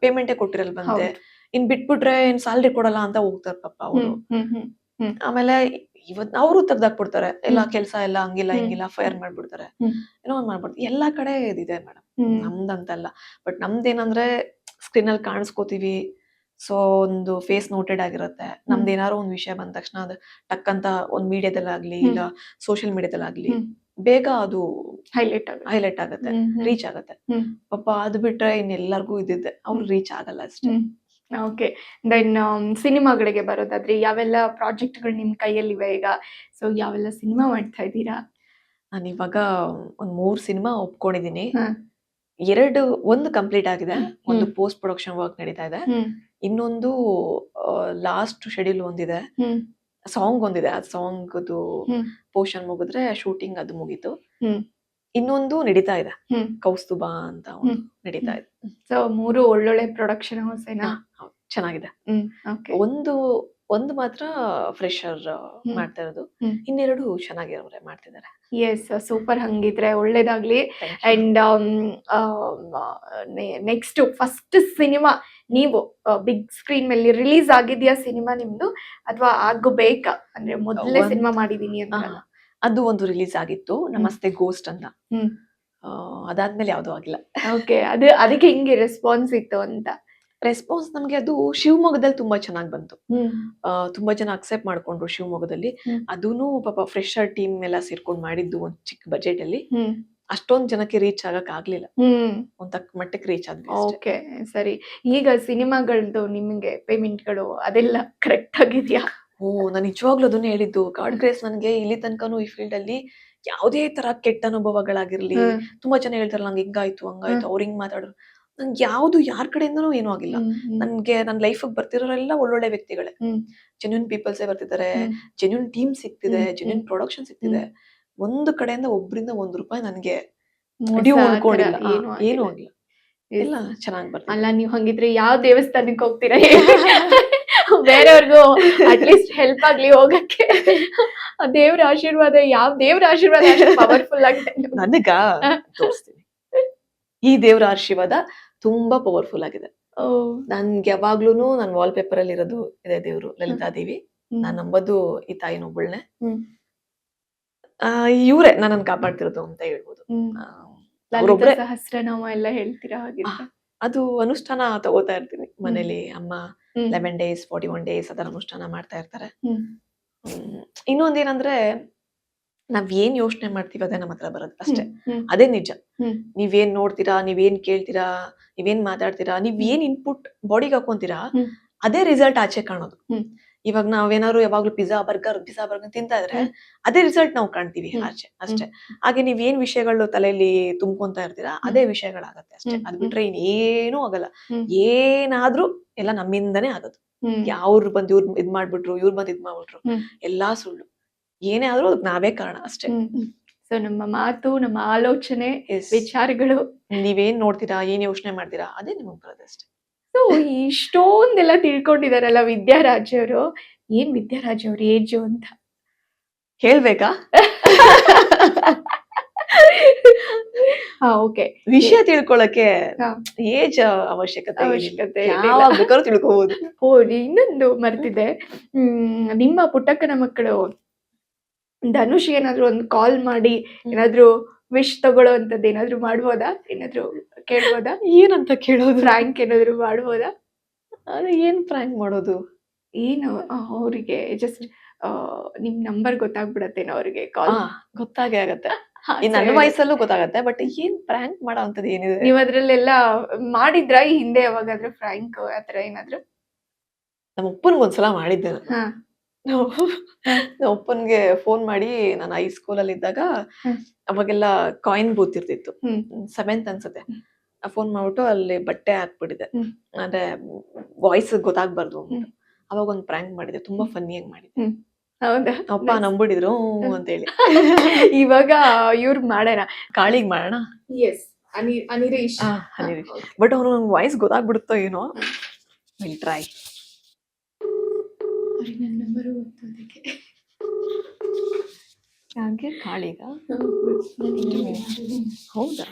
[SPEAKER 3] ಪೇಮೆಂಟೇ ಕೊಟ್ಟಿರಲ್ವಂತೆ. ಇನ್ ಬಿಟ್ಬಿಟ್ರೆ ಇನ್ ಸ್ಯಾಲ್ರಿ ಕೊಡಲ್ಲ ಅಂತ ಹೋಗ್ತಾರ ಪಾಪ ಅವರು. ಆಮೇಲೆ ಇವತ್ ಅವರು ತೆಗ್ದಾಕ್ಬಿಡ್ತಾರೆ, ಎಲ್ಲ ಕೆಲ್ಸ ಎಲ್ಲ ಹಂಗಿಲ್ಲ ಹಿಂಗಿಲ್ಲ, ಫೈರ್ ಮಾಡ್ಬಿಡ್ತಾರೆ, ಏನೋ ಒಂದ್ ಮಾಡ್ಬಿಡ್ತಾರೆ. ಎಲ್ಲಾ ಕಡೆ ಇದಿದೆ ಮೇಡಮ್, ನಮ್ದಂತಲ್ಲ. ಬಟ್ ನಮ್ದೇನಂದ್ರೆ ಸ್ಕ್ರೀನ್ ಅಲ್ಲಿ ಕಾಣಿಸ್ಕೋತೀವಿ, ಸೊ ಒಂದು ಫೇಸ್ ನೋಟೆಡ್ ಆಗಿರುತ್ತೆ. ನಮ್ದು ಏನಾದ್ರು ಒಂದ್ ವಿಷಯ ಬಂದ ತಕ್ಷಣ ಅದು ಟಕ್ ಅಂತ ಒಂದ್ ಮೀಡಿಯಾದಲ್ಲಾಗ್ಲಿ, ಇಲ್ಲ ಸೋಷಿಯಲ್ ಮೀಡಿಯಾದಲ್ಲಾಗ್ಲಿ ಬೇಗ ಅದು ಹೈಲೈಟ್ ಆಗುತ್ತೆ, ರೀಚ್ ಆಗತ್ತೆ. ಪಾಪ ಅದು ಬಿಟ್ರೆ ಇನ್ನೆಲ್ಲರಿಗೂ ಇದ್ದಿದ್ದೆ, ಅವ್ರು ರೀಚ್ ಆಗಲ್ಲ ಅಷ್ಟೇ.
[SPEAKER 1] ಓಕೆ. ದೆನ್ ಸಿನಿಮಾಗಳಿಗೆ ಬರೋದಾದ್ರೆ ಯಾವೆಲ್ಲ ಪ್ರಾಜೆಕ್ಟ್ಗಳು ನಿಮ್ ಕೈಯಲ್ಲಿವೆ ಈಗ? ಸೊ ಯಾವೆಲ್ಲ ಸಿನಿಮಾ ಮಾಡ್ತಾ ಇದ್ದೀರಾ?
[SPEAKER 3] ನಾನು ಇವಾಗ ಒಂದ್ 3 ಸಿನಿಮಾ ಒಪ್ಕೊಂಡಿದೀನಿ. ಒಂದು ಕಂಪ್ಲೀಟ್ ಆಗಿದೆ, ಒಂದು ಪೋಸ್ಟ್ ಪ್ರೊಡಕ್ಷನ್ ವರ್ಕ್ ನಡೀತಾ ಇದೆ, ಇನ್ನೊಂದು ಲಾಸ್ಟ್ ಶೆಡ್ಯೂಲ್ ಒಂದಿದೆ, ಸಾಂಗ್ ಒಂದಿದೆ. ಆ ಸಾಂಗ್ ಪೋರ್ಷನ್ ಮುಗಿದ್ರೆ ಶೂಟಿಂಗ್ ಅದು ಮುಗೀತು. ಇನ್ನೊಂದು ನಡೀತಾ ಇದೆ, ಕೌಸ್ತುಭಾ ಅಂತ ಒಂದು ನಡೀತಾ ಇದೆ.
[SPEAKER 1] ಸೊ 3 ಒಳ್ಳೊಳ್ಳೆ ಪ್ರೊಡಕ್ಷನ್ ಹೌಸೇನಾ?
[SPEAKER 3] ಚೆನ್ನಾಗಿದೆ. ಒಂದು ಮಾತ್ರ ಫ್ರೆಶರ್ ಮಾಡ್ತಾ ಇರೋದು, ಇನ್ನೆರಡು ಚೆನ್ನಾಗಿರೋರೆ ಮಾಡ್ತಿದ್ದಾರೆ.
[SPEAKER 1] Yes, super. ಹಂಗಿದ್ರೆ ಒಳ್ಳೇದಾಗ್ಲಿ. ಅಂಡ್ ನೆಕ್ಸ್ಟ್ ಫಸ್ಟ್ ಸಿನಿಮಾ ನೀವು ಬಿಗ್ ಸ್ಕ್ರೀನ್ ಮೇಲೆ ರಿಲೀಸ್ ಆಗಿದ್ಯಾ ಸಿನಿಮಾ ನಿಮ್ದು, ಅಥವಾ ಆಗಬೇಕಾ? ಅಂದ್ರೆ ಮೊದಲನೇ ಸಿನಿಮಾ ಮಾಡಿದೀನಿ ಅಂತ.
[SPEAKER 3] ಅದು ಒಂದು ರಿಲೀಸ್ ಆಗಿತ್ತು, ನಮಸ್ತೆ ಗೋಸ್ಟ್ ಅಂತ. ಅದಾದ್ಮೇಲೆ ಯಾವ್ದು ಆಗಿಲ್ಲ.
[SPEAKER 1] ಓಕೆ. ಅದಕ್ಕೆ ಹೆಂಗೆ ರೆಸ್ಪಾನ್ಸ್ ಇತ್ತು ಅಂತ?
[SPEAKER 3] ರೆಸ್ಪಾನ್ಸ್ ನಮ್ಗೆ ಅದು ಶಿವಮೊಗ್ಗದಲ್ಲಿ ತುಂಬಾ ಚೆನ್ನಾಗಿ ಬಂತು. ತುಂಬಾ ಜನ ಅಕ್ಸೆಪ್ಟ್ ಮಾಡ್ಕೊಂಡ್ರು ಶಿವಮೊಗ್ಗದಲ್ಲಿ. ಅದೂನು ಪಾಪ ಫ್ರೆಶರ್ ಟೀಮ್ ಎಲ್ಲ ಸೇರ್ಕೊಂಡು ಮಾಡಿದ್ದು ಒಂದು ಚಿಕ್ಕ ಬಜೆಟ್ ಅಲ್ಲಿ. ಅಷ್ಟೊಂದ್ ಜನಕ್ಕೆ ರೀಚ್ ಆಗಕ್ ಆಗ್ಲಿಲ್ಲ.
[SPEAKER 1] ಹ್ಮ್
[SPEAKER 3] ಒಂದ್ ತಕ್ಕ ಮಟ್ಟಕ್ಕೆ ರೀಚ್ ಆದ್ವಿ ಅಷ್ಟೇ.
[SPEAKER 1] ಓಕೆ ಸರಿ. ಈಗ ಸಿನಿಮಾಗಳದ್ದು ನಿಮ್ಗೆ ಪೇಮೆಂಟ್ಗಳು ಅದೆಲ್ಲ ಕರೆಕ್ಟ್ ಆಗಿದ್ಯಾ?
[SPEAKER 3] ನಾನು ನಿಜವಾಗ್ಲೂ ಅದನ್ನೇ ಹೇಳಿದ್ದು. ಗಾಡ್ ಗ್ರೇಸ್ ನನ್ಗೆ ಇಲ್ಲಿ ತನಕನೂ ಈ ಫೀಲ್ಡ್ ಅಲ್ಲಿ ಯಾವುದೇ ತರ ಕೆಟ್ಟ ಅನುಭವಗಳಾಗಿರ್ಲಿ,
[SPEAKER 1] ಹ್ಮ್.
[SPEAKER 3] ತುಂಬಾ ಜನ ಹೇಳ್ತಾರಲ್ಲ ನಂಗೆ ಹಿಂಗಾಯ್ತು ಹಂಗಾಯ್ತು
[SPEAKER 1] ಹ್ಮ್.
[SPEAKER 3] ಅವ್ರು ಹಿಂಗ್ ಮಾತಾಡೋರು, ನಂಗೆ ಯಾವ್ದು ಯಾರ ಕಡೆಯಿಂದನೂ ಏನೂ ಆಗಿಲ್ಲ. ನನ್ಗೆ ನನ್ನ ಲೈಫ್ ಬರ್ತಿರೋರೆಲ್ಲ ಒಳ್ಳೊಳ್ಳೆ ವ್ಯಕ್ತಿಗಳೇ,
[SPEAKER 1] ಹ್ಮ್.
[SPEAKER 3] ಜೆನ್ಯೂನ್ ಪೀಪಲ್ಸೇ ಬರ್ತಿದ್ದಾರೆ,
[SPEAKER 1] ಹ್ಮ್.
[SPEAKER 3] ಜೆನ್ಯೂನ್ ಟೀಮ್ ಸಿಗ್ತಿದೆ,
[SPEAKER 1] ಹ್ಮ್.
[SPEAKER 3] ಜೆನ್ಯೂನ್ ಪ್ರೊಡಕ್ಷನ್ ಸಿಗ್ತಿದೆ. ಒಂದು ಕಡೆಯಿಂದ ಒಬ್ರಿಂದ ₹1 ನನ್ಗೆ
[SPEAKER 1] ಮೋಸ
[SPEAKER 3] ಡ್ಯೂ
[SPEAKER 1] ಆ ಥರ
[SPEAKER 3] ಉಳ್ಕೊಂಡಿಲ್ಲ.
[SPEAKER 1] ಏನೂ
[SPEAKER 3] ಏನೂ
[SPEAKER 1] ಆಗಿಲ್ಲ.
[SPEAKER 3] ಆಗಿಲ್ಲ.
[SPEAKER 1] Yes.
[SPEAKER 3] ಎಲ್ಲ ಚೆನ್ನಾಗಿ ಬರ್ತಿದೆ.
[SPEAKER 1] ಅಲ್ಲ ನೀವ್ ಹಂಗಿದ್ರೆ ಯಾವ ದೇವಸ್ಥಾನಕ್ಕೆ ಹೋಗ್ತೀರಾ ಬೇರೆಯವ್ರಿಗೂ ಅಟ್ಲೀಸ್ಟ್ ಹೆಲ್ಪ್ ಆಗ್ಲಿ ಹೋಗಕ್ಕೆ. ಆ ದೇವ್ರ ಆಶೀರ್ವಾದ, ಯಾವ ದೇವ್ರ ಆಶೀರ್ವಾದ ಪವರ್ಫುಲ್ ಆಗಿದೆ ನಿಮ್ಗೆ?
[SPEAKER 3] ನನಗ ತೋರಿಸ್ತೀನಿ, ಈ ದೇವ್ರ ಆಶೀರ್ವಾದ ತುಂಬಾ ಪವರ್ಫುಲ್ ಆಗಿದೆ.
[SPEAKER 1] ಓ.
[SPEAKER 3] ನನ್ಗೆ ಯಾವಾಗ್ಲೂನು ನನ್ ವಾಲ್ ಪೇಪರ್ ಅಲ್ಲಿ ಇರೋದು ಇದೆ ದೇವ್ರು, ಲಲಿತಾ ದೇವಿ.
[SPEAKER 1] ಹ್ಮ್.
[SPEAKER 3] ನಾನ್ ನಂಬೋದು ಈ ತಾಯಿನೊಬ್ಬಳನ್ನೇ.
[SPEAKER 1] ಹ್ಮ್.
[SPEAKER 3] ಇವ್ರೆ ನನ್ನನ್ನು ಕಾಪಾಡ್ತಿರೋದು ಅಂತ ಹೇಳ್ಬೋದು.
[SPEAKER 1] ಹ್ಮ್. ಲಲಿತಾ
[SPEAKER 3] ಅವ್ರೊಬ್ರೆ.
[SPEAKER 1] ಸಹಸ್ರನಾಮ ಎಲ್ಲ ಹೇಳ್ತೀರಾ ಹಾಗಿದ್ರೆ?
[SPEAKER 3] ಅದು ಅನುಷ್ಠಾನ ತಗೋತಾ ಇರ್ತೀನಿ ಮನೇಲಿ. ಅಮ್ಮ
[SPEAKER 1] ಹ್ಮ್.
[SPEAKER 3] 11 days 41 days ಅದರ ಅನುಷ್ಠಾನ ಮಾಡ್ತಾ ಇರ್ತಾರೆ.
[SPEAKER 1] ಹ್ಮ್.
[SPEAKER 3] ಇನ್ನೊಂದೇನಂದ್ರೆ ನಾವ್ ಏನ್ ಯೋಚನೆ ಮಾಡ್ತೀವಿ ಅದೇ ನಮ್ಮ ಹತ್ರ ಬರೋದು ಅಷ್ಟೇ.
[SPEAKER 1] ಹ್ಮ್.
[SPEAKER 3] ಅದೇ ನಿಜ.
[SPEAKER 1] ಹ್ಮ್.
[SPEAKER 3] ನೀವೇನ್ ನೋಡ್ತೀರಾ, ನೀವೇನ್ ಕೇಳ್ತೀರಾ, ನೀವೇನ್ ಮಾತಾಡ್ತೀರಾ, ನೀವೇನ್ ಇನ್ಪುಟ್ ಬಾಡಿಗೆ ಹಾಕೊಂತೀರಾ,
[SPEAKER 1] ಹ್ಮ್.
[SPEAKER 3] ಅದೇ ರಿಸಲ್ಟ್ ಆಚೆ ಕಾಣೋದು.
[SPEAKER 1] ಹ್ಮ್.
[SPEAKER 3] ಇವಾಗ ನಾವೇನಾದ್ರು ಯಾವಾಗ್ಲೂ ಪಿಜ್ಜಾ ಬರ್ಗರ್ ತಿಂತಾ ಇದ್ರೆ ಅದೇ ರಿಸಲ್ಟ್ ನಾವು ಕಾಣ್ತೀವಿ
[SPEAKER 1] ಹ್ಮ್.
[SPEAKER 3] ಆಚೆ ಅಷ್ಟೇ. ಹಾಗೆ ನೀವೇನ್ ವಿಷಯಗಳು ತಲೆಯಲ್ಲಿ ತುಂಬ್ಕೊಂತ ಇರ್ತೀರಾ ಅದೇ ವಿಷಯಗಳಾಗತ್ತೆ ಅಷ್ಟೇ.
[SPEAKER 1] ಹ್ಮ್.
[SPEAKER 3] ಅದ್ ಬಿಟ್ರೆ ಇನ್ನೇನೂ ಆಗಲ್ಲ.
[SPEAKER 1] ಹ್ಮ್.
[SPEAKER 3] ಏನಾದ್ರೂ ಎಲ್ಲ ನಮ್ಮಿಂದನೇ ಆಗೋದು.
[SPEAKER 1] ಹ್ಮ್.
[SPEAKER 3] ಯಾವ್ರು ಬಂದು ಇವ್ರು ಇದ್ ಮಾಡ್ಬಿಟ್ರು, ಇವ್ರು ಬಂದು ಇದ್ ಮಾಡ್ಬಿಟ್ರು,
[SPEAKER 1] ಹ್ಮ್.
[SPEAKER 3] ಎಲ್ಲಾ ಸುಳ್ಳು. ಏನೇ ಆದ್ರೂ ಅದಕ್ಕೆ ನಾವೇ ಕಾರಣ ಅಷ್ಟೇ.
[SPEAKER 1] ಸೊ ನಮ್ಮ ಮಾತು, ನಮ್ಮ ಆಲೋಚನೆ,
[SPEAKER 3] Yes.
[SPEAKER 1] ವಿಚಾರಗಳು,
[SPEAKER 3] ನೀವೇನ್ ನೋಡ್ತೀರಾ, ಏನ್ ಯೋಚನೆ ಮಾಡ್ತೀರಾ ಅದೇ ನಿಮಗ್ ಬರೋದಷ್ಟೇ.
[SPEAKER 1] ಸೊ ಇಷ್ಟೊಂದೆಲ್ಲ ತಿಳ್ಕೊಂಡಿದಾರಲ್ಲ ವಿದ್ಯಾರಾಜ್ ಅವರು. ಏನ್ ವಿದ್ಯಾರಾಜ್ ಅವ್ರ ಏಜು ಅಂತ
[SPEAKER 3] ಹೇಳ್ಬೇಕಾ?
[SPEAKER 1] ಹಾ ಓಕೆ.
[SPEAKER 3] ವಿಷಯ ತಿಳ್ಕೊಳಕ್ಕೆ
[SPEAKER 1] ಹಾ.
[SPEAKER 3] ಏಜ್ ಅವಶ್ಯಕತೆ
[SPEAKER 1] ಅವಶ್ಯಕತೆ
[SPEAKER 3] ಏನಿಲ್ಲ.
[SPEAKER 1] ಏನಿಲ್ಲ.
[SPEAKER 3] ಯಾವಾಗ ಬೇಕಾದ್ರೂ ತಿಳ್ಕೊಬಹುದು.
[SPEAKER 1] ಓ ಇನ್ನೊಂದು ಮರ್ತಿದೆ. ನಿಮ್ಮ ಪುಟ್ಟಕ್ಕನ ಮಕ್ಕಳು ಧನುಷ್ ಏನಾದ್ರು ಒಂದು ಕಾಲ್ ಮಾಡಿ ಏನಾದ್ರು ವಿಶ್ ತಗೊಳ್ಳೋ ಅಂತದ್ದು ಏನಾದ್ರು ಮಾಡ್ಬೋದಾ? ಏನಾದ್ರು ಕೇಳ್ಬೋದಾ?
[SPEAKER 3] ಏನಂತ ಕೇಳೋದು?
[SPEAKER 1] ಫ್ರಾಂಕ್ ಏನಾದ್ರು ಮಾಡ್ಬೋದಾ?
[SPEAKER 3] ಅದೇ ಏನ್ ಪ್ರ್ಯಾಂಕ್ ಮಾಡೋದು?
[SPEAKER 1] ಏನು ಅವರಿಗೆ ಜಸ್ಟ್ ನಿಮ್ ನಂಬರ್ ಗೊತ್ತಾಗ್ಬಿಡತ್ತೇನೋ ಅವ್ರಿಗೆ ಕಾಲ್.
[SPEAKER 3] ಗೊತ್ತಾಗೇ ಆಗತ್ತೆ. ಈ ನನ್ನ ವಯಸ್ಸಲ್ಲೂ ಗೊತ್ತಾಗತ್ತೆ. ಬಟ್ ಏನ್ ಪ್ರ್ಯಾಂಕ್ ಮಾಡೋ ಅಂತದ್ದು ಏನಿದೆ?
[SPEAKER 1] ನೀವ್ ಅದ್ರಲ್ಲೆಲ್ಲ ಮಾಡಿದ್ರ ಈ ಹಿಂದೆ ಯಾವಾಗಾದ್ರೂ ಫ್ರಾಂಕ್ ಆತರ ಏನಾದ್ರು?
[SPEAKER 3] ನಮ್ಮ ಅಪ್ಪನ್ಗೆ ಒಂದ್ಸಲ ಮಾಡಿದ್ದೆ ನಾನು.
[SPEAKER 1] ಹಾ.
[SPEAKER 3] ನಮ್ಮ ಅಪ್ಪನ್ಗೆ ಫೋನ್ ಮಾಡಿ ನಾನು ಹೈಸ್ಕೂಲ್ ಅಲ್ಲಿ ಇದ್ದಾಗ
[SPEAKER 1] ಹ್ಮ್.
[SPEAKER 3] ಅವಾಗೆಲ್ಲ ಕಾಯಿನ್ ಬೂತ್ ಇರ್ತಿತ್ತು.
[SPEAKER 1] ಹ್ಮ್.
[SPEAKER 3] 7th ಅನ್ಸುತ್ತೆ. ಫೋನ್ ಮಾಡ್ಬಿಟ್ಟು ಅಲ್ಲಿ ಬಟ್ಟೆ ಹಾಕ್ಬಿಟ್ಟಿದೆ.
[SPEAKER 1] ಹ್ಮ್.
[SPEAKER 3] ಅಂದ್ರೆ ವಾಯ್ಸ್ ಗೊತ್ತಾಗ್ಬಾರ್ದು
[SPEAKER 1] ಹ್ಮ್.
[SPEAKER 3] ಅವಾಗ ಒಂದ್ ಪ್ರ್ಯಾಂಕ್ ಮಾಡಿದೆ. ತುಂಬಾ ಫನ್ನಿಯಾಗಿ ಮಾಡಿದೆ.
[SPEAKER 1] ಹ್ಮ್. ಹೌದಾ?
[SPEAKER 3] ಅಪ್ಪ ನಂಬಿಡಿದ್ರು ಅಂತ ಹೇಳಿ.
[SPEAKER 1] ಇವಾಗ ಇವ್ರ್ ಮಾಡೋಣ.
[SPEAKER 3] ಕಾಳಿಗ್ ಮಾಡೋಣ.
[SPEAKER 1] ಎಸ್ ಅನಿರೀಶ್.
[SPEAKER 3] ಬಟ್ ಅವ್ನು ವಾಯ್ಸ್ ಗೊತ್ತಾಗ್ಬಿಡುತ್ತೋ ಏನೋ. Will try.
[SPEAKER 1] ನನ್ನ ನಂಬರು ಗೊತ್ತು ಅದಕ್ಕೆ.
[SPEAKER 3] ಯಾಕೆ ಕಾಳಿಗ? ಹೌದಾ?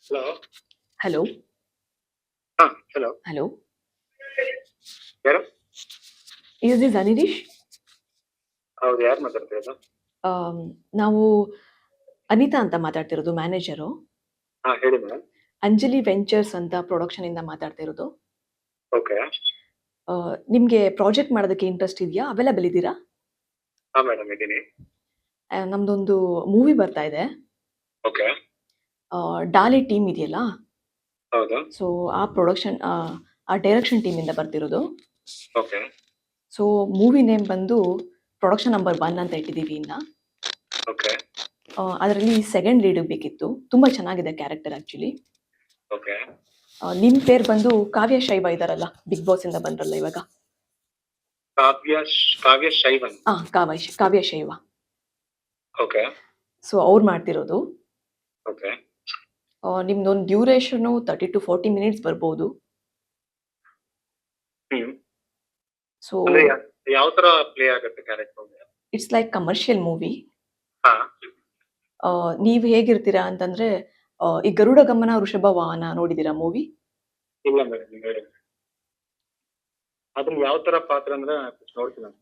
[SPEAKER 2] ಹಲೋ.
[SPEAKER 3] Hello
[SPEAKER 2] hello.
[SPEAKER 3] ಹಲೋ.
[SPEAKER 2] ಯಾರು?
[SPEAKER 3] Is this Anirish?
[SPEAKER 2] ಹೌದು, ಯಾರು ಮಾತಾಡ್ತಿರೋದು?
[SPEAKER 3] ನಾವು ಅನಿತಾ ಅಂತ ಮಾತಾಡ್ತಿರೋದು, ಮ್ಯಾನೇಜರು.
[SPEAKER 2] ಹಾ ಹೇಳಿ ಮೇಡಮ್.
[SPEAKER 3] ಅಂಜಲಿ ವೆಂಚರ್ಸ್ ಅಂತ ಪ್ರೊಡಕ್ಷನ್ ಇಂದ ಮಾತಾಡ್ತಿರೋದು.
[SPEAKER 2] ಓಕೆ.
[SPEAKER 3] ನಿಮ್ಗೆ ಪ್ರಾಜೆಕ್ಟ್ ಮಾಡೋದಕ್ಕೆ ಇಂಟ್ರೆಸ್ಟ್ ಇದೆಯಾ? ಅವೈಲೇಬಲ್ ಇದ್ದೀರಾ?
[SPEAKER 2] ಹಾ ಮೇಡಮ್ ಇದ್ದೀನಿ.
[SPEAKER 3] ನಮ್ದೊಂದು ಮೂವಿ ಬರ್ತಾ ಇದೆ.
[SPEAKER 2] ಓಕೆ.
[SPEAKER 3] ಡಾಲಿ ಟೀಮ್ ಇದೆಯಲ್ಲ,
[SPEAKER 2] ಹೌದು.
[SPEAKER 3] ಸೊ ಆ ಪ್ರೊಡಕ್ಷನ್ ಆ ಡೈರೆಕ್ಷನ್ ಟೀಮ್ ಇಂದ ಬರ್ತಿರೋದು.
[SPEAKER 2] ಓಕೆ.
[SPEAKER 3] ಸೊ ಮೂವಿ ನೇಮ್ ಬಂದು ಪ್ರೊಡಕ್ಷನ್ ನಂಬರ್ 1 ಅಂತ ಇಟ್ಟಿದ್ದೀವಿ ಇನ್ನ.
[SPEAKER 2] ಓಕೆ.
[SPEAKER 3] ಅದರಲ್ಲಿ ಸೆಕೆಂಡ್ ಲೀಡ್ ಬೇಕಿತ್ತು. ತುಂಬಾ ಚೆನ್ನಾಗಿದೆ ಕ್ಯಾರೆಕ್ಟರ್ ಆಕ್ಚುಲಿ.
[SPEAKER 2] ಓಕೆ.
[SPEAKER 3] ನಿಮ್ ಪೇರ್ ಬಂದು ಕಾವ್ಯ ಶೈವ ಇದಾರಲ್ಲ, ಬಿಗ್ ಬಾಸ್ ಇಂದ ಬಂದ್ರಲ್ಲ ಇವಾಗ.
[SPEAKER 2] ಕಾವ್ಯ ಶೈವನ್.
[SPEAKER 3] ಕಾವ್ಯ ಶೈವ.
[SPEAKER 2] ಓಕೆ.
[SPEAKER 3] ಸೊ ಅವ್ರು ಮಾಡ್ತಿರೋದು.
[SPEAKER 2] ಓಕೆ.
[SPEAKER 3] ನಿಮ್ದೊಂದು ಡ್ಯೂರೇಷನ್ 30 to 40 minutes ಬರ್ಬೋದು. ಸೊ
[SPEAKER 2] ಯಾವ ತರ ಪ್ಲೇ ಆಗುತ್ತೆ character?
[SPEAKER 3] It's like commercial movie.
[SPEAKER 2] ಹಾ.
[SPEAKER 3] ನೀವ್ ಹೇಗಿರ್ತೀರಾ ಅಂತಂದ್ರೆ, ಈ ಗರುಡ ಗಮನ ವೃಷಭ ವಾಹನ ನೋಡಿದೀರಾ ಮೂವಿ?
[SPEAKER 2] ಇಲ್ಲ ಮೇಡಮ್, ನೀವು ಹೇಳಿ. ಅದನ್ನ ಯಾವ ತರ ಪಾತ್ರ ಅಂದ್ರೆ ನೋಡ್ತೀನಿ ನಾನು.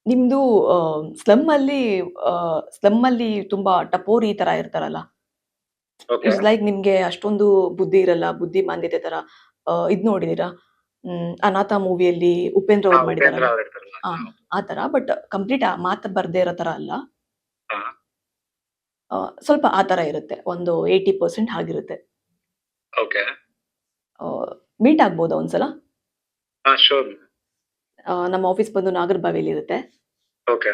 [SPEAKER 3] ನಿಮ್ದು ಸ್ಲಮ್ ಅಲ್ಲಿ ತುಂಬಾ ಟಪೋರಿ ತರ ಇರ್ತಾರಲ್ಲ.
[SPEAKER 2] ಓಕೆ.
[SPEAKER 3] ಇಟ್ಸ್ ಲೈಕ್ ನಿಮ್ಗೆ ಅಷ್ಟೊಂದು ಬುದ್ಧಿ ಇರಲ್ಲ, ಬುದ್ಧಿ ಮಾಂದ್ಯತೆ ತರ. ಇದ್ ನೋಡಿದೀರಾ ಅನಾಥ ಮೂವಿಯಲ್ಲಿ ಉಪೇಂದ್ರ ಅವ್ರು
[SPEAKER 2] ಉಪೇಂದ್ರ
[SPEAKER 3] ಮಾಡಿದಾರಲ್ಲ
[SPEAKER 2] ಅವ್ರು ಇರ್ತಾರಲ್ಲ.
[SPEAKER 3] ಆ ತರ, ಬಟ್ ಕಂಪ್ಲೀಟ್ ಮಾತು ಬರ್ದೇ ಇರೋ ತರ ಅಲ್ಲ.
[SPEAKER 2] ಹಾ.
[SPEAKER 3] ಸ್ವಲ್ಪ ಆ ತರ ಇರುತ್ತೆ, ಒಂದು 80% ಆಗಿರುತ್ತೆ.
[SPEAKER 2] ಓಕೆ.
[SPEAKER 3] ಮೀಟ್ ಆಗ್ಬೋದಾ ಒಂದ್ಸಲ?
[SPEAKER 2] ಹಾ, ಶೋರ್.
[SPEAKER 3] ನಮ್ಮ ಆಫೀಸ್ ಬಂದು ನಾಗರಬಾವಿಲಿ ಇರುತ್ತೆ.
[SPEAKER 2] ಓಕೆ.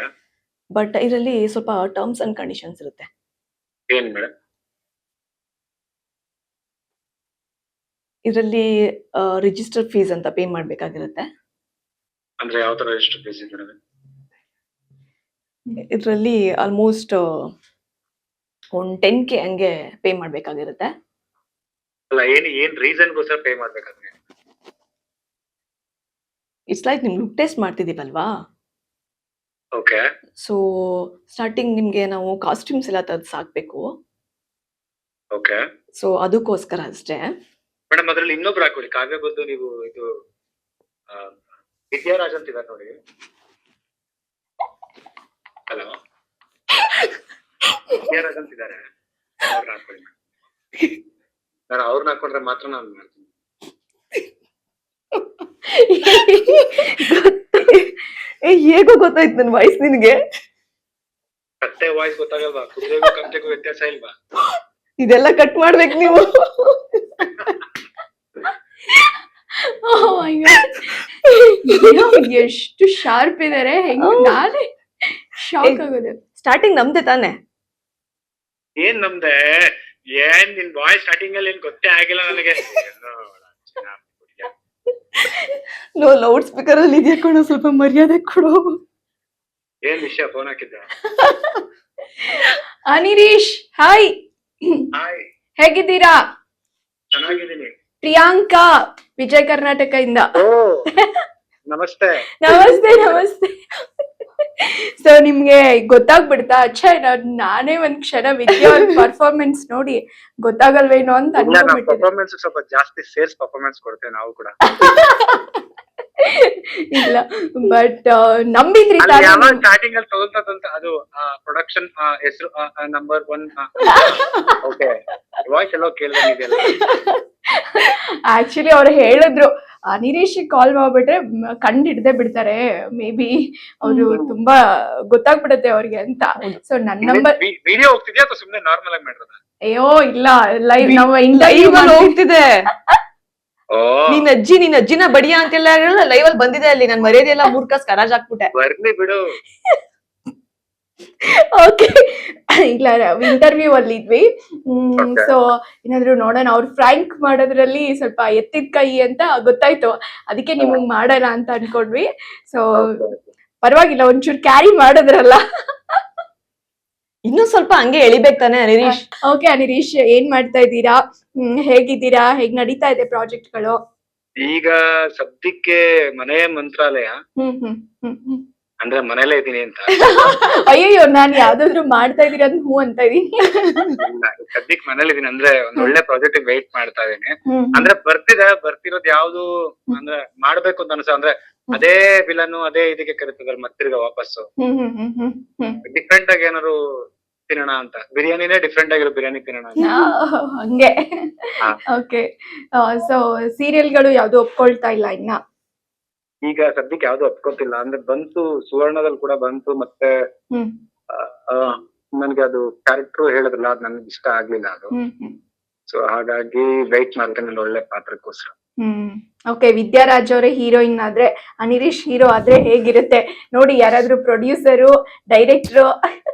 [SPEAKER 3] ಬಟ್ ಇದರಲ್ಲಿ ಸ್ವಲ್ಪ ಟರ್ಮ್ಸ್ ಅಂಡ್ ಕಂಡೀಷನ್ಸ್ ಇರುತ್ತೆ.
[SPEAKER 2] ಏನ್ ಮೇಡಮ್?
[SPEAKER 3] ಇದರಲ್ಲಿ ರಿಜಿಸ್ಟರ್ ಫೀಸ್ ಅಂತ ಪೇ ಮಾಡ್ಬೇಕಾಗಿರುತ್ತೆ.
[SPEAKER 2] ಅಂದ್ರೆ ಯಾವ ತರ ಎಷ್ಟು ಫೀಸ್ ಇದೆ ಮೇಡಮ್?
[SPEAKER 3] ಇದರಲ್ಲಿ ಆಲ್ಮೋಸ್ಟ್ ಒಂದು 10K ಹಂಗೆ ಪೇ ಮಾಡ್ಬೇಕಾಗಿರುತ್ತೆ.
[SPEAKER 2] ಅಲ್ಲ, ಏನ್ ರೀಸನ್ಗೋಸ್ಕರ ಪೇ ಮಾಡ್ಬೇಕಾದ್ರೆ?
[SPEAKER 3] ಇಟ್ಸ್ ಲೈಕ್ ನಿಮ್ ಲುಕ್ ಟೆಸ್ಟ್ ಮಾಡ್ತಿದೀವಲ್ವಾ,
[SPEAKER 2] ಓಕೆ.
[SPEAKER 3] ಸೊ ಸ್ಟಾರ್ಟಿಂಗ್ ನಿಮ್ಗೆ ನಾವು ಕಾಸ್ಟ್ಯೂಮ್ಸ್ ಎಲ್ಲ ತೆಗ್ದು ಸಾಕ್ಬೇಕು.
[SPEAKER 2] ಓಕೆ
[SPEAKER 3] ಸೊ ಅದಕ್ಕೋಸ್ಕರ ಅಷ್ಟೇ.
[SPEAKER 2] ಮೇಡಮ್, ಅದ್ರಲ್ಲಿ ಇನ್ನೊಬ್ರು ಹಾಕೊಳ್ಳಿ, ಕಾವ್ಯ ಬಂದು ನೀವು ಇದು ವಿದ್ಯಾರಾಜ್ ಅಂತ ಇದಾರೆ ನೋಡಿ. ಹಲೋ, ವಿದ್ಯಾರಾಜ್ ಅಂತ ಇದಾರೆ, ಅವ್ರನ್ನ ಹಾಕೊಳ್ಳಿ. ನಾನು ಅವ್ರನ್ನ ಹಾಕೊಂಡ್ರೆ ಮಾತ್ರ ನಾನು ಮಾಡ್ತೀನಿ.
[SPEAKER 3] ಹೇಗೋ ಗೊತ್ತಾಯ್ತು ನನ್ನ ವಾಯ್ಸ್ ನಿನ್ಗೆ?
[SPEAKER 2] ಕತ್ತೆ ವಾಯ್ಸ್ ಗೊತ್ತಾಗಲ್ವಾ? ಕುದುರೆಗೂ ಕತ್ತೆಗೂ ವ್ಯತ್ಯಾಸ ಇಲ್ವಾ?
[SPEAKER 3] ಇದೆಲ್ಲ ಕಟ್ ಮಾಡ್ಬೇಕು ನೀವು.
[SPEAKER 1] Oh my God. ಅಯ್ಯೋ, ಎಷ್ಟು ಶಾರ್ಪ್ ಇದಾರೆ, ನಾನೇ ಶಾಕ್ ಆಗೋದು.
[SPEAKER 3] ಸ್ಟಾರ್ಟಿಂಗ್ ನಮ್ದೆ ತಾನೆ?
[SPEAKER 2] ಏನ್ ನಮ್ದೆ? ಏನ್ ನಿನ್ ವಾಯ್ಸ್ ಸ್ಟಾರ್ಟಿಂಗ್ ಅಲ್ಲಿ ಏನ್ ಗೊತ್ತೇ ಆಗಿಲ್ಲ ನನಗೆ.
[SPEAKER 3] ಲೌಡ್ ಸ್ಪೀಕರ್ ಅಲ್ಲಿ ಇದೆಯಾ ಕೊಡು, ಸ್ವಲ್ಪ ಮರ್ಯಾದೆ ಕೊಡು.
[SPEAKER 2] ಏನ್ ವಿಷಯ? ಫೋನ್ ಹಾಕಿದ್ದ?
[SPEAKER 1] ಅನಿರೀಶ್, ಹಾಯ್,
[SPEAKER 2] ಹಾಯ್,
[SPEAKER 1] ಹೇಗಿದ್ದೀರಾ?
[SPEAKER 2] ಚೆನ್ನಾಗಿದ್ದೀನಿ.
[SPEAKER 1] ಪ್ರಿಯಾಂಕಾ, ವಿಜಯ ಕರ್ನಾಟಕ ಇಂದ.
[SPEAKER 2] ಓ, ನಮಸ್ತೆ.
[SPEAKER 1] ನಮಸ್ತೆ ನಮಸ್ತೆ. ಸೊ ನಿಮ್ಗೆ ಗೊತ್ತಾಗ್ಬಿಡ್ತಾ? ಅಚ್ಚಾ, ನಾನೇ ಒಂದ್ ಕ್ಷಣ ವಿದ್ಯಾ ಪರ್ಫಾರ್ಮೆನ್ಸ್ ನೋಡಿ ಗೊತ್ತಾಗಲ್ವೇನೋ ಅಂತ ಅನ್ಕೊಂಡ್ಬಿಟ್ಟಿದ್ದೆ.
[SPEAKER 2] ಪರ್ಫಾರ್ಮೆನ್ಸ್ ಸ್ವಲ್ಪ ಜಾಸ್ತಿ ಸೇಲ್ಸ್ ಪರ್ಫಾರ್ಮೆನ್ಸ್ ಕೊಡ್ತೇವೆ ನಾವು ಕೂಡ.
[SPEAKER 1] ಇಲ್ಲ, ಬಟ್ ನಂಬಿದ್ರಿ ತಾನೇ
[SPEAKER 2] ಯಾವಾಗ
[SPEAKER 1] ನೀವು?
[SPEAKER 2] ಸ್ಟಾರ್ಟಿಂಗ್ ಅಲ್ಲಿ ತಗೊಂತದಂತ ಅದು ಪ್ರೊಡಕ್ಷನ್ ಹೆಸರು ನಂಬರ್ 1. ಓಕೆ, ವಾಯ್ಸ್ ಎಲ್ಲೋ ಕೇಳ್ದಂಗಿದೆಯಲ್ಲ.
[SPEAKER 1] ಆಕ್ಚುಲಿ ಅವ್ರು ಹೇಳಿದ್ರು, ಅನಿರೀಶ್ ಕಾಲ್ ಮಾಡ್ಬಿಟ್ರೆ ಕಂಡು ಹಿಡ್ದೆ ಬಿಡ್ತಾರೆ, ಮೇ ಬಿ ಅವರು ತುಂಬಾ ಗೊತ್ತಾಗ್ಬಿಡತ್ತೆ ಅವ್ರಿಗೆ ಅಂತ. ಸೊ ನನ್ನ ನಂಬರ್
[SPEAKER 2] ವಿಡಿಯೋ ಹೋಗ್ತಿದ್ಯಾ ಅಥವಾ ಸುಮ್ನೆ ನಾರ್ಮಲ್ ಆಗಿ ಮಾಡಿರೋದ?
[SPEAKER 1] ಅಯ್ಯೋ ಇಲ್ಲ, ಲೈವ್ ನಾವು ಇಂಟರ್ವ್ಯೂ
[SPEAKER 3] ಹೋಗ್ತಿದೆ.
[SPEAKER 2] ಓ,
[SPEAKER 3] ನಿನ್ ಅಜ್ಜಿನ ಬಡಿಯಾ ಅಂತೆಲ್ಲ ಲೈವ್ ಅಲ್ಲಿ ಬಂದಿದೆ. ಅಲ್ಲಿ ನನ್ ಮರ್ಯಾದೆಲ್ಲ ಮೂರ್ಖಸ್ ಕರಾಜ್ ಹಾಕ್ಬಿಟ್ಟೆ.
[SPEAKER 2] ಬರ್ಲಿ ಬಿಡು.
[SPEAKER 1] ಓಕೆ, ಇಲ್ಲ ಇಂಟರ್ವ್ಯೂ ಅಲ್ಲಿ ಇದ್ವಿ. ಸೊ ಏನಾದ್ರು ನೋಡೋಣ, ಅವ್ರು ಫ್ರ್ಯಾಂಕ್ ಮಾಡೋದ್ರಲ್ಲಿ ಸ್ವಲ್ಪ ಎತ್ತಿದ ಕೈ ಅಂತ ಗೊತ್ತಾಯ್ತು, ಅದಕ್ಕೆ ನಿಮಗ್ ಮಾಡೋಣ ಅಂತ ಅನ್ಕೊಂಡ್ವಿ. ಸೊ ಪರವಾಗಿಲ್ಲ, ಒಂಚೂರು ಕ್ಯಾರಿ ಮಾಡಿದ್ರಲ್ಲ.
[SPEAKER 3] ಇನ್ನೂ ಸ್ವಲ್ಪ ಹಂಗೆ ಎಳಿಬೇಕು ತಾನೆ ಅನಿರೀಶ್?
[SPEAKER 1] ಓಕೆ ಅನಿರೀಶ್, ಏನ್ ಮಾಡ್ತಾ ಇದ್ದೀರಾ? ಹೇಗಿದ್ದೀರಾ? ಹೇಗ್ ನಡೀತಾ ಇದೆ ಪ್ರಾಜೆಕ್ಟ್ಗಳು?
[SPEAKER 2] ಈಗ ಸದ್ಯಕ್ಕೆ ಮನೆ ಮಂತ್ರಾಲಯ, ಅಂದ್ರೆ ಮನೇಲೇ ಇದೀನಿ ಅಂತ.
[SPEAKER 1] ಅಯ್ಯಯ್ಯೋ, ನಾನ್ ಯಾವ್ದಾದ್ರು ಮಾಡ್ತಾ ಇದೀರ ಅಂತ ಹೂ ಅಂತ ಇದೀನಿ.
[SPEAKER 2] ಸದ್ಯಕ್ಕೆ ಮನೇಲಿ ಇದೀನಿ, ಅಂದ್ರೆ ಒಂದ್ ಒಳ್ಳೆ ಪ್ರಾಜೆಕ್ಟ್ ವೆಯ್ಟ್ ಮಾಡ್ತಾ ಇದೀನಿ. ಅಂದ್ರೆ ಬರ್ತಿರೋದ್ ಯಾವ್ದು ಅಂದ್ರೆ ಮಾಡ್ಬೇಕು ಅಂತ ಅನ್ಸ, ಅಂದ್ರೆ ಅದೇ ವಿಲನ್ ಅದೇ ಇದಕ್ಕೆ ಕರಿತದಲ್ಲ ಮತ್ತಿರ್ಗ ವಾಪಸ್ಸು ಡಿಫ್ರೆಂಟ್ ಆಗಿ ಏನಾದ್ರು ತಿನ್ನೋಣ ಅಂತ. ಬಿರಿಯಾನಿನೇ ಡಿಫ್ರೆಂಟ್ ಆಗಿರೋ ಬಿರಿಯಾನಿ ತಿನ್ನೋಣ ಅಂತ.
[SPEAKER 1] ಹಂಗೆ. ಓಕೆ, ಸೊ ಸೀರಿಯಲ್ಗಳು ಯಾವ್ದು ಒಪ್ಕೊಳ್ತಾ ಇಲ್ಲ ಇನ್ನ?
[SPEAKER 2] ಈಗ ಸದ್ಯಕ್ಕೆ ಯಾವ್ದು ಒಪ್ಕೊತಿಲ್ಲ. ಅಂದ್ರೆ ಬಂತು, ಸುವರ್ಣದಲ್ಲಿ ಕೂಡ ಬಂತು, ಮತ್ತೆ ನನ್ಗೆ ಅದು ಕ್ಯಾರೆಕ್ಟರ್ ಹೇಳಿದ್ರಲ್ಲ, ಅದ್ ನನ್ಗೆ ಇಷ್ಟ ಆಗ್ಲಿಲ್ಲ ಅದು. ಸೊ ಹಾಗಾಗಿ ವೆಯ್ಟ್ ಮಾಡ್ತೇನೆ ಒಳ್ಳೆ ಪಾತ್ರಕ್ಕೋಸ್ಕರ.
[SPEAKER 1] ಓಕೆ, ವಿದ್ಯಾರಾಜ್ ಅವರೇ ಹೀರೋಯಿನ್ ಆದ್ರೆ, ಅನಿರೀಶ್ ಹೀರೋ ಆದ್ರೆ ಹೇಗಿರುತ್ತೆ ನೋಡಿ. ಯಾರಾದ್ರೂ ಪ್ರೊಡ್ಯೂಸರು, ಡೈರೆಕ್ಟ್ರು?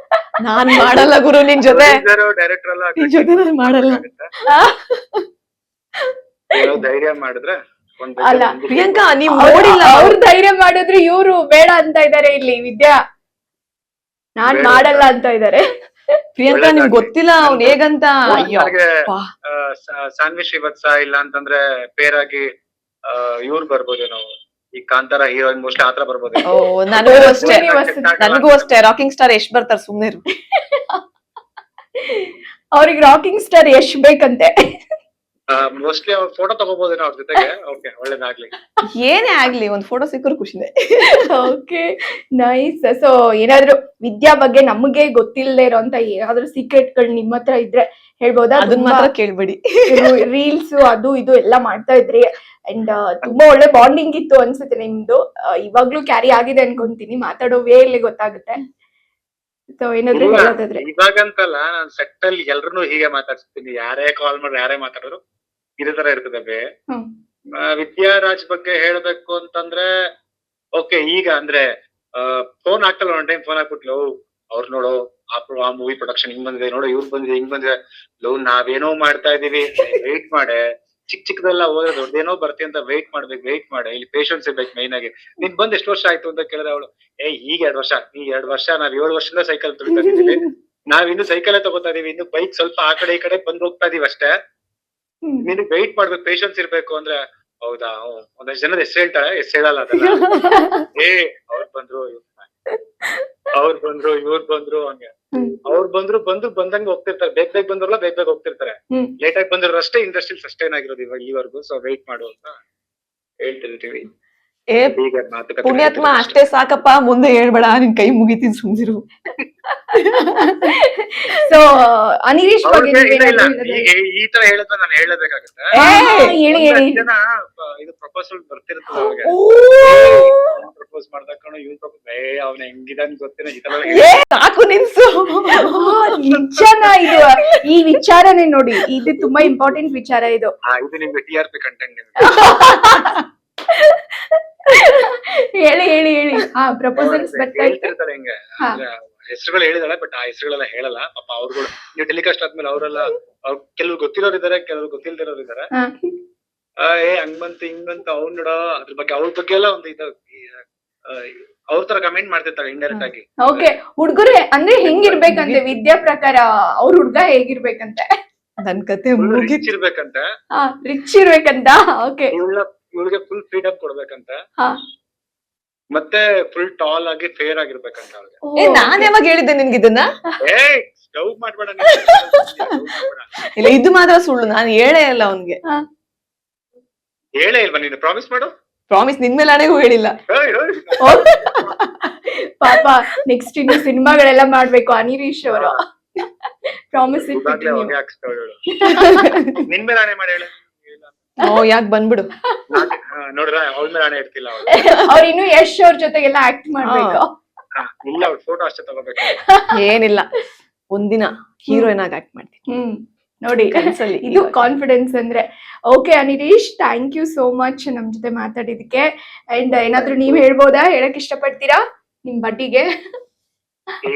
[SPEAKER 3] ನಾನ್ ಮಾಡಲ್ಲ ಗುರು ನಿನ್ ಜೊತೆ.
[SPEAKER 2] ಡೈರೆಕ್ಟರ್ ಎಲ್ಲ
[SPEAKER 3] ನಿನ್ ಜೊತೆ ನಾನ್ ಮಾಡಲ್ಲ.
[SPEAKER 2] ಏನೋ ಧೈರ್ಯ ಮಾಡಿದ್ರೆ
[SPEAKER 1] ಅಲ್ಲ
[SPEAKER 3] ಪ್ರಿಯಾಂಕಾ, ನೀವ್
[SPEAKER 1] ನೋಡಿಲ್ಲ,
[SPEAKER 3] ನೋಡಿಲ್ಲ.
[SPEAKER 1] ಅವ್ರು ಧೈರ್ಯ ಮಾಡಿದ್ರು, ಇವ್ರು ಬೇಡ ಅಂತ ಇದಾರೆ ಇಲ್ಲಿ. ವಿದ್ಯಾ ನಾನ್ ಮಾಡಲ್ಲ ಅಂತ ಇದಾರೆ.
[SPEAKER 3] ಪ್ರಿಯಾಂಕಾ, ನಿಮ್ಗೆ ಗೊತ್ತಿಲ್ಲ ಅವ್ನ್ ಹೇಗಂತ. ಅಯ್ಯೋ
[SPEAKER 2] ಸಾನ್ವಿ ಶ್ರೀವತ್ಸ, ಇಲ್ಲ ಅಂತಂದ್ರೆ ಪೇರಾಗಿ ಇವ್ರು ಬರ್ಬೋದು ನಾವು, ಈ ಕಾಂತಾರ ಹೀರೋಯಿನ್ ಮೋಸ್ಟ್ಲಿ ಆತರ ಬರ್ಬೋದು.
[SPEAKER 3] ನನಗೂ ಅಷ್ಟೇ ರಾಕಿಂಗ್ ಸ್ಟಾರ್ ಎಷ್ಟ್ ಬರ್ತಾರ, ಸುಮ್ನೆ.
[SPEAKER 1] ಅವ್ರಿಗೆ ರಾಕಿಂಗ್ ಸ್ಟಾರ್ ಯಶ್ ಬೇಕಂತೆ.
[SPEAKER 2] ಮೋಸ್ಟ್ಲಿ ಅವ್ರ ಫೋಟೋ ತಗೋಬಹುದೇನೋ ಅವ್ರ ಜೊತೆಗೆ. ಓಕೆ, ಒಳ್ಳೇದಾಗ್ಲಿ.
[SPEAKER 3] ಏನೇ ಆಗ್ಲಿ, ಒಂದ್ ಫೋಟೋ ಸಿಕ್ಕರು ಖುಷಿನೇ.
[SPEAKER 1] Okay, nice. ಸೊ ಏನಾದ್ರು ವಿದ್ಯಾ ಬಗ್ಗೆ ನಮಗೆ ಗೊತ್ತಿಲ್ಲದೆ ಇರೋಂತ ಏನಾದ್ರು ಸೀಕ್ರೆಟ್ ಗಳು ನಿಮ್ ಹತ್ರ ಇದ್ರೆ ಹೇಳ್ಬೋದಾ?
[SPEAKER 3] ಅದನ್ನ ಮಾತ್ರ ಕೇಳ್ಬೇಡಿ.
[SPEAKER 1] ರೀಲ್ಸ್ ಅದು ಇದು ಎಲ್ಲ ಮಾಡ್ತಾ ಇದ್ರಿ, ಅಂಡ್ ತುಂಬಾ ಒಳ್ಳೆ ಬಾಂಡಿಂಗ್ ಇತ್ತು ಅನ್ಸುತ್ತೆ ನಿಮ್ದು. ಇವಾಗ್ಲೂ ಕ್ಯಾರಿ ಆಗಿದೆ ಅನ್ಕೊಂತೀನಿ, ಮಾತಾಡೋ ವೇ ಅಲ್ಲಿ ಗೊತ್ತಾಗುತ್ತೆ. ಸೊ ಏನಾದ್ರು ಹೇಳೋದಾದ್ರೆ?
[SPEAKER 2] ಇವಾಗಂತಲ್ಲ, ನಾನ್ ಸೆಟ್ ಅಲ್ಲಿ ಎಲ್ರು ಹೀಗೆ ಮಾತಾಡ್ಸ್ತೀನಿ, ಯಾರೇ ಕಾಲ್ ಮಾಡ್ರಿ ಯಾರೇ ಮಾತಾಡೋರು ಇದೇ ತರ ಇರ್ತದೆ ಬೇ. ವಿದ್ಯಾರಾಜ್ ಬಗ್ಗೆ ಹೇಳ್ಬೇಕು ಅಂತಂದ್ರೆ ಓಕೆ, ಈಗ ಅಂದ್ರೆ ಫೋನ್ ಆಗ್ತಲ್ಲ, ಒಂದ್ ಟೈಮ್ ಫೋನ್ ಹಾಕ್ಬಿಟ್ಲು, ಅವ್ರು ನೋಡು ಆ ಮೂವಿ ಪ್ರೊಡಕ್ಷನ್ ಹಿಂಗ್ ಬಂದಿದೆ, ನೋಡು ಇವ್ರು ಬಂದಿದೆ ಹಿಂಗ್ ಬಂದಿದೆ, ನಾವೇನೋ ಮಾಡ್ತಾ ಇದೀವಿ, ವೆಯ್ಟ್ ಮಾಡೆ, ಚಿಕ್ಕದೆಲ್ಲ ಹೋದ್ರೆ ದೊಡ್ಡದೇನೋ ಬರ್ತಿ ಅಂತ ವೆಯ್ಟ್ ಮಾಡೆ, ಇಲ್ಲಿ ಪೇಷನ್ಸ್ ಇರ್ಬೇಕು ಮೈನ್ ಆಗಿ. ನೀನ್ ಬಂದ್ ಎಷ್ಟು ವರ್ಷ ಆಯ್ತು ಅಂತ ಕೇಳಿದ್ರೆ ಅವಳು, ಈಗ 2 ವರ್ಷ, ಈ 2 ವರ್ಷ ನಾವ್ 7 ವರ್ಷದಿಂದ ಸೈಕಲ್ ತುಳಿತಾ ಇದೀವಿ, ನಾವ್ ಇನ್ನು ಸೈಕಲ್ ತಗೋತಾ ಇದೀವಿ, ಇನ್ನು ಬೈಕ್ ಸ್ವಲ್ಪ ಆ ಕಡೆ ಈ ಕಡೆ ಬಂದ್ ಹೋಗ್ತಾ ಇದೀವಿ ಅಷ್ಟೇ, ನಿನಗ್ ವೆಯ್ಟ್ ಮಾಡ್ಬೇಕು, ಪೇಷನ್ಸ್ ಇರ್ಬೇಕು ಅಂದ್ರೆ, ಹೌದಾ ಒಂದಷ್ಟು ಜನದ ಹೆಸರು ಹೇಳ್ತಾಳೆ, ಹೆಸರು ಹೇಳಲ್ಲ ಅದೆಲ್ಲ. ಇವ್ರು ಬಂದ್ರು ಹಂಗೆ, ಅವ್ರು ಬಂದ್ರು ಬಂದಂಗ ಹೋಗ್ತಿರ್ತಾರೆ, ಬೇಗ ಬಂದ್ರಲ್ಲ ಬೇಗ ಹೋಗ್ತಿರ್ತಾರೆ, ಲೇಟ್ ಆಗಿ ಬಂದ್ರು ಅಷ್ಟೇ ಇಂಡಸ್ಟ್ರಿ ಸಸ್ಟೈನ್ ಆಗಿರೋದು ಇವಾಗ ಈವರೆಗೂ. ಸೊ ವೆಯ್ಟ್ ಮಾಡು ಅಂತ ಹೇಳ್ತಿರ್ತೀವಿ.
[SPEAKER 3] ಪುಣ್ಯಾತ್ಮ ಅಷ್ಟೇ ಸಾಕಪ್ಪ, ಮುಂದೆ ಹೇಳ್ಬೇಡ, ನಿನ್ ಕೈ ಮುಗಿತೀನಿ ಸುಮ್ನಿರು.
[SPEAKER 1] ಸೊ ಅನಿರೀಶ್ ಬಗ್ಗೆ
[SPEAKER 2] ಈ ತರ ಹೇಳಿದ್ರೆ ನಾನು ಹೇಳಬೇಕಾಗುತ್ತೆ. ಜನ ಇದು ಪ್ರಪೋಸಲ್ ಬರ್ತಿರ್ತದೆ ಅವ್ರಿಗೆ, ಪ್ರಪೋಸ್ ಮಾಡ್ದಕ್ಕಣ ಇವ್ನು ಪ್ರಪೋಸ್, ಅವ್ನ ಹೆಂಗಿದಾನ್ ಗೊತ್ತಿನ ಈ ತರ
[SPEAKER 3] ಸಾಕು ನಿನ್ಸು.
[SPEAKER 1] ನಿಜನಾ ಇದು? ಈ ವಿಚಾರನೇ ನೋಡಿ, ಇದು ತುಂಬಾ ಇಂಪಾರ್ಟೆಂಟ್ ವಿಚಾರ ಇದು.
[SPEAKER 2] ಇದು ನಿಮ್ಗೆ TRP ಕಂಟೆಂಟ್ ನಿಮ್ಗೆ.
[SPEAKER 1] ಹೇಳಿ. ಪ್ರಪೋಸಲ್ಸ್ ಬರ್ತಾ
[SPEAKER 2] ಹೇಳ್ತಿರ್ತಾರೆ ಹಿಂಗೆ, ಹೆಸರುಗಳು ಹೇಳಿದಾಳೆ, ಬಟ್ ಆ ಹೆಸರುಗಳೆಲ್ಲ ಹೇಳಲ್ಲ ಪಾಪ. ಅವ್ರುಗಳು ನೀವು ಟೆಲಿಕಾಸ್ಟ್ ಆದ್ಮೇಲೆ ಅವರೆಲ್ಲ ಕೆಲವ್ರು ಗೊತ್ತಿರೋರು ಇದಾರೆ, ಕೆಲವ್ರು ಗೊತ್ತಿಲ್ದಿರೋರು ಇದಾರೆ. ಹಂಗಂತ ಹಿಂಗಂತ ಅವ್ನ್ ನೋಡ, ಅದ್ರ ಬಗ್ಗೆ ಅವ್ರ ಬಗ್ಗೆ ಎಲ್ಲ ಒಂದು ಇದು ಅವ್ರ ತರ ಕಮೆಂಟ್ ಮಾಡ್ತಿರ್ತಾರೆ ಇಂಡೈರೆಕ್ಟ್ ಆಗಿ.
[SPEAKER 1] ಓಕೆ, ಹುಡುಗರು ಅಂದ್ರೆ ಹೆಂಗಿರ್ಬೇಕಂತೆ ವಿದ್ಯಾ ಪ್ರಕಾರ? ಅವ್ರ ಹುಡ್ಗ ಹೇಗಿರ್ಬೇಕಂತೆ?
[SPEAKER 3] ನನ್ ಕತೆ
[SPEAKER 2] ರಿಚ್ ಇರ್ಬೇಕಂತ.
[SPEAKER 1] ರಿಚ್ ಇರ್ಬೇಕಂತ. ಓಕೆ,
[SPEAKER 2] ಇವಳಿಗೆ ಫುಲ್ ಫ್ರೀಡಮ್ ಕೊಡ್ಬೇಕಂತ, ಮತ್ತೆ ಫುಲ್ ಟಾಲ್ ಆಗಿ ಫೇರ್ ಆಗಿರ್ಬೇಕಂತ ಅವ್ರಿಗೆ.
[SPEAKER 3] ನಾನ್ ಯಾವಾಗ ಹೇಳಿದ್ದೆ ನಿನ್ಗೆ ಇದನ್ನ?
[SPEAKER 2] ಸ್ಟವ್ ಮಾಡ್ಬೇಡ
[SPEAKER 3] ಇಲ್ಲ, ಇದು ಮಾತ್ರ ಸುಳ್ಳು, ನಾನು ಹೇಳೇ ಇಲ್ಲ ಅವನ್ಗೆ.
[SPEAKER 2] ಹೇಳೇ ಇಲ್ವಾ ನೀನು? ಪ್ರಾಮಿಸ್ ಮಾಡು.
[SPEAKER 3] ಪ್ರಾಮಿಸ್ ನಿನ್ ಮೇಲೆ ಆಣೆಗೂ ಹೇಳಿಲ್ಲ.
[SPEAKER 1] ಪಾಪ ನೆಕ್ಸ್ಟ್ ಇನ್ನು ಸಿನಿಮಾಗಳೆಲ್ಲ ಮಾಡ್ಬೇಕು ಅನಿರೀಶ್ ಅವರು. ಪ್ರಾಮಿಸ್
[SPEAKER 2] ನಿನ್ ಮೇಲೆ ಆಣೆ ಮಾಡಿ ಹೇಳ.
[SPEAKER 3] ಯಾಕೆ ಬಂದ್ಬಿಡು
[SPEAKER 2] ನೋಡ್ರ, ಅವಳ ಮೇಲೆ ಆಣೆ ಇರ್ತಿಲ್ಲ.
[SPEAKER 1] ಅವ್ರ ಇನ್ನು ಯಶ್ ಅವ್ರ ಜೊತೆಗೆಲ್ಲ ಆಕ್ಟ್ ಮಾಡ್ಬೇಕು.
[SPEAKER 2] ಇಲ್ಲ, ಅವ್ರ ಫೋಟೋ ಅಷ್ಟೇ ತಗೋಬೇಕು.
[SPEAKER 3] ಏನಿಲ್ಲ, ಒಂದಿನ ಹೀರೋಯಿನ್ ಆಗಿ ಆಕ್ಟ್ ಮಾಡ್ತೀನಿ.
[SPEAKER 1] ನೋಡಿ, ಇದು ಕಾನ್ಫಿಡೆನ್ಸ್ ಅಂದ್ರೆ. Okay Anirish, thank you so much ನಮ್ ಜೊತೆ ಮಾತಾಡಿದಕ್ಕೆ. ಅಂಡ್ ಏನಾದ್ರು ನೀವ್ ಹೇಳ್ಬೋದಾ, ಹೇಳಕ್ ಇಷ್ಟಪಡ್ತೀರಾ ನಿಮ್ ಬಡ್ಡಿಗೆ?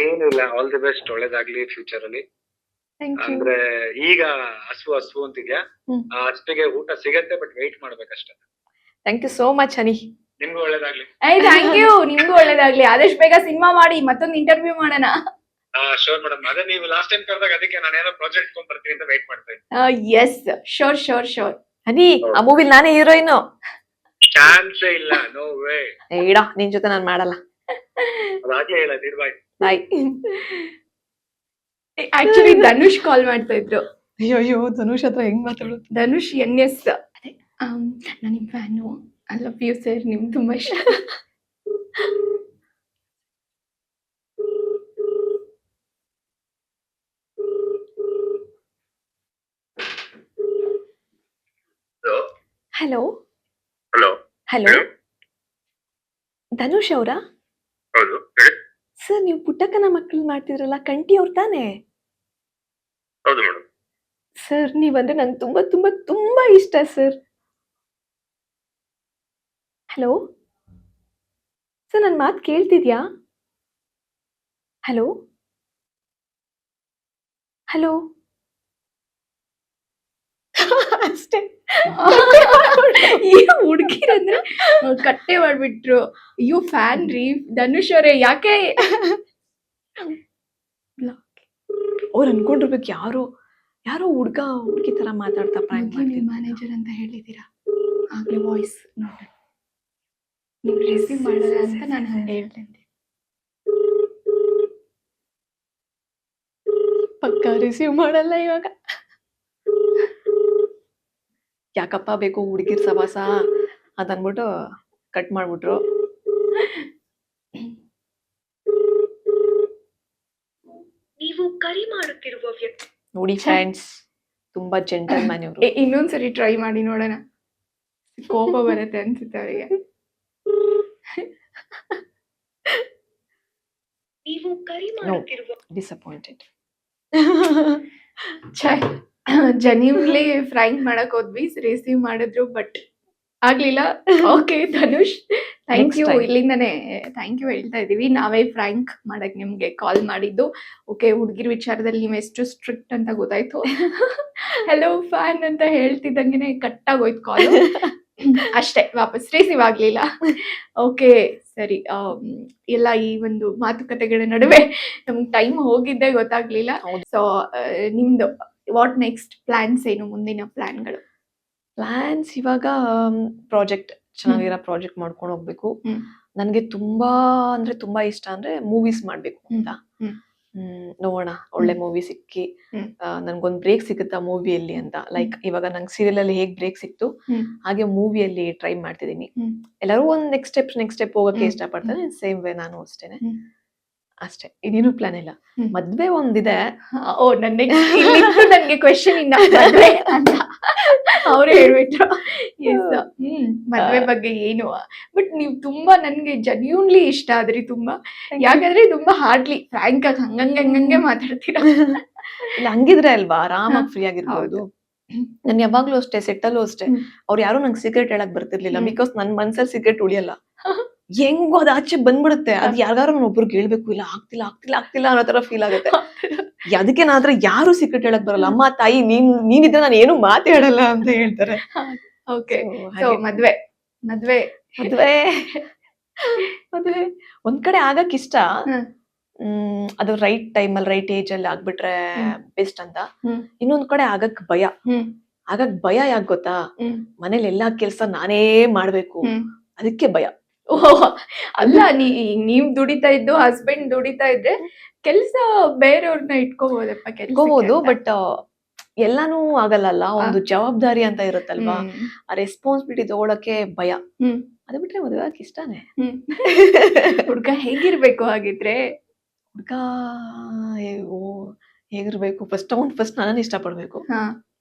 [SPEAKER 2] ಏನಿಲ್ಲ, ಆಲ್ ದಿ ಬೆಸ್ಟ್, ಒಳ್ಳೇದಾಗ್ಲಿ ಫ್ಯೂಚರ್ ಅಲ್ಲಿ. ಅಂದ್ರೆ ಈಗ ಹಸು ಅಂತಿದ್ಯಾ, ಅಷ್ಟಿಗೆ ಊಟ ಸಿಗತ್ತೆ, ಬಟ್ ವೆಯ್ಟ್ ಮಾಡ್ಬೇಕಷ್ಟೇ.
[SPEAKER 3] Thank you so much honey.
[SPEAKER 2] ನಿಮ್ಗೂ ಒಳ್ಳೇದಾಗ್ಲಿ.
[SPEAKER 1] ಥ್ಯಾಂಕ್ ಯು, ನಿಮ್ಗೂ ಒಳ್ಳೇದಾಗ್ಲಿ. ಆದಷ್ಟು ಬೇಗ ಸಿನಿಮಾ ಮಾಡಿ ಮತ್ತೊಂದು ಇಂಟರ್ವ್ಯೂ ಮಾಡೋಣ.
[SPEAKER 2] ಶೋರ್ ಮೇಡಮ್, ಅದೇ ನೀವು ಲಾಸ್ಟ್ ಟೈಮ್ ಕರೆದಾಗ ಅದಕ್ಕೆ ನಾನು ಏನೋ ಪ್ರಾಜೆಕ್ಟ್ ಕೊಂಡ್ ಬರ್ತೀನಿ ಅಂತ ವೆಯ್ಟ್ ಮಾಡ್ತಾ ಇದ್ದೀನಿ.
[SPEAKER 1] S, sure.
[SPEAKER 3] ಹನಿ, ಆ ಮೂವಿ ನಾನೇ ಹೀರೋಯಿನ್.
[SPEAKER 2] ಚಾನ್ಸೇ ಇಲ್ಲ, ನೋ ವೇ.
[SPEAKER 3] ಇಡ, ನಿನ್ ಜೊತೆ ನಾನು ಮಾಡಲ್ಲ.
[SPEAKER 2] ಅದಾಗ್ಲೇ ಹೇಳ, ಬಾಯ್.
[SPEAKER 1] ಆಕ್ಚುಲಿ ಧನುಷ್ ಕಾಲ್ ಮಾಡ್ತಾ ಇದ್ರು.
[SPEAKER 3] ಅಯ್ಯೋ, ಧನುಷ್ ಹತ್ರ ಹೆಂಗ್ ಮಾತಾಡೋದು?
[SPEAKER 1] ಧನುಷ್ NS, ಅದೇ ನಾನು ನಿಮ್ fan, I love you sir, ನಿಮ್ ತುಂಬಾ ಇಷ್ಟ. ಹಲೋ. ಧನುಷ್ ಅವರಾ? ಸರ್, ನೀವು ಪುಟ್ಟಕ್ಕನ ಮಕ್ಕಳು ಮಾಡ್ತಿದ್ರಲ್ಲ, ಕಂಠಿ ಅವ್ರ ತಾನೇ?
[SPEAKER 2] ಹೌದು ಮೇಡಮ್.
[SPEAKER 1] ಸರ್, ನೀವಂದ್ರೆ ನಂಗೆ ತುಂಬಾ ತುಂಬಾ ತುಂಬಾ ಇಷ್ಟ ಸರ್. ಹಲೋ ಸರ್, ನನ್ನ ಮಾತು ಕೇಳ್ತಿದ್ಯಾ? ಹಲೋ ಅಷ್ಟೇ. ಈ ಹುಡುಗಿರಂದ್ರೆ ಕಟ್ಟೆ ಮಾಡ್ಬಿಟ್ರು. ಅಯ್ಯೋ, ಫ್ಯಾನ್ ರೀ ಧನುಷ್ ಅವರೇ. ಯಾಕೆ
[SPEAKER 3] ಅವ್ರು ಅನ್ಕೊಂಡಿರ್ಬೇಕು ಯಾರೋ ಹುಡುಗಿ ತರ ಮಾತಾಡ್ತಾ ಪ್ರಾಂಕ್ ಮಾಡ್ತೀನಿ.
[SPEAKER 1] ಮ್ಯಾನೇಜರ್ ಅಂತ ಹೇಳಿದೀರಾ ಆಗ್ಲೇ ವಾಯ್ಸ್ ನೋಡಿ. ನೀವು ರಿಸೀವ್ ಮಾಡಲ್ಲ ಅಂತ ನಾನು ಹಂಗೆ ಹೇಳ್ತೇನೆ.
[SPEAKER 3] ಪಕ್ಕ ರಿಸೀವ್ ಮಾಡಲ್ಲ ಇವಾಗ. ಯಾಕಪ್ಪ ಬೇಕು ಹುಡುಗಿರ್ ಸವಾಸ ಅದನ್ಬಿಟ್ಟು ಕಟ್ ಮಾಡ್ಬಿಟ್ರು.
[SPEAKER 4] ನೀವು ಕರೆ ಮಾಡುತ್ತಿರುವ ವ್ಯಕ್ತಿ
[SPEAKER 3] ನೋಡಿ ಫ್ರೆಂಡ್ಸ್, ತುಂಬಾ ಜೆಂಟಲ್ ಮ್ಯಾನ್ ಇವರು.
[SPEAKER 1] ಇನ್ನೊಂದ್ಸರಿ ಟ್ರೈ ಮಾಡಿ ನೋಡೋಣ. ಕೋಪ ಬರುತ್ತೆ ಅನ್ಸುತ್ತೆ ಅವರಿಗೆ.
[SPEAKER 4] ನೀವು ಕರೆ ಮಾಡುತ್ತಿರುವ
[SPEAKER 3] ಡಿಸಪಾಯಿಂಟೆಡ್.
[SPEAKER 1] ಜೆನ್ಯೂನ್ಲಿ ಫ್ರ್ಯಾಂಕ್ ಮಾಡಕ್ ಹೋದ್ವಿ, ರಿಸೀವ್ ಮಾಡಿದ್ರು ಬಟ್ ಆಗ್ಲಿಲ್ಲ. Okay Dhanush, thank
[SPEAKER 3] Next
[SPEAKER 1] you.
[SPEAKER 3] time.
[SPEAKER 1] ಇಲ್ಲಿಂದಾನೆ ಥ್ಯಾಂಕ್ ಯು ಹೇಳ್ತಾ ಇದೀವಿ. ನಾವೇ ಫ್ರ್ಯಾಂಕ್ ಮಾಡಕ್ ನಿಮ್ಗೆ ಕಾಲ್ ಮಾಡಿದ್ದು. ಓಕೆ, ಹುಡುಗಿರ್ ವಿಚಾರದಲ್ಲಿ ನೀವು ಎಷ್ಟು ಸ್ಟ್ರಿಕ್ಟ್ ಅಂತ ಗೊತ್ತಾಯ್ತು. ಹೆಲೋ ಫ್ಯಾನ್ ಅಂತ ಹೇಳ್ತಿದ್ದಂಗೆನೆ ಕಟ್ ಆಗೋಯ್ತು ಕಾಲ್. ಅಷ್ಟೇ, ವಾಪಸ್ ರಿಸೀವ್ ಆಗ್ಲಿಲ್ಲ. ಓಕೆ ಸರಿ, ಎಲ್ಲ ಈ ಒಂದು ಮಾತುಕತೆಗಳ ನಡುವೆ ನಮ್ಗೆ ಟೈಮ್ ಹೋಗಿದ್ದೆ ಗೊತ್ತಾಗ್ಲಿಲ್ಲ.
[SPEAKER 3] ಹೌದು.
[SPEAKER 1] ಸೊ ನಿಮ್ದು ವಾಟ್ ನೆಕ್ಸ್ಟ್ ಪ್ಲಾನ್ಸ್ ಏನು, ಮುಂದಿನ ಪ್ಲಾನ್ಗಳು?
[SPEAKER 3] ಪ್ಲಾನ್ಸ್ ಇವಾಗ ಪ್ರಾಜೆಕ್ಟ್, ಚೆನ್ನಾಗಿರೋ ಪ್ರಾಜೆಕ್ಟ್ ಮಾಡ್ಕೊಂಡು ಹೋಗ್ಬೇಕು.
[SPEAKER 1] ಹ್ಮ್.
[SPEAKER 3] ನನ್ಗೆ ತುಂಬಾ ಅಂದ್ರೆ ತುಂಬಾ ಇಷ್ಟ ಅಂದ್ರೆ ಮೂವೀಸ್ ಮಾಡ್ಬೇಕು ಅಂತ.
[SPEAKER 1] ಹ್ಮ್.
[SPEAKER 3] ನೋಡೋಣ, ಒಳ್ಳೆ ಮೂವಿ ಸಿಕ್ಕಿ
[SPEAKER 1] ಹ್ಮ್.
[SPEAKER 3] ನನ್ಗೊಂದ್ ಬ್ರೇಕ್ ಸಿಗುತ್ತಾ ಮೂವಿಯಲ್ಲಿ ಅಂತ. ಲೈಕ್ ಇವಾಗ ನಂಗೆ ಸೀರಿಯಲ್ ಅಲ್ಲಿ ಹೇಗ್ ಬ್ರೇಕ್ ಸಿಕ್ತು,
[SPEAKER 1] ಹ್ಮ್.
[SPEAKER 3] ಹಾಗೆ ಮೂವಿಯಲ್ಲಿ ಟ್ರೈ ಮಾಡ್ತಿದೀನಿ.
[SPEAKER 1] ಹ್ಮ್.
[SPEAKER 3] ಎಲ್ಲರೂ ಒಂದ್ ನೆಕ್ಸ್ಟ್ ಸ್ಟೆಪ್ ಹೋಗಕ್ಕೆ
[SPEAKER 1] ಹ್ಮ್.
[SPEAKER 3] ಇಷ್ಟಪಡ್ತಾರೆ. ಸೇಮ್ ವೇ ನಾನು ಅಷ್ಟೇನೆ.
[SPEAKER 1] ಹ್ಮ್.
[SPEAKER 3] ಅಷ್ಟೇ, ಇನ್ನೇನು ಪ್ಲಾನ್ ಇಲ್ಲ.
[SPEAKER 1] ಹ್ಮ್.
[SPEAKER 3] ಮದ್ವೆ ಒಂದಿದೆ.
[SPEAKER 1] ಓ, ನನ್ಗೆ ನನ್ಗೆ ಕ್ವೆಶನ್ ಇನ್ನ ಮದ್ವೆ ಅಂತ ಅವ್ರು ಹೇಳ್ಬಿಟ್ರು. ಎಸ್, ಮದ್ವೆ ಬಗ್ಗೆ ಏನು, ಬಟ್ ನೀವು ತುಂಬಾ ನನ್ಗೆ ಜೆನ್ಯೂನ್ಲಿ ಇಷ್ಟ ಆದ್ರಿ ತುಂಬಾ. ಯಾಕಂದ್ರೆ ತುಂಬಾ ಹಾರ್ಡ್ಲಿ ಫ್ರ್ಯಾಂಕ್ ಆಗಿ ಹಂಗಂಗೆ ಮಾತಾಡ್ತೀರಾ.
[SPEAKER 3] ಇಲ್ಲ, ಹಂಗಿದ್ರೆ ಅಲ್ವಾ ಆರಾಮಾಗಿ ಫ್ರೀ
[SPEAKER 1] ಹೌದು.
[SPEAKER 3] ಆಗಿರ್ಬೋದು. ನನ್ ಯಾವಾಗ್ಲೂ ಅಷ್ಟೇ, ಸೆಟ್ಟಲ್ಲೂ ಅಷ್ಟೇ,
[SPEAKER 1] ಹ್ಮ್.
[SPEAKER 3] ಅವ್ರು ಯಾರು ನಂಗೆ ಸೀಕ್ರೆಟ್ ಹೇಳಕ್ ಬರ್ತಿರ್ಲಿಲ್ಲ.
[SPEAKER 1] ಹ್ಮ್.
[SPEAKER 3] ಬಿಕಾಸ್ ನನ್ ಮನ್ಸಲ್ಲಿ ಸೀಕ್ರೆಟ್ ಉಳಿಯಲ್ಲ. ಹೆಂಗೋ ಅದ್ ಆಚೆ ಬಂದ್ಬಿಡುತ್ತೆ. ಅದ್ ಯಾರಿಗಾರು ನಾನು ಒಬ್ರಿಗೆ ಹೇಳ್ಬೇಕು, ಇಲ್ಲ ಆಗ್ತಿಲ್ಲ ಅನ್ನೋ ತರ ಫೀಲ್ ಆಗುತ್ತೆ. ಅದಕ್ಕೆ ನಾದ್ರೆ ಯಾರು ಸೀಕ್ರೆಟ್ ಹೇಳಕ್ ಬರಲ್ಲ. ಅಮ್ಮ ತಾಯಿ ನೀನಿದ್ರೆ ನಾನು ಏನು ಮಾತಾಡಲ್ಲ ಅಂತ ಹೇಳ್ತಾರೆ.
[SPEAKER 1] ಓಕೆ,
[SPEAKER 3] So,
[SPEAKER 1] ಸೊ
[SPEAKER 3] ಹಾಗೆ.
[SPEAKER 1] ಮದ್ವೆ
[SPEAKER 3] ಮದ್ವೆ ಒಂದ್ ಕಡೆ ಆಗಕ್ ಇಷ್ಟ.
[SPEAKER 1] ಹ್ಮ್.
[SPEAKER 3] ಅದು ರೈಟ್ ಟೈಮ್ ಅಲ್ಲಿ ರೈಟ್ ಏಜ್ ಅಲ್ಲಿ ಆಗ್ಬಿಟ್ರೆ
[SPEAKER 1] ಹ್ಮ್.
[SPEAKER 3] ಬೆಸ್ಟ್ ಅಂತ.
[SPEAKER 1] ಹ್ಮ್.
[SPEAKER 3] ಇನ್ನೊಂದ್ ಕಡೆ ಆಗಕ್ ಭಯ. ಯಾಕ್ ಗೊತ್ತಾ, ಮನೇಲಿ ಎಲ್ಲಾ ಕೆಲ್ಸ ನಾನೇ ಮಾಡ್ಬೇಕು, ಅದಕ್ಕೆ ಭಯ.
[SPEAKER 1] ಓಹ್, ಅಲ್ಲ, ನೀವ್ ದುಡಿತಾ ಇದ್ದು, ಹಸ್ಬೆಂಡ್ ದುಡಿತಾ ಇದ್ರೆ ಕೆಲ್ಸ ಬೇರೆಯವ್ರನ್ನ ಇಟ್ಕೋಬಹುದಪ್ಪ
[SPEAKER 3] ಇಟ್ಕೋಬಹುದು. ಬಟ್ ಎಲ್ಲಾನು ಆಗಲ್ಲ. ಒಂದು ಜವಾಬ್ದಾರಿ ಅಂತ ಇರುತ್ತಲ್ವಾ, ಆ ರೆಸ್ಪಾನ್ಸಿಬಿಲಿಟಿ ತಗೊಳಕ್ಕೆ ಭಯ. ಅದ್ ಬಿಟ್ರೆ ಮದುವೆ ಆಗಕ್ ಇಷ್ಟಾನೆ.
[SPEAKER 1] ಹುಡ್ಗ ಹೇಗಿರ್ಬೇಕು ಹಾಗಿದ್ರೆ?
[SPEAKER 3] ಹುಡ್ಗ ಹೇಗಿರ್ಬೇಕು, ಫಸ್ಟ್ ನಾನು ಇಷ್ಟಪಡ್ಬೇಕು.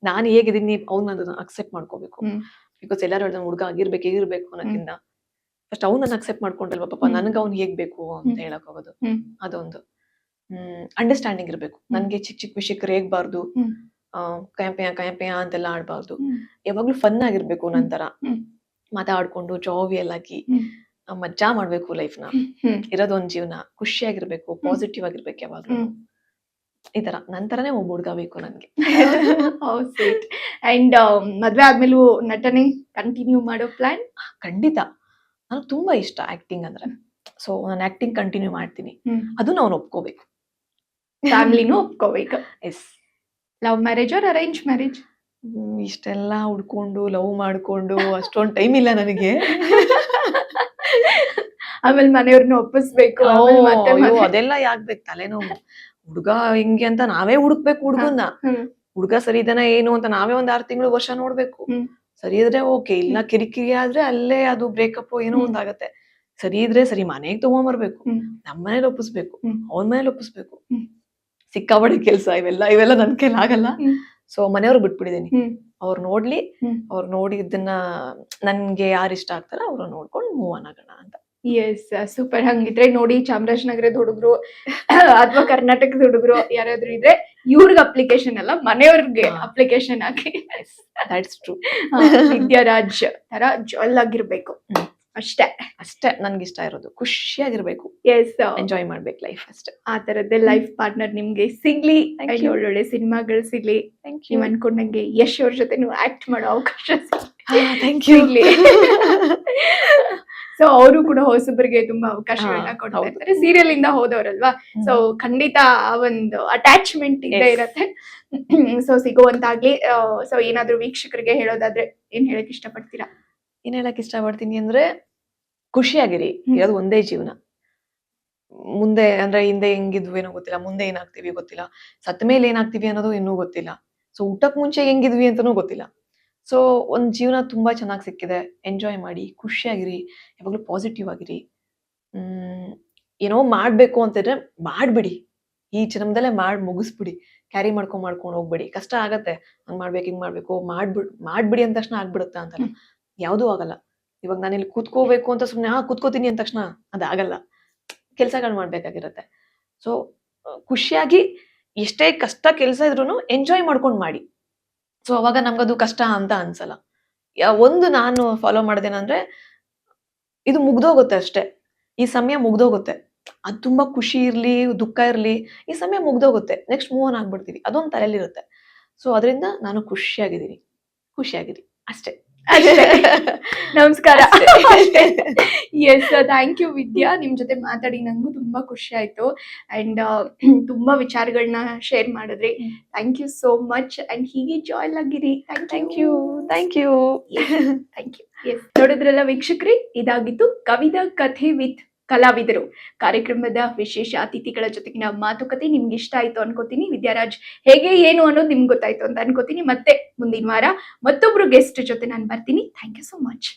[SPEAKER 3] ನಾನು ಹೇಗಿದ್ದೀನಿ ಅವ್ನ ಅದನ್ನ ಅಕ್ಸೆಪ್ಟ್ ಮಾಡ್ಕೋಬೇಕು. ಬಿಕಾಸ್ ಎಲ್ಲಾರು ಹೇಳ್ದ ಹುಡ್ಗ ಹೇಗಿರ್ಬೇಕು ಅನ್ನೋಕ್ಕಿಂತ ಫಸ್ಟ್ ಅವ್ನ ಅಕ್ಸೆಪ್ಟ್ ಮಾಡ್ಕೊಂಡಲ್ವಾ ಪಾಪ, ನನ್ಗ ಅವ್ನ್ ಹೇಗ್ ಬೇಕು ಅಂತ ಹೇಳಕ್ ಹೋಗೋದು. ಅದೊಂದು ಅಂಡರ್ಸ್ಟ್ಯಾಂಡಿಂಗ್ ಇರ್ಬೇಕು. ನನ್ಗೆ ಚಿಕ್ಕ ವಿಷಯಕ್ಕೆ ರೇಗ್ಬಾರ್ದು, ಕಾಯಂಪೆಯ ಅಂತೆಲ್ಲ ಆಡ್ಬಾರ್ದು. ಯಾವಾಗ್ಲೂ ಫನ್ ಆಗಿರ್ಬೇಕು. ನಂತರ ಮಾತಾಡ್ಕೊಂಡು ಜಾವಿಯಲ್ ಆಗಿ ಮಜಾ ಮಾಡ್ಬೇಕು ಲೈಫ್ ನ. ಇರೋದೊಂದ್ ಜೀವನ, ಖುಷಿಯಾಗಿರ್ಬೇಕು, ಪಾಸಿಟಿವ್ ಆಗಿರ್ಬೇಕು ಯಾವಾಗ್ಲೂ. ಈ ತರ ನಂತರನೇ ಒಬ್ಬ ಹುಡ್ಗ ಬೇಕು ನನ್ಗೆ.
[SPEAKER 1] ಸ್ವೀಟ್. ಅಂಡ್ ಮದ್ವೆ ಆದ್ಮೇಲೂ ನಟನೆ ಕಂಟಿನ್ಯೂ ಮಾಡೋ ಪ್ಲಾನ್?
[SPEAKER 3] ಖಂಡಿತ. ನನಗೆ ತುಂಬಾ ಇಷ್ಟ ಆಕ್ಟಿಂಗ್ ಅಂದ್ರೆ. ಸೊ ನಾನು ಆಕ್ಟಿಂಗ್ ಕಂಟಿನ್ಯೂ ಮಾಡ್ತೀನಿ. ಅದು ನಾವು ಒಪ್ಕೋಬೇಕು,
[SPEAKER 1] ಫ್ಯಾಮಿಲಿನೂ ಒಪ್ಕೋಬೇಕು.
[SPEAKER 3] Yes.
[SPEAKER 1] Love marriage or arrange marriage?
[SPEAKER 3] ಇಷ್ಟೆಲ್ಲ ಹುಡ್ಕೊಂಡು ಲವ್ ಮಾಡ್ಕೊಂಡು ಅಷ್ಟೊಂದ್ ಟೈಮ್ ಇಲ್ಲ ನನಗೆ.
[SPEAKER 1] ಆಮೇಲೆ ಮನೆಯವ್ರನ್ನ ಒಪ್ಪಿಸ್ಬೇಕು,
[SPEAKER 3] ಅದೆಲ್ಲ ಯಾಕ್ಬೇಕು ತಲೆನೋವು. ಹುಡ್ಗ ಹಿಂಗೆ ಅಂತ ನಾವೇ ಹುಡುಕ್ಬೇಕು ಹುಡ್ಗನ್ನ. ಹುಡ್ಗ ಸರಿ ಇದಾನ ಏನು ಅಂತ ನಾವೇ ಒಂದ್ 6 ತಿಂಗಳು ವರ್ಷ ನೋಡ್ಬೇಕು. ಸರಿ ಇದ್ರೆ ಓಕೆ, ಇಲ್ಲ ಕಿರಿಕಿರಿ ಆದ್ರೆ ಅಲ್ಲೇ ಅದು ಬ್ರೇಕಪ್ ಏನೋ ಒಂದಾಗತ್ತೆ. ಸರಿ ಇದ್ರೆ ಸರಿ ಮನೆಗ್ ತಗೊಂಡ್ಬರ್ಬೇಕು, ನಮ್ ಮನೇಲಿ ಒಪ್ಪಿಸ್ಬೇಕು, ಅವ್ನ ಮನೇಲಿ ಒಪ್ಪಿಸ್ಬೇಕು. ಸಿಕ್ಕಾಬಡಿ ಕೆಲ್ಸ ಇವೆಲ್ಲ ನನ್ ಕೈಲಿ ಆಗಲ್ಲ. ಸೊ ಮನೆಯವ್ರು ಬಿಟ್ಬಿಟ್ಟಿದೀನಿ. ಅವ್ರು ನೋಡ್ಲಿ, ಅವ್ರು ನೋಡಿದ್ದನ್ನ ನನ್ಗೆ ಯಾರು ಇಷ್ಟ ಆಗ್ತಾರ ಅವ್ರು ನೋಡ್ಕೊಂಡು ಮೂವ್ ಆನ್ ಆಗೋಣ ಅಂತ.
[SPEAKER 1] Yes, super. ಹಂಗಿದ್ರೆ ನೋಡಿ, ಚಾಮರಾಜನಗರದ ಹುಡುಗರು ಅಥವಾ ಕರ್ನಾಟಕದ ಹುಡುಗರು ಯಾರಾದ್ರೂ ಇದ್ರೆ ಇವ್ರಿಗೆ ಅಪ್ಲಿಕೇಶನ್ ಅಲ್ಲ, ಮನೆಯವ್ರಿಗೆ ಅಪ್ಲಿಕೇಶನ್ ಹಾಕಿ.
[SPEAKER 3] That's true.
[SPEAKER 1] ವಿದ್ಯಾರಾಜ್ ತರ ಜಾಲ್ ಆಗಿರ್ಬೇಕು ಅಷ್ಟೇ
[SPEAKER 3] ನನ್ಗೆ ಇಷ್ಟ ಇರೋದು. ಖುಷಿಯಾಗಿರ್ಬೇಕು,
[SPEAKER 1] ಎಸ್,
[SPEAKER 3] ಎಂಜಾಯ್ ಮಾಡ್ಬೇಕು ಲೈಫ್ ಅಷ್ಟೇ.
[SPEAKER 1] ಆ ತರದ್ದೇ ಲೈಫ್ ಪಾರ್ಟ್ನರ್ ನಿಮ್ಗೆ ಸಿಗ್ಲಿ, ಒಳ್ಳೊಳ್ಳೆ ಸಿನಿಮಾಗಳು ಸಿಗ್ಲಿ. ನೀವ್ ಅನ್ಕೊಂಡಂಗೆ ಯಶ್ ಅವ್ರ ಜೊತೆ ನೀವು ಆಕ್ಟ್ ಮಾಡೋ ಅವಕಾಶ ಸಿಗ್ಲಿ. ಸೊ ಅವರು ಕೂಡ ಹೊಸಬರಿಗೆ ತುಂಬಾ ಅವಕಾಶಗಳನ್ನ ಕೊಡ್ತಾ ಇರ್ತಾರೆ. ಸೀರಿಯಲ್ ಇಂದ ಹೋದವರಲ್ವಾ, ಸೊ ಖಂಡಿತ ಆ ಒಂದು ಅಟ್ಯಾಚ್ಮೆಂಟ್ ಇದ್ದೇ ಇರತ್ತೆ. ಸೊ ಸಿಗುವಂತಾಗ್ಲಿ. ಸೊ ಏನಾದ್ರು ವೀಕ್ಷಕರಿಗೆ ಹೇಳೋದಾದ್ರೆ ಏನ್ ಹೇಳಕ್ ಇಷ್ಟಪಡ್ತೀರಾ?
[SPEAKER 3] ಏನ್ ಹೇಳಕ್ ಇಷ್ಟಪಡ್ತೀನಿ ಅಂದ್ರೆ, ಖುಷಿಯಾಗಿರಿ. ಇರೋದು ಒಂದೇ ಜೀವನ. ಮುಂದೆ ಅಂದ್ರೆ ಹಿಂದೆ ಹೆಂಗಿದ್ವಿ ಏನೋ ಗೊತ್ತಿಲ್ಲ, ಮುಂದೆ ಏನಾಗ್ತೀವಿ ಗೊತ್ತಿಲ್ಲ, ಸತ್ತ ಮೇಲೆ ಏನಾಗ್ತೀವಿ ಅನ್ನೋದು ಇನ್ನೂ ಗೊತ್ತಿಲ್ಲ. ಸೊ ಊಟಕ್ ಮುಂಚೆ ಹೆಂಗಿದ್ವಿ ಅಂತಾನೂ ಗೊತ್ತಿಲ್ಲ. ಸೊ ಒಂದ್ ಜೀವನ ತುಂಬಾ ಚೆನ್ನಾಗಿ ಸಿಕ್ಕಿದೆ, ಎಂಜಾಯ್ ಮಾಡಿ, ಖುಷಿಯಾಗಿರಿ, ಯಾವಾಗ್ಲೂ ಪಾಸಿಟಿವ್ ಆಗಿರಿ. ಏನೋ ಮಾಡ್ಬೇಕು ಅಂತಿದ್ರೆ ಮಾಡ್ಬಿಡಿ, ಈ ಜನ್ಮದಲ್ಲೇ ಮುಗಿಸ್ಬಿಡಿ. ಕ್ಯಾರಿ ಮಾಡ್ಕೊಂಡ್ ಹೋಗ್ಬೇಡಿ. ಕಷ್ಟ ಆಗತ್ತೆ, ಹಂಗ್ ಮಾಡ್ಬೇಕು ಹಿಂಗ್ ಮಾಡ್ಬೇಕು ಮಾಡ್ಬಿಡಿ ಅಂದ ತಕ್ಷಣ ಆಗ್ಬಿಡುತ್ತೆ ಅಂತಲ್ಲ. ಯಾವುದೂ ಆಗಲ್ಲ. ಇವಾಗ ನಾನು ಇಲ್ಲಿ ಕೂತ್ಕೋಬೇಕು ಅಂತ ಸುಮ್ಮನೆ ಕೂತ್ಕೋತೀನಿ ಅಂದ ತಕ್ಷಣ ಅದಾಗಲ್ಲ. ಕೆಲಸಗಳು ಮಾಡ್ಬೇಕಾಗಿರುತ್ತೆ. ಸೊ ಖುಷಿಯಾಗಿ ಎಷ್ಟೇ ಕಷ್ಟ ಕೆಲಸ ಇದ್ರೂ ಎಂಜಾಯ್ ಮಾಡ್ಕೊಂಡು ಮಾಡಿ. ಸೊ ಅವಾಗ ನಮ್ಗದು ಕಷ್ಟ ಅಂತ ಅನ್ಸಲ್ಲ. ಒಂದು ನಾನು ಫಾಲೋ ಮಾಡೋದೇನಂದ್ರೆ, ಇದು ಮುಗ್ದೋಗುತ್ತೆ ಅಷ್ಟೇ, ಈ ಸಮಯ ಮುಗ್ದೋಗುತ್ತೆ. ಅದು ತುಂಬಾ ಖುಷಿ ಇರ್ಲಿ ದುಃಖ ಇರ್ಲಿ, ಈ ಸಮಯ ಮುಗ್ದೋಗುತ್ತೆ, ನೆಕ್ಸ್ಟ್ ಮೂವ್ ಆನ್ ಆಗ್ಬಿಡ್ತೀವಿ, ಅದೊಂದು ತಲೆಯಲ್ಲಿರುತ್ತೆ. ಸೊ ಅದರಿಂದ ನಾನು ಖುಷಿಯಾಗಿರಿ ಅಷ್ಟೇ.
[SPEAKER 1] ಅಷ್ಟೇ. ನಮಸ್ಕಾರ.
[SPEAKER 3] ಅಷ್ಟೇ.
[SPEAKER 1] ಎಸ್, ಥ್ಯಾಂಕ್ ಯು ವಿದ್ಯಾ. ನಿಮ್ ಜೊತೆ ಮಾತಾಡಿ ನಂಗೂ ತುಂಬಾ ಖುಷಿ ಆಯ್ತು ಅಂಡ್ ತುಂಬಾ ವಿಚಾರಗಳನ್ನ ಶೇರ್ ಮಾಡಿದ್ರಿ. Thank you so much and ಹೀಗೆ ಜಾಯ್ನ್ ಆಗಿರಿ.
[SPEAKER 3] Thank you. Thank you.
[SPEAKER 1] Yes, ನೋಡಿದ್ರಲ್ಲ ವೀಕ್ಷಕರೇ, ಇದಾಗಿತ್ತು ಕವಿದ ಕಥೆ ವಿತ್ ಕಲಾವಿದರು ಕಾರ್ಯಕ್ರಮದ ವಿಶೇಷ ಅತಿಥಿಗಳ ಜೊತೆಗಿನ ಮಾತುಕತೆ. ನಿಮ್ಗೆ ಇಷ್ಟ ಆಯ್ತು ಅನ್ಕೋತೀನಿ. ವಿದ್ಯಾರಾಜ್ ಹೇಗೆ ಏನು ಅನ್ನೋದು ನಿಮ್ಗೆ ಗೊತ್ತಾಯ್ತು ಅಂತ ಅನ್ಕೋತೀನಿ. ಮತ್ತೆ ಮುಂದಿನ ವಾರ ಮತ್ತೊಬ್ರು ಗೆಸ್ಟ್ ಜೊತೆ ನಾನು ಬರ್ತೀನಿ. Thank you so much.